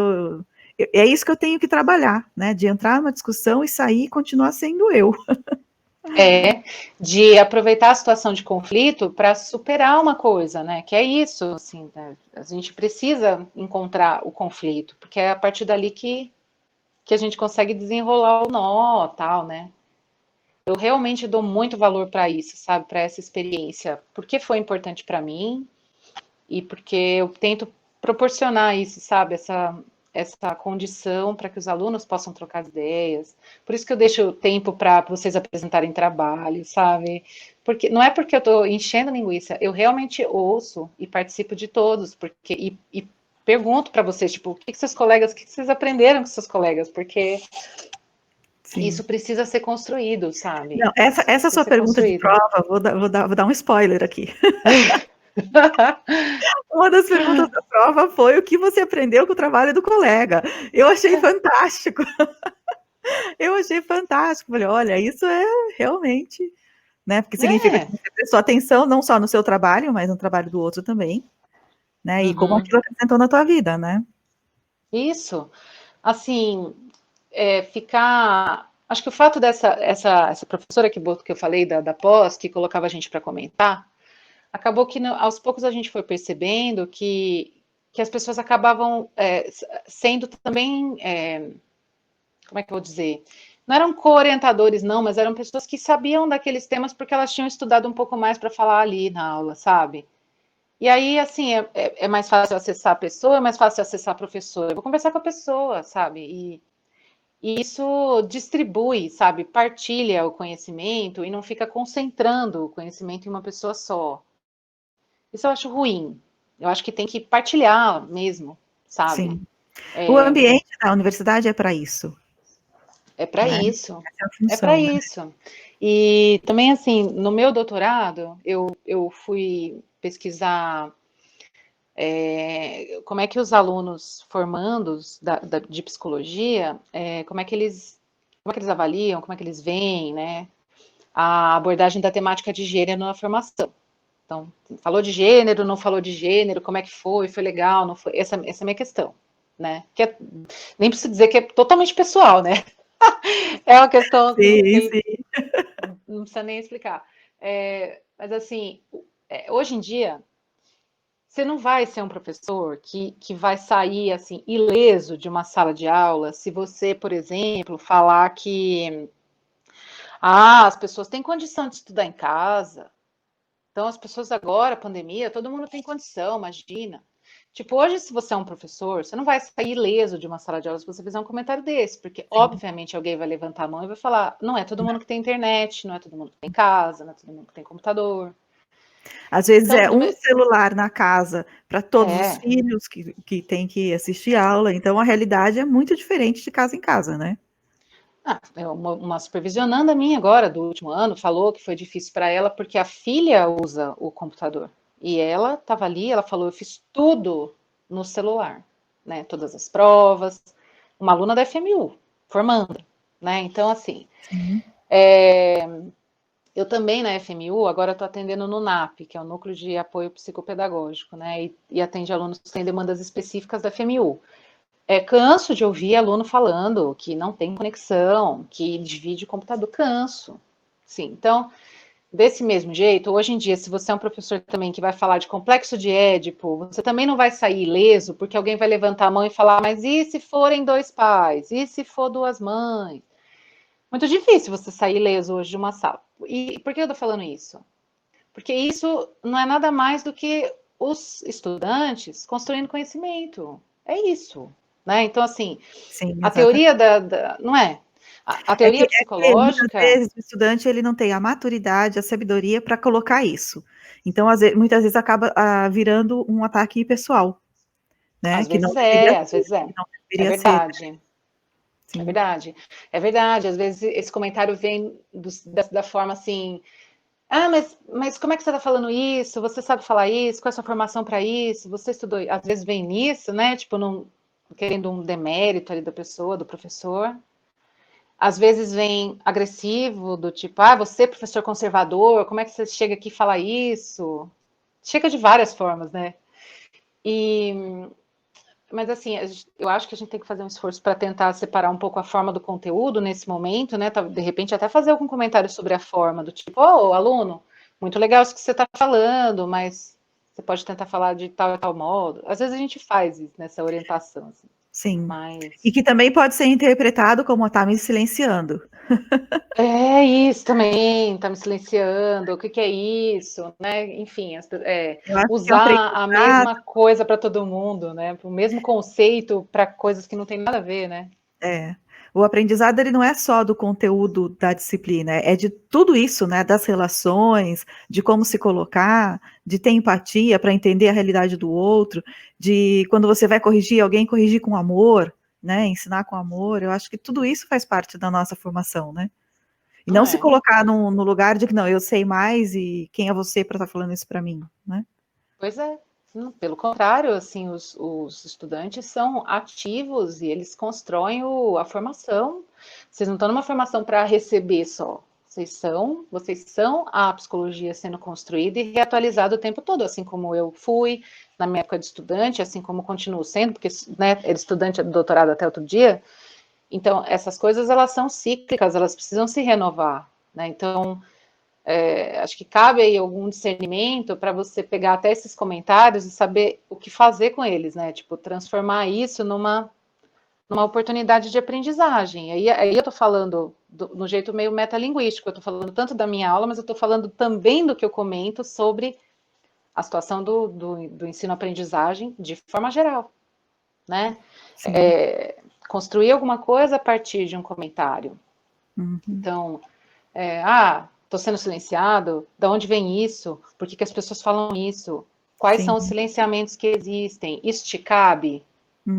é isso que eu tenho que trabalhar, né? De entrar numa discussão e sair e continuar sendo eu. De aproveitar a situação de conflito para superar uma coisa, né? Que é isso, assim, né? A gente precisa encontrar o conflito, porque é a partir dali que a gente consegue desenrolar o nó, tal, né? Eu realmente dou muito valor para isso, sabe? Para essa experiência, porque foi importante para mim e porque eu tento proporcionar isso, sabe? Essa condição para que os alunos possam trocar ideias. Por isso que eu deixo tempo para vocês apresentarem trabalho, sabe? Porque não é porque eu estou enchendo linguiça, eu realmente ouço e participo de todos, porque e pergunto para vocês, tipo, o que vocês aprenderam com seus colegas? Porque Sim. isso precisa ser construído, sabe? Não, essa Precisa sua ser pergunta de construído. prova, vou dar um spoiler aqui. Uma das perguntas da prova foi o que você aprendeu com o trabalho do colega. Eu achei fantástico. Eu achei fantástico. Falei, olha, isso é realmente, né? Porque significa que É. você prestou atenção não só no seu trabalho, mas no trabalho do outro também, né? E como Uhum. aquilo acrescentou na tua vida, né? Isso. Assim, ficar. Acho que o fato essa professora que eu falei da pós, que colocava a gente para comentar, acabou que aos poucos a gente foi percebendo que as pessoas acabavam sendo também, como é que eu vou dizer? Não eram co-orientadores, não, mas eram pessoas que sabiam daqueles temas porque elas tinham estudado um pouco mais para falar ali na aula, sabe? E aí, assim, é mais fácil acessar a pessoa, é mais fácil acessar a professora. Eu vou conversar com a pessoa, sabe? E isso distribui, sabe? Partilha o conhecimento e não fica concentrando o conhecimento em uma pessoa só. Isso eu acho ruim. Eu acho que tem que partilhar mesmo, sabe? Sim. O ambiente da universidade é para isso, É para né? isso. Essa é a É para função, né? isso. E também, assim, no meu doutorado, eu fui pesquisar como é que os alunos formandos de psicologia, como é que eles avaliam, como é que eles veem, né, a abordagem da temática de gênero na formação. Então, falou de gênero, não falou de gênero, como é que foi legal, não foi? Essa é a minha questão, né? Nem preciso dizer que é totalmente pessoal, né? É uma questão que Sim. não precisa nem explicar. Mas assim, hoje em dia, você não vai ser um professor que vai sair assim ileso de uma sala de aula se você, por exemplo, falar que as pessoas têm condição de estudar em casa. Então, as pessoas agora, pandemia, todo mundo tem condição, imagina. Tipo, hoje, se você é um professor, você não vai sair ileso de uma sala de aula se você fizer um comentário desse, porque, Sim. obviamente, alguém vai levantar a mão e vai falar: não é todo mundo que tem internet, não é todo mundo que tem casa, não é todo mundo que tem computador. Às vezes Então, é um celular na casa para todos os é, filhos que têm que assistir aula, então a realidade é muito diferente de casa em casa, né? uma supervisionanda minha agora, do último ano, falou que foi difícil para ela porque a filha usa o computador. E ela estava ali, ela falou: eu fiz tudo no celular, né? Todas as provas. Uma aluna da FMU, formando, né? Então, assim, Sim. eu também na FMU, agora estou atendendo no NAP, que é o Núcleo de Apoio Psicopedagógico, né? E atende alunos que têm demandas específicas da FMU. Canso de ouvir aluno falando que não tem conexão, que divide o computador, canso. Sim, então, desse mesmo jeito, hoje em dia, se você é um professor também que vai falar de complexo de Édipo, você também não vai sair ileso, porque alguém vai levantar a mão e falar: mas e se forem dois pais? E se for duas mães? Muito difícil você sair ileso hoje de uma sala. E por que eu tô falando isso? Porque isso não é nada mais do que os estudantes construindo conhecimento. É isso. Né? Então, assim, Sim, a exatamente. teoria não é? A teoria Muitas psicológica. vezes o estudante ele não tem a maturidade, a sabedoria para colocar isso. Então, muitas vezes acaba virando um ataque pessoal, né? Que não deveria Às ser, vezes é. que não É deveria ser. verdade. É Sim. verdade. É verdade. Às vezes esse comentário vem da forma assim: mas como é que você está falando isso? Você sabe falar isso? Qual é a sua formação para isso? Você estudou? Às vezes vem nisso, né? Tipo, não, querendo um demérito ali da pessoa, do professor. Às vezes vem agressivo, do tipo: você, professor conservador, como é que você chega aqui e fala isso? Chega de várias formas, né? Mas assim, eu acho que a gente tem que fazer um esforço para tentar separar um pouco a forma do conteúdo nesse momento, né? De repente até fazer algum comentário sobre a forma, do tipo: aluno, muito legal isso que você está falando, mas você pode tentar falar de tal e tal modo. Às vezes a gente faz isso, nessa orientação, assim. Sim. E Mas que também pode ser interpretado como tá me silenciando. é isso também, tá me silenciando, o que que é isso, né? Enfim, Eu acho que o usar a aprendizado mesma coisa para todo mundo, né? O mesmo conceito para coisas que não tem nada a ver, né? o aprendizado ele não é só do conteúdo da disciplina, é de tudo isso, né? Das relações, de como se colocar, de ter empatia para entender a realidade do outro, de quando você vai corrigir alguém, corrigir com amor, né? Ensinar com amor. Eu acho que tudo isso faz parte da nossa formação, né? E Não não se é? colocar no lugar de que não, eu sei mais e quem é você para estar falando isso para mim, né? Pois é. Não, pelo contrário, assim, os estudantes são ativos e eles constroem a formação. Vocês não estão numa formação para receber só. Vocês são a psicologia sendo construída e reatualizada o tempo todo, assim como eu fui na minha época de estudante, assim como continuo sendo, porque né, era estudante de doutorado até outro dia. Então, essas coisas elas são cíclicas, elas precisam se renovar. Né? Então, acho que cabe aí algum discernimento para você pegar até esses comentários e saber o que fazer com eles, né? Tipo, transformar isso numa oportunidade de aprendizagem. Aí eu estou falando no jeito meio metalinguístico, eu estou falando tanto da minha aula, mas eu estou falando também do que eu comento sobre a situação do ensino-aprendizagem de forma geral, né? Sim. Construir alguma coisa a partir de um comentário. Uhum. Então, estou sendo silenciado, da onde vem isso? Por que as pessoas falam isso? Quais são os Sim. silenciamentos que existem? Isso te cabe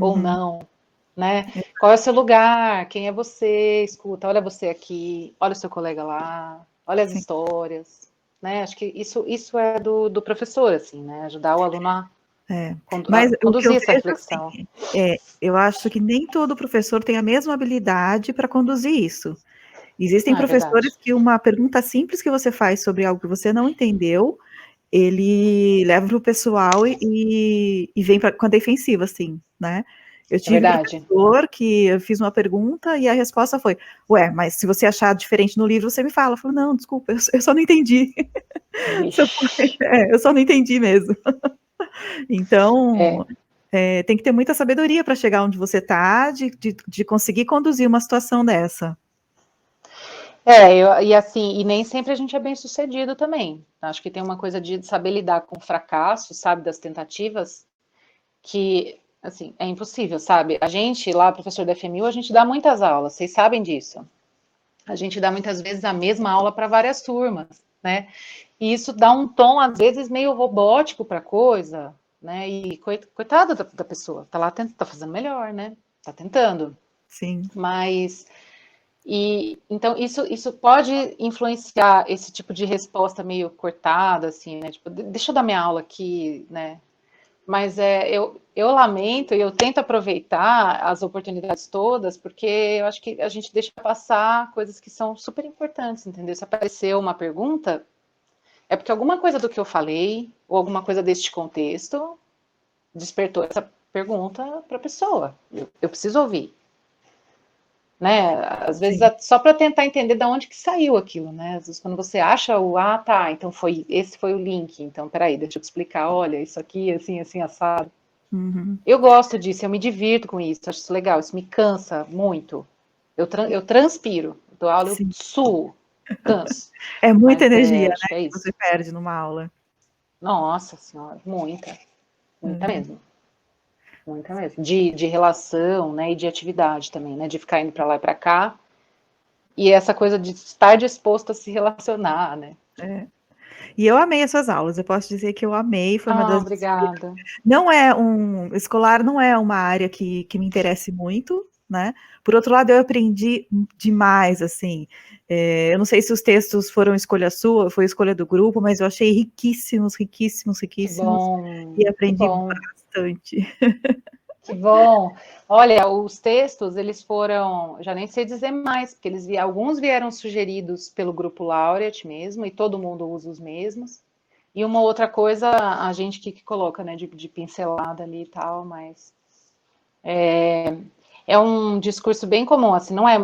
ou Uhum. não? Né? Qual é o seu lugar? Quem é você? Escuta, olha você aqui, olha o seu colega lá, olha as Sim. histórias. Né? Acho que isso é do professor, assim, né? Ajudar o aluno a Mas o que eu conduzir essa vejo reflexão. assim, eu acho que nem todo professor tem a mesma habilidade para conduzir isso. Existem Ah, é verdade. professores que uma pergunta simples que você faz sobre algo que você não entendeu, ele leva para o pessoal e vem com a defensiva, assim, né? Eu É tive um verdade. professor que eu fiz uma pergunta e a resposta foi: ué, mas se você achar diferente no livro, você me fala. Eu falei: não, desculpa, eu só não entendi. Vixe. Eu só não entendi mesmo. É, Então, tem que ter muita sabedoria para chegar onde você está, de conseguir conduzir uma situação dessa. e assim, e nem sempre a gente é bem sucedido também. Acho que tem uma coisa de saber lidar com o fracasso, sabe, das tentativas, que, assim, é impossível, sabe? A gente, lá, professor da FMU, a gente dá muitas aulas, vocês sabem disso. A gente dá muitas vezes a mesma aula para várias turmas, né? E isso dá um tom, às vezes, meio robótico para a coisa, né? E coitada da pessoa, tá lá, tá fazendo melhor, né? Tá tentando. Sim. Mas e então isso pode influenciar esse tipo de resposta meio cortada, assim, né? Tipo, deixa eu dar minha aula aqui, né? Mas eu lamento e eu tento aproveitar as oportunidades todas, porque eu acho que a gente deixa passar coisas que são super importantes, entendeu? Se apareceu uma pergunta, é porque alguma coisa do que eu falei, ou alguma coisa deste contexto, despertou essa pergunta para a pessoa. Eu preciso ouvir. Né? Às vezes Sim. só para tentar entender de onde que saiu aquilo, né? Às vezes quando você acha tá, então esse foi o link, então peraí, deixa eu te explicar, olha, isso aqui, assim, assim, assado. Uhum. Eu gosto disso, eu me divirto com isso, acho isso legal, isso me cansa muito. Eu transpiro, eu dou aula, eu Sim. suo, canso. É muita Mas energia, acho né, que é que você isso. perde numa aula. Nossa senhora, muita, muita Uhum. mesmo. Muita mesmo. De relação, né? E de atividade também, né? De ficar indo para lá e para cá. E essa coisa de estar disposto a se relacionar, né? É. E eu amei as suas aulas, eu posso dizer que eu amei, foi uma Ah, das disciplinas. obrigada. Não é escolar não é uma área que me interesse muito, né? Por outro lado, eu aprendi demais, assim. Eu não sei se os textos foram escolha sua, foi escolha do grupo, mas eu achei riquíssimos, riquíssimos, riquíssimos, e Que aprendi bom, bastante. que bom. Olha, os textos, eles foram, já nem sei dizer mais, porque alguns vieram sugeridos pelo grupo Laureate mesmo, e todo mundo usa os mesmos. E uma outra coisa, a gente que coloca, né, de pincelada ali e tal, mas é um discurso bem comum, assim, não é,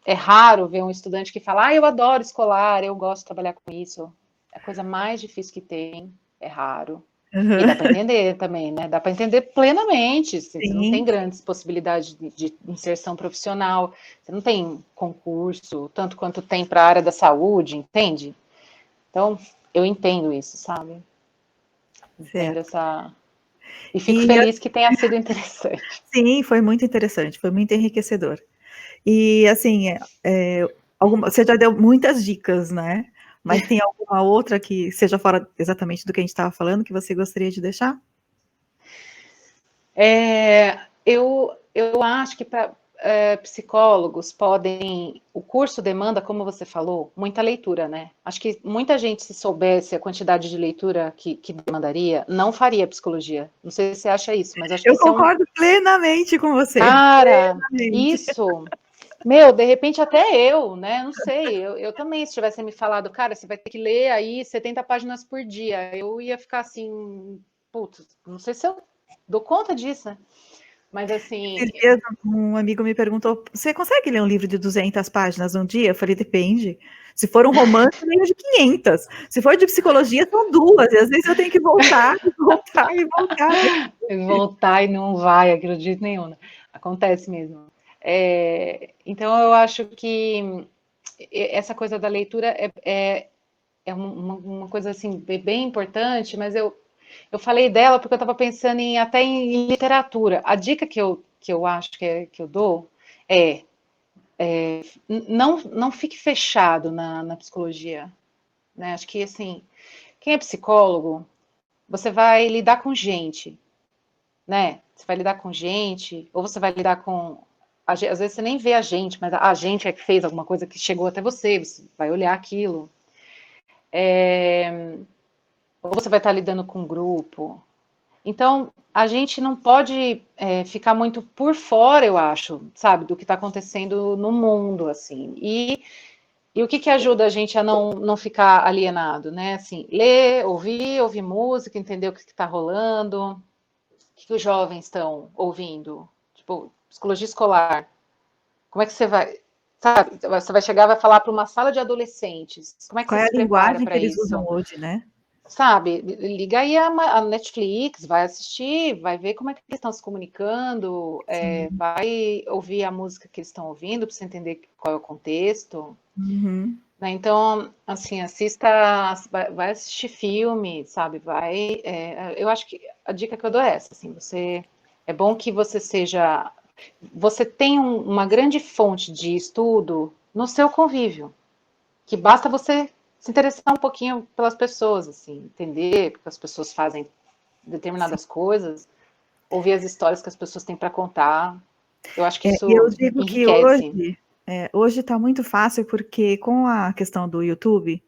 é raro ver um estudante que fala, eu adoro escolar, eu gosto de trabalhar com isso. É a coisa mais difícil que tem, é raro. E dá para entender também, né? Dá para entender plenamente. Você não tem Sim, grandes possibilidades de inserção profissional, você não tem concurso, tanto quanto tem para a área da saúde, entende? Então, eu entendo isso, sabe? Entendo certo. essa. E fico E feliz que tenha sido interessante. sim, foi muito interessante, foi muito enriquecedor. E assim, você já deu muitas dicas, né? Mas tem alguma outra que seja fora exatamente do que a gente estava falando que você gostaria de deixar? Eu acho que para psicólogos podem. O curso demanda, como você falou, muita leitura, né? Acho que muita gente, se soubesse a quantidade de leitura que demandaria, não faria psicologia. Não sei se você acha isso, mas acho que Eu isso é um. concordo plenamente com você, Cara, plenamente. isso. Meu, de repente até eu, né? Não sei. Eu também, se tivessem me falado, cara, você vai ter que ler aí 70 páginas por dia, eu ia ficar assim, putz, não sei se eu dou conta disso, né? Mas assim, Esses dias um amigo me perguntou: você consegue ler um livro de 200 páginas um dia? Eu falei: depende. Se for um romance, eu leio de 500. Se for de psicologia, são duas. E às vezes eu tenho que voltar, e voltar e voltar. voltar e não vai, acredito nenhum. Né? Acontece mesmo. Então eu acho que essa coisa da leitura é uma coisa assim bem importante, mas eu falei dela porque eu estava pensando até em literatura. A dica que eu acho que eu dou é, não fique fechado na psicologia. Né? Acho que assim, quem é psicólogo, você vai lidar com gente, né? Você vai lidar com gente, ou você vai lidar com. Às vezes você nem vê a gente, mas a gente é que fez alguma coisa que chegou até você, você vai olhar aquilo. Ou você vai estar lidando com um grupo. Então, a gente não pode ficar muito por fora, eu acho, sabe, do que está acontecendo no mundo, assim. E E o que ajuda a gente a não ficar alienado, né? Assim, ler, ouvir música, entender o que está rolando, o que os jovens estão ouvindo. Tipo, psicologia escolar. Como é que você vai, sabe? Você vai chegar e vai falar para uma sala de adolescentes. Como é que Qual você é a se prepara linguagem que para eles usam isso? hoje, né? Sabe? Liga aí a Netflix, vai assistir, vai ver como é que eles estão se comunicando, Sim. vai ouvir a música que eles estão ouvindo para você entender qual é o contexto. Uhum. Né? Então, assim, vai assistir filme, sabe? Eu acho que a dica que eu dou é essa, assim, é bom que você tem uma grande fonte de estudo no seu convívio, que basta você se interessar um pouquinho pelas pessoas, assim, entender porque as pessoas fazem Sim. determinadas coisas, ouvir as histórias que as pessoas têm para contar. Eu acho que E eu isso digo que enriquece. hoje está muito fácil, porque com a questão do YouTube,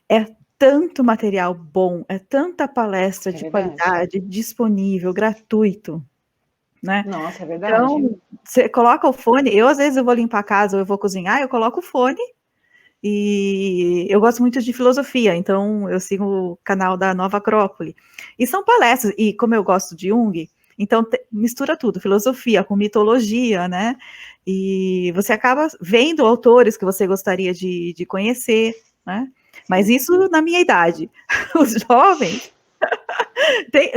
é tanto material bom, é tanta palestra É de verdade. qualidade disponível, gratuito, né? Nossa, é verdade. Então, você coloca o fone, às vezes eu vou limpar a casa ou eu vou cozinhar, eu coloco o fone, e eu gosto muito de filosofia, então eu sigo o canal da Nova Acrópole. E são palestras, e como eu gosto de Jung, então mistura tudo, filosofia com mitologia, né? E você acaba vendo autores que você gostaria de conhecer, né? Mas Sim. isso na minha idade. Os jovens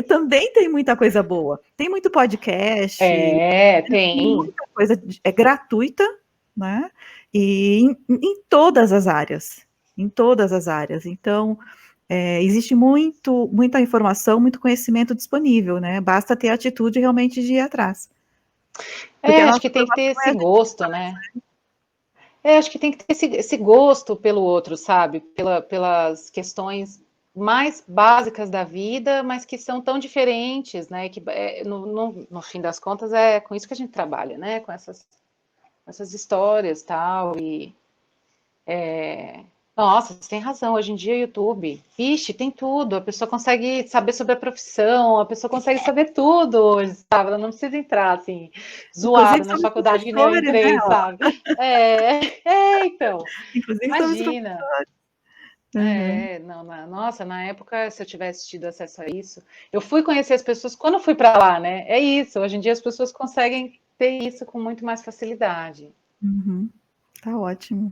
também tem muita coisa boa. Tem muito podcast, Tem. muita coisa gratuita, né? E em todas as áreas, em todas as áreas. Então, existe muita informação, muito conhecimento disponível, né? Basta ter a atitude realmente de ir atrás. Porque a Acho nossa que tem que ter formação é esse essa. gosto, né? Acho que tem que ter esse gosto pelo outro, sabe? Pelas questões mais básicas da vida, mas que são tão diferentes, né? Que no fim das contas é com isso que a gente trabalha, né? Com essas histórias tal. Nossa, você tem razão. Hoje em dia, YouTube, vixe, tem tudo. A pessoa consegue saber sobre a profissão, a pessoa consegue saber tudo hoje, sabe? Ela não precisa entrar assim, Inclusive zoada na sobre faculdade que nem eu professores, né? entrei, sabe? Então, Inclusive sobre os imagina. professores. Uhum. Não, nossa, na época, se eu tivesse tido acesso a isso, eu fui conhecer as pessoas quando eu fui para lá, né? É isso. Hoje em dia as pessoas conseguem ter isso com muito mais facilidade. Uhum. Tá ótimo.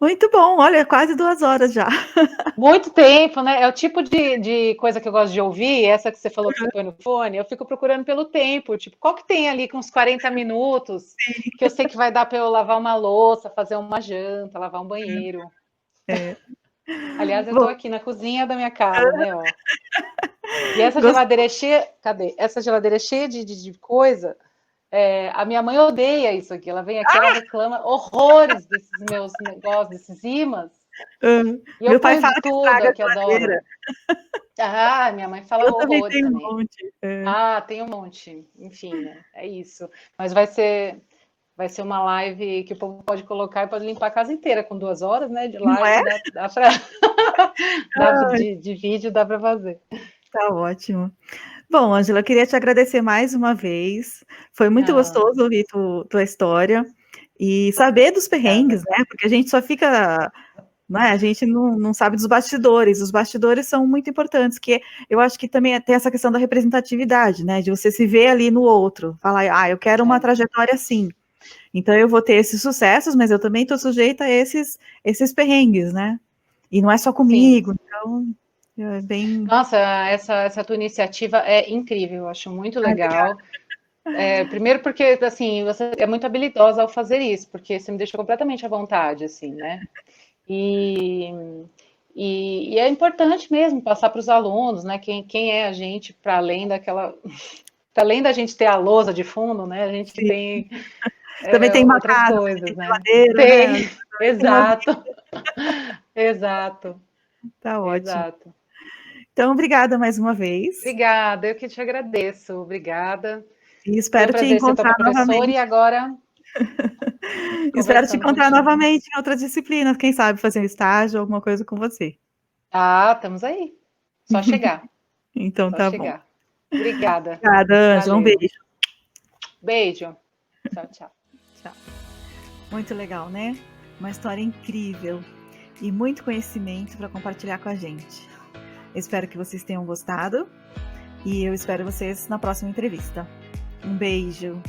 Muito bom, olha, quase 2 horas já. Muito tempo, né? É o tipo de coisa que eu gosto de ouvir, essa que você falou que você põe no fone, eu fico procurando pelo tempo, tipo, qual que tem ali com uns 40 minutos, que eu sei que vai dar para eu lavar uma louça, fazer uma janta, lavar um banheiro. É. Aliás, eu estou Bom, aqui na cozinha da minha casa, né, ó. E essa gostou? geladeira é cheia, cadê? Essa geladeira é cheia de coisa. A minha mãe odeia isso aqui, ela vem aqui, ela reclama horrores desses meus negócios, desses ímãs, e eu Meu pai ponho de fala que tudo estraga a aqui, adoro. geladeira. Ah, minha mãe fala Eu também horrores tenho um também. monte. Ah, tem um monte. Enfim, né? É isso. Mas vai ser uma live que o povo pode colocar e pode limpar a casa inteira com 2 horas, né? De Não é? live, dá para Ai, de vídeo dá para fazer. tá ótimo. Bom, Ângela, eu queria te agradecer mais uma vez. Foi muito Ah, gostoso ouvir tua história e saber dos obrigada. perrengues, né? Porque a gente só fica, né? A gente não sabe dos bastidores. Os bastidores são muito importantes, que eu acho que também tem essa questão da representatividade, né? De você se ver ali no outro, falar, eu quero uma É, trajetória assim. Então eu vou ter esses sucessos, mas eu também estou sujeita a esses perrengues, né? E não é só sim. comigo, então é bem. Nossa, essa tua iniciativa é incrível, eu acho muito Ai, obrigada. legal. Primeiro porque, assim, você é muito habilidosa ao fazer isso, porque você me deixou completamente à vontade, assim, né? E, e é importante mesmo passar para os alunos, né? Quem é a gente para além daquela, para além da gente ter a lousa de fundo, né? A gente Sim. tem Também tem uma outras casa, também tem coisas, né? geladeira, né? Tem, Tem uma vida, exato, exato, tá ótimo. exato. Então, obrigada mais uma vez. Obrigada, eu que te agradeço, obrigada. E Foi um espero te prazer ser tua encontrar professora e novamente. agora Espero te conversando encontrar contigo. novamente em outras disciplinas, quem sabe fazer um estágio, alguma coisa com você. Ah, estamos aí. Só chegar, Então, só tá bom. chegar. Obrigada. Obrigada, Ângela. Um Valeu. beijo. Beijo. Tchau, tchau. Tchau. Muito legal, né? uma história incrível e muito conhecimento para compartilhar com a gente. Espero que vocês tenham gostado e eu espero vocês na próxima entrevista. Um beijo!